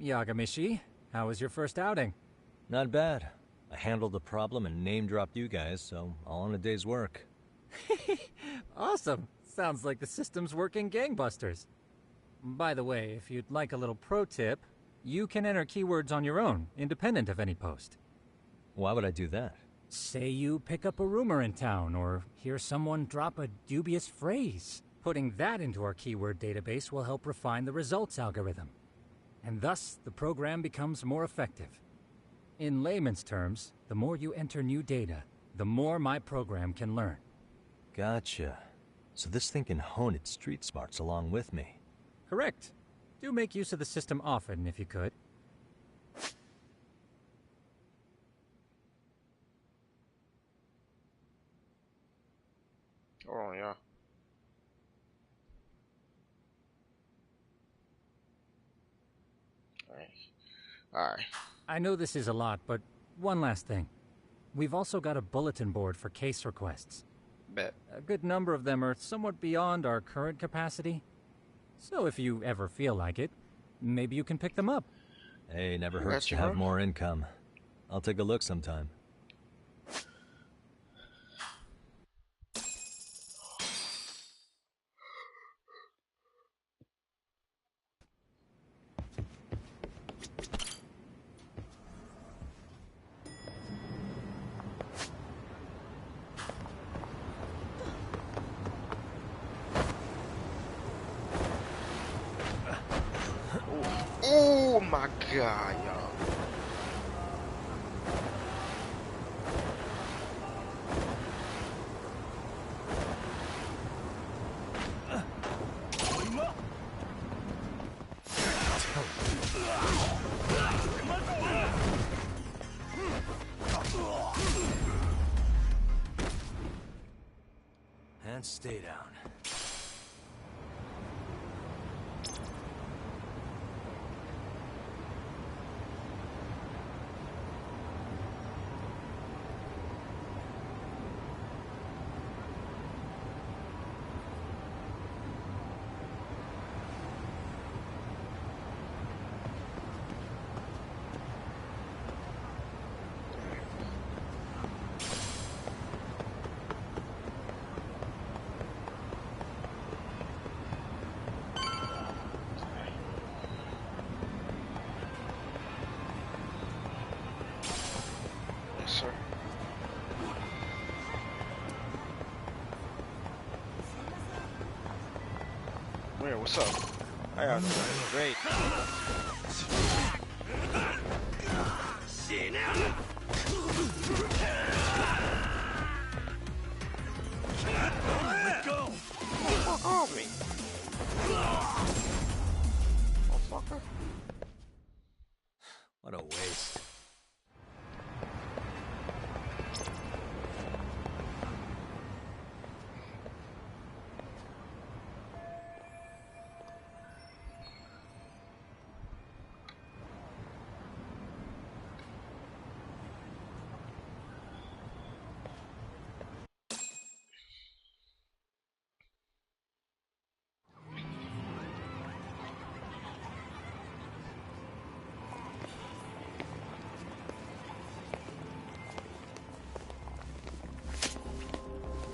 Yagamishi, how was your first outing? Not bad. I handled the problem and name-dropped you guys, so all in a day's work. Awesome. Sounds like the system's working gangbusters. By the way, if you'd like a little pro tip, you can enter keywords on your own, independent of any post. Why would I do that? Say you pick up a rumor in town, or hear someone drop a dubious phrase. Putting that into our keyword database will help refine the results algorithm. And thus, the program becomes more effective. In layman's terms, the more you enter new data, the more my program can learn. Gotcha. So this thing can hone its street smarts along with me. Correct. Do make use of the system often, if you could. Oh, yeah. Alright. I know this is a lot, but one last thing. We've also got a bulletin board for case requests. Bet. A good number of them are somewhat beyond our current capacity. So if you ever feel like it, maybe you can pick them up. Hey, never hurts to have more income. I'll take a look sometime. Oh my god, y'all. And stay down. Sir. Where? What's up? How y'all doing? Great. Let go! Fuck off me! Motherfucker. What a waste.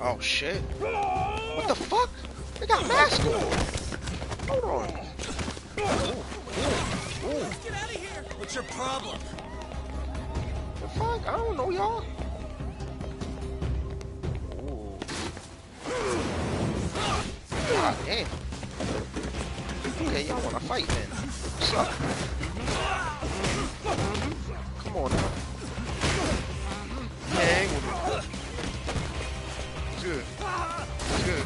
Oh shit. What the fuck? They got masks on. Hold on. Get out of here! What's your problem? The fuck? I don't know, y'all. God damn. Okay, y'all wanna fight then? What's up? Come on now. Hang with me. Good. Good.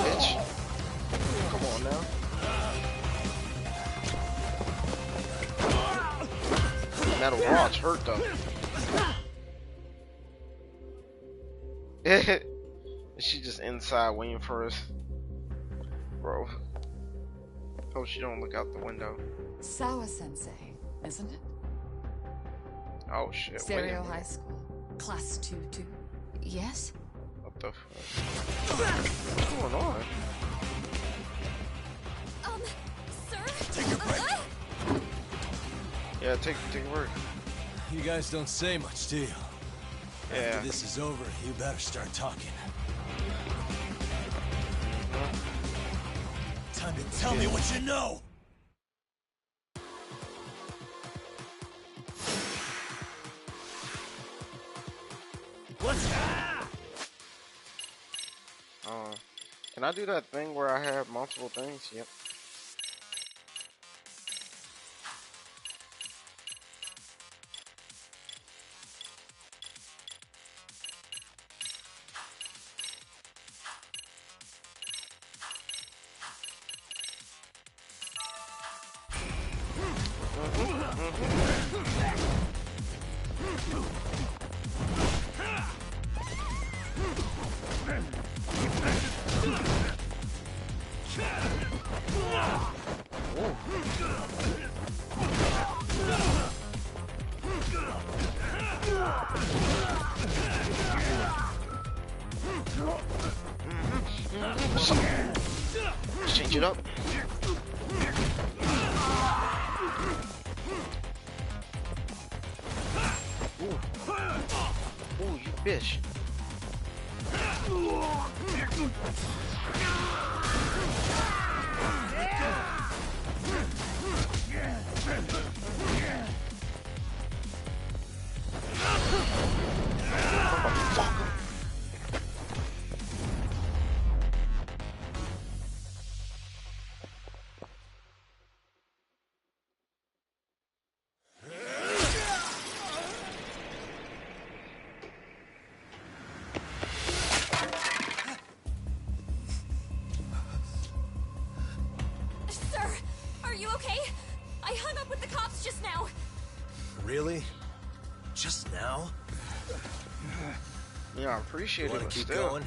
Bitch. Come on now. Metal rods hurt though. She just inside waiting for us. Bro. Hope she don't look out the window. Sawa-sensei, isn't it? Oh shit. Stereo High School. Class 2-2. Yes? What the fuck? What's going on? Sir? Take a break. Yeah, take a break. You guys don't say much, do you? Yeah. After this is over, you better start talking. Time to tell me what you know! What's can I do that thing where I have multiple things? Yep. Change it up. Ooh. Ooh, you bitch. Sir, are you okay? I hung up with the cops just now. Really? Just now? Yeah, I appreciate You it, wanna but keep still. going?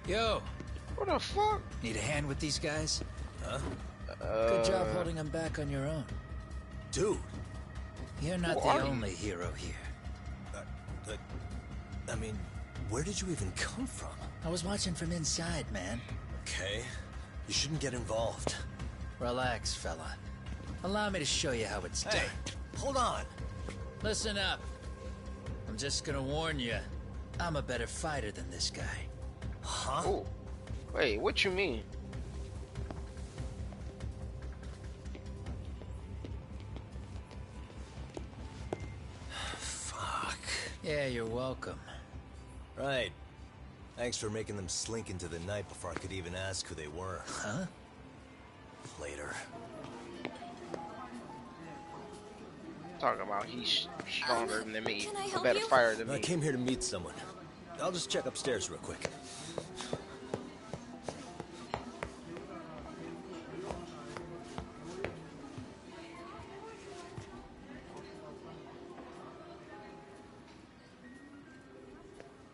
Yo! What the fuck? Need a hand with these guys? Huh? Good job holding them back on your own. Dude! You're not Who the are you? only hero here. I mean, where did you even come from? I was watching from inside, man. Okay. You shouldn't get involved. Relax, fella. Allow me to show you how it's done. Hey, hold on. Listen up. I'm just gonna warn you. I'm a better fighter than this guy. Huh? Oh. Wait, what you mean? Fuck. Yeah, you're welcome. Right. Thanks for making them slink into the night before I could even ask who they were. Huh? Later. Talking about he's stronger than me, can I a help better you? fighter than I me. came here to meet someone. I'll just check upstairs real quick.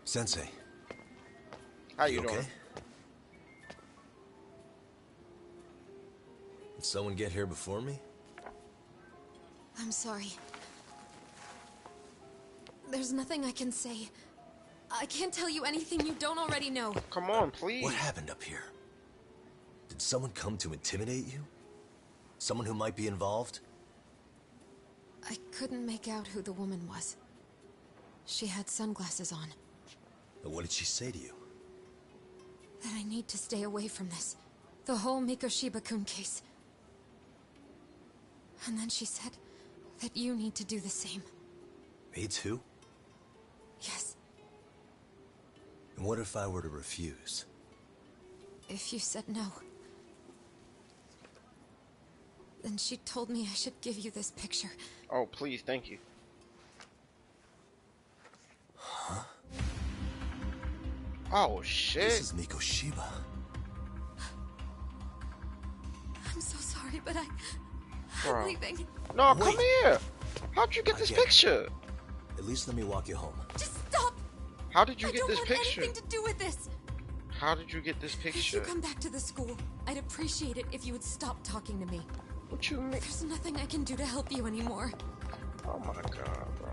Sensei. How you doing? Okay? Did someone get here before me? I'm sorry. There's nothing I can say. I can't tell you anything you don't already know. Come on, please. What happened up here? Did someone come to intimidate you? Someone who might be involved? I couldn't make out who the woman was. She had sunglasses on. What did she say to you? That I need to stay away from this. The whole Mikoshiba-kun case. And then she said that you need to do the same. Me too? Yes. And what if I were to refuse? If you said no. Then she told me I should give you this picture. Oh, please, thank you. Huh? Oh, shit. This is Mikoshiba. I'm so sorry, but I'm Bro. leaving. No, Wait. come here. How'd you get this picture? At least let me walk you home. Just stop! How did you get this I don't picture? want anything to do with this. How did you get this If you picture? come back to the school, I'd appreciate it if you would stop talking to me. What you mean? There's nothing I can do to help you anymore. Oh my god, bro.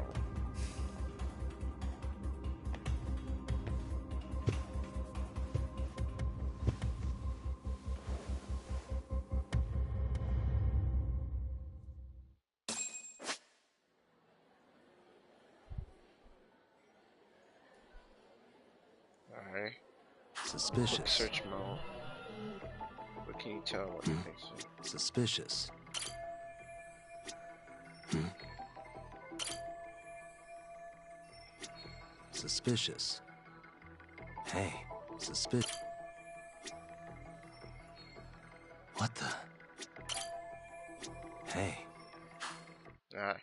Alright. Suspicious. Search mode. What can you tell what he thinks? Suspicious. Suspicious. Hey, suspicious. What the? Hey. Alright.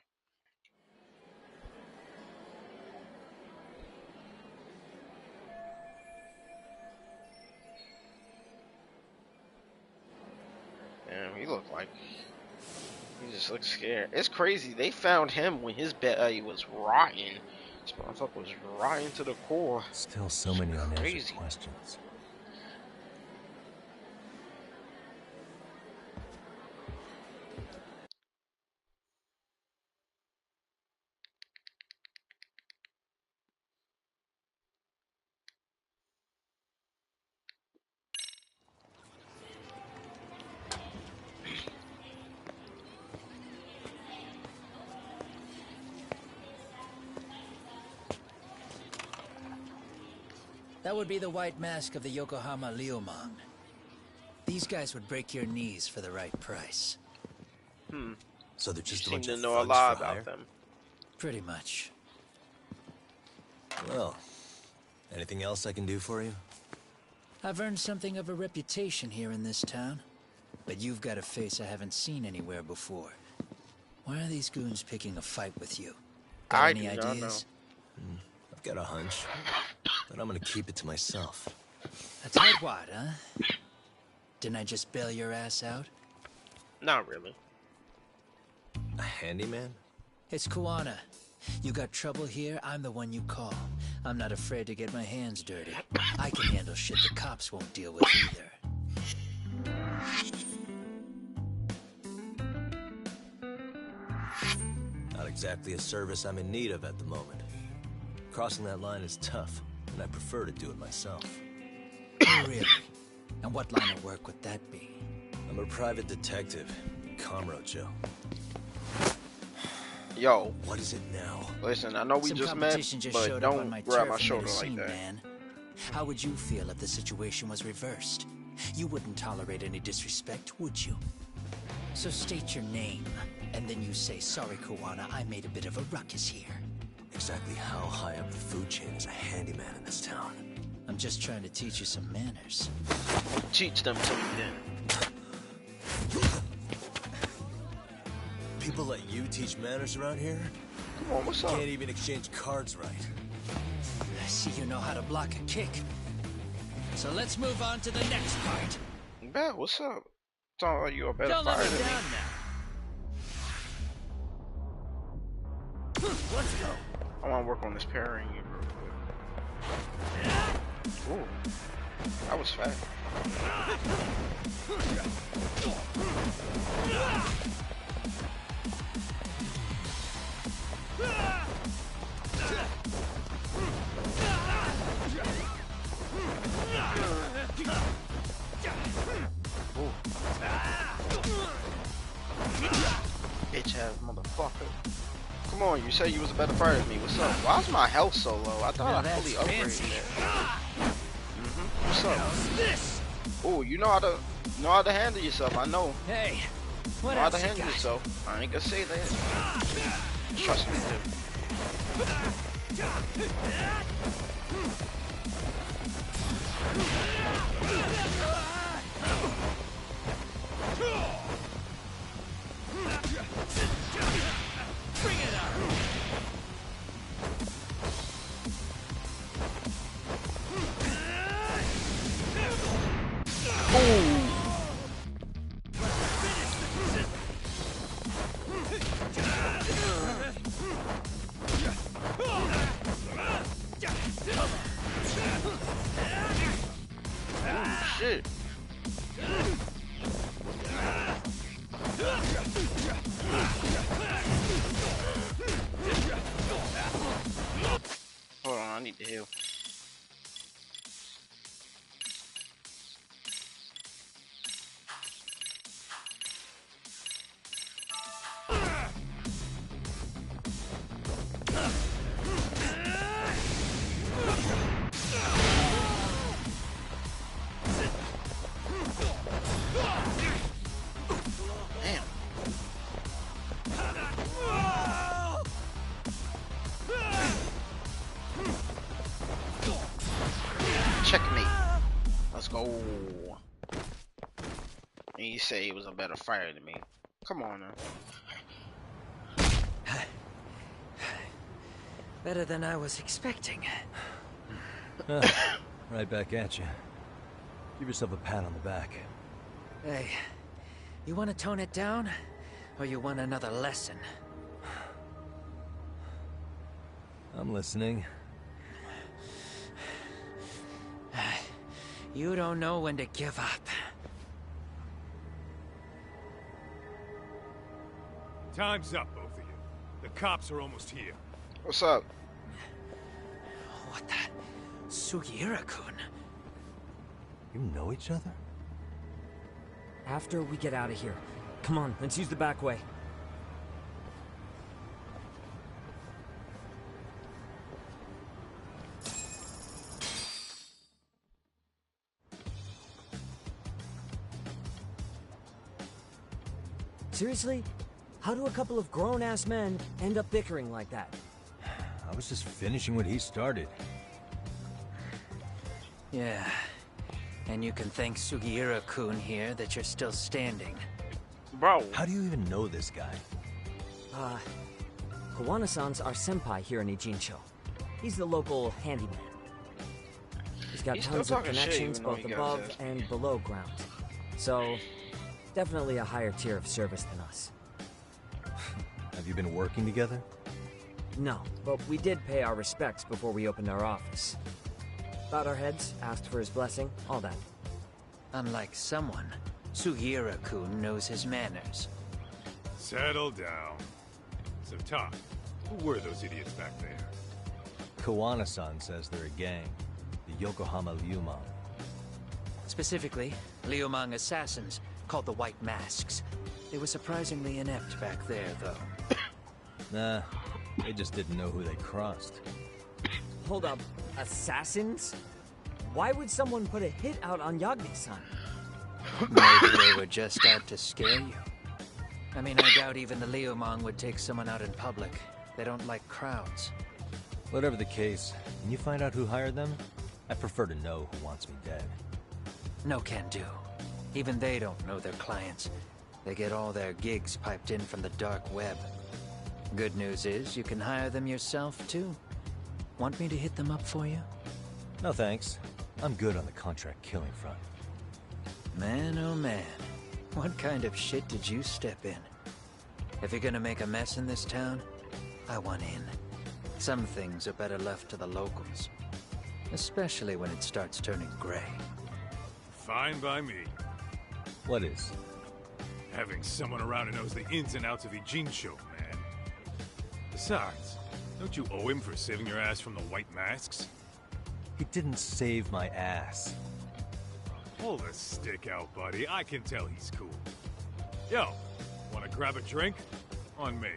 Damn, he looked like he just looks scared. It's crazy. They found him when his belly was rotten. This motherfucker was rotten to the core. Still so many unanswered Crazy. questions. That would be the white mask of the Yokohama Liumang. These guys would break your knees for the right price. So they're just a You bunch seem of to know a thugs lot for hire? about them. Pretty much. Well, anything else I can do for you? I've earned something of a reputation here in this town. But you've got a face I haven't seen anywhere before. Why are these goons picking a fight with you? Got any do not ideas? I've got a hunch, but I'm gonna keep it to myself. A tightwad, huh? Didn't I just bail your ass out? Not really. A handyman? It's Kuwana. You got trouble here, I'm the one you call. I'm not afraid to get my hands dirty. I can handle shit the cops won't deal with either. Not exactly a service I'm in need of at the moment. Crossing that line is tough, and I prefer to do it myself. Oh, really? And what line of work would that be? I'm a private detective, Kamurocho. Yo. What is it now? Listen, I know we Some just met, competition just but showed up on don't my grab turf my and shoulder made a like scene, that. man. How would you feel if the situation was reversed? You wouldn't tolerate any disrespect, would you? So state your name, and then you say, sorry, Kuwana, I made a bit of a ruckus here. Exactly how high up the food chain is a handyman in this town? I'm just trying to teach you some manners. Teach them to me then. People let you teach manners around here? Come on, what's up? Can't even exchange cards right. I see you know how to block a kick. So let's move on to the next part. Bet, what's up? Sound like you a better Don't let fighter me than me. down now. Let's go. I want to work on this parrying real quick. Ooh, that was fast. Bitch ass motherfucker. Come on, you said you was a better fighter than me. What's up? Why is my health so low? I thought I fully upgraded it. What's up? Oh, you know how to handle yourself. I know. Hey, you know how to handle yourself. I ain't gonna say that. Trust me, dude. Bring it up. Shit. Hold on, I need to heal. Checkmate. Let's go. And you say he was a better fighter than me. Come on now. Better than I was expecting. Right back at you. Give yourself a pat on the back. Hey, you want to tone it down? Or you want another lesson? I'm listening. You don't know when to give up. Time's up, both of you. The cops are almost here. What's up? What the? Sugiura-kun? You know each other? After we get out of here. Come on, let's use the back way. Seriously? How do a couple of grown-ass men end up bickering like that? I was just finishing what he started. Yeah. And you can thank Sugiura-kun here that you're still standing. Bro. How do you even know this guy? Kawana-san's our senpai here in Ijincho. He's the local handyman. He's got tons of connections both above and below ground. So, definitely a higher tier of service than us. Have you been working together? No, but we did pay our respects before we opened our office. Bowed our heads, asked for his blessing, all that. Unlike someone, Sugiura-kun knows his manners. Settle down. So, Tom, who were those idiots back there? Kawana-san says they're a gang. The Yokohama Liumang. Specifically, Liumang assassins, called the White Masks. They were surprisingly inept back there, though. Nah, they just didn't know who they crossed. Hold up, assassins? Why would someone put a hit out on Yagami-san? Maybe they were just out to scare you. I mean, I doubt even the Liumang would take someone out in public. They don't like crowds. Whatever the case, when you find out who hired them, I prefer to know who wants me dead. No can do. Even they don't know their clients. They get all their gigs piped in from the dark web. Good news is, you can hire them yourself, too. Want me to hit them up for you? No thanks. I'm good on the contract killing front. Man, oh man. What kind of shit did you step in? If you're gonna make a mess in this town, I want in. Some things are better left to the locals. Especially when it starts turning gray. Fine by me. What is? Having someone around who knows the ins and outs of Ijincho, man. Besides, don't you owe him for saving your ass from the White Masks? He didn't save my ass. Pull the stick out, buddy. I can tell he's cool. Yo, wanna grab a drink? On me.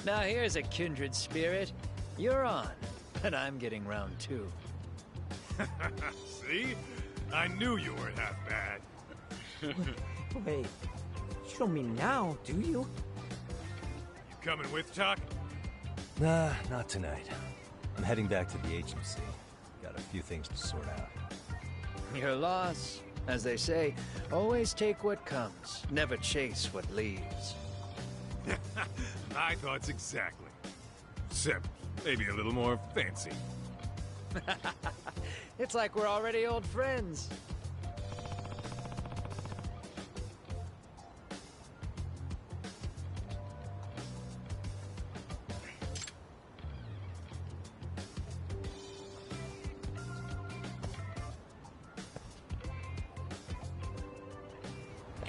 Now here's a kindred spirit. You're on, and I'm getting round 2. See? I knew you weren't half bad. Wait, you don't mean now, do you? You coming with, Chuck? Nah, not tonight. I'm heading back to the agency. Got a few things to sort out. Your loss. As they say, always take what comes, never chase what leaves. My thoughts exactly. Except maybe a little more fancy. It's like we're already old friends.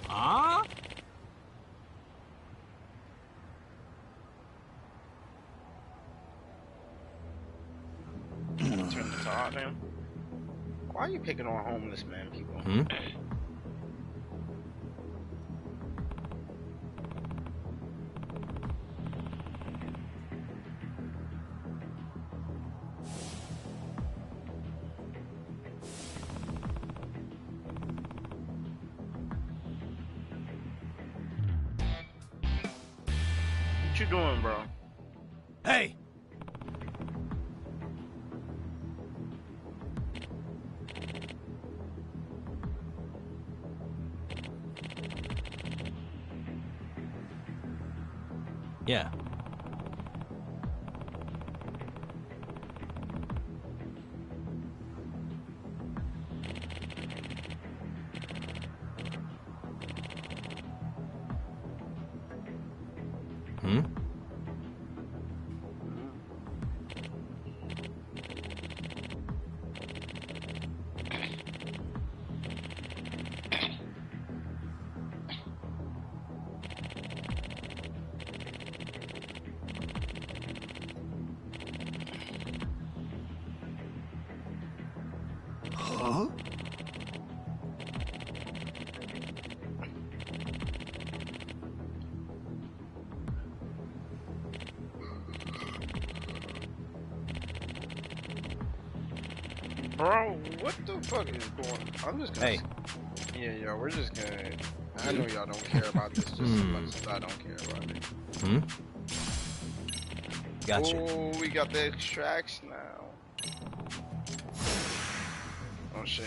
Huh? Turn this off, man. Why are you picking on homeless man people? Hmm? What you doing, bro? Hey! Yeah. Hmm? Huh? Bro, what the fuck is going on? I'm just gonna... Hey. Yeah, yo, we're just gonna... I know y'all don't care about this just as much as I don't care about it. Hmm? Gotcha. Oh, we got the extracts now. Oh, shit.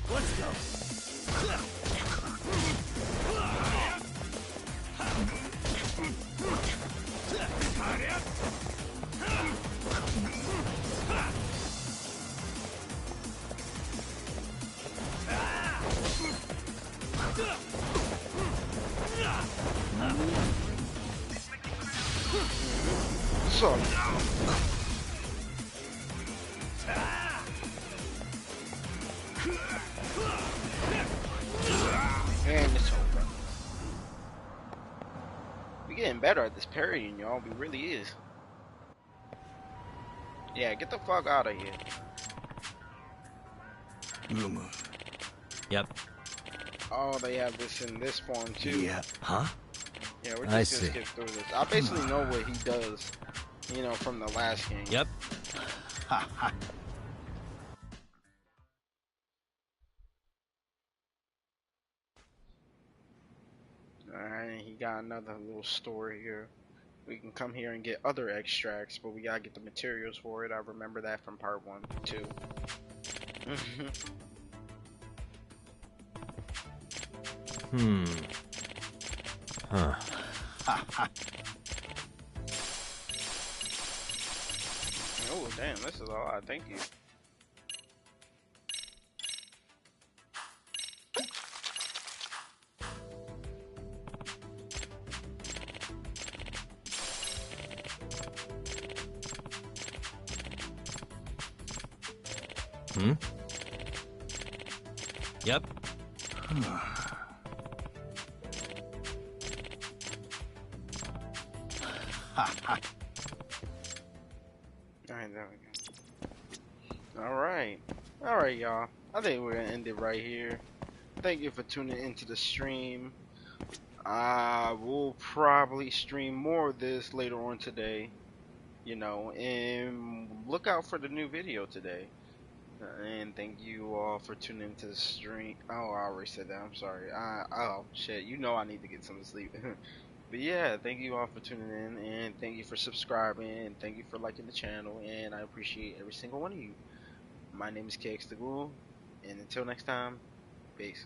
Let's go. So and it's over. We getting better at this parrying, y'all. We really is. Yeah, get the fuck out of here. Yep. Oh, they have this in this form too. Yeah. Huh? Yeah, we're I just gonna see. skip through this. I basically know what he does, you know, from the last game. Yep. Alright, he got another little story here. We can come here and get other extracts, but we gotta get the materials for it. I remember that from part 1, 2. Hmm. Huh. Oh, damn, this is a lot. Thank you. Hmm? Yep. Alright, there we go. Alright, y'all. I think we're gonna end it right here. Thank you for tuning into the stream. We'll probably stream more of this later on today, you know, and look out for the new video today. And thank you all for tuning into the stream. Oh, I already said that. I'm sorry. Oh shit, you know I need to get some sleep. But yeah, thank you all for tuning in, and thank you for subscribing, and thank you for liking the channel, and I appreciate every single one of you. My name is KX the Ghoul, and until next time, peace.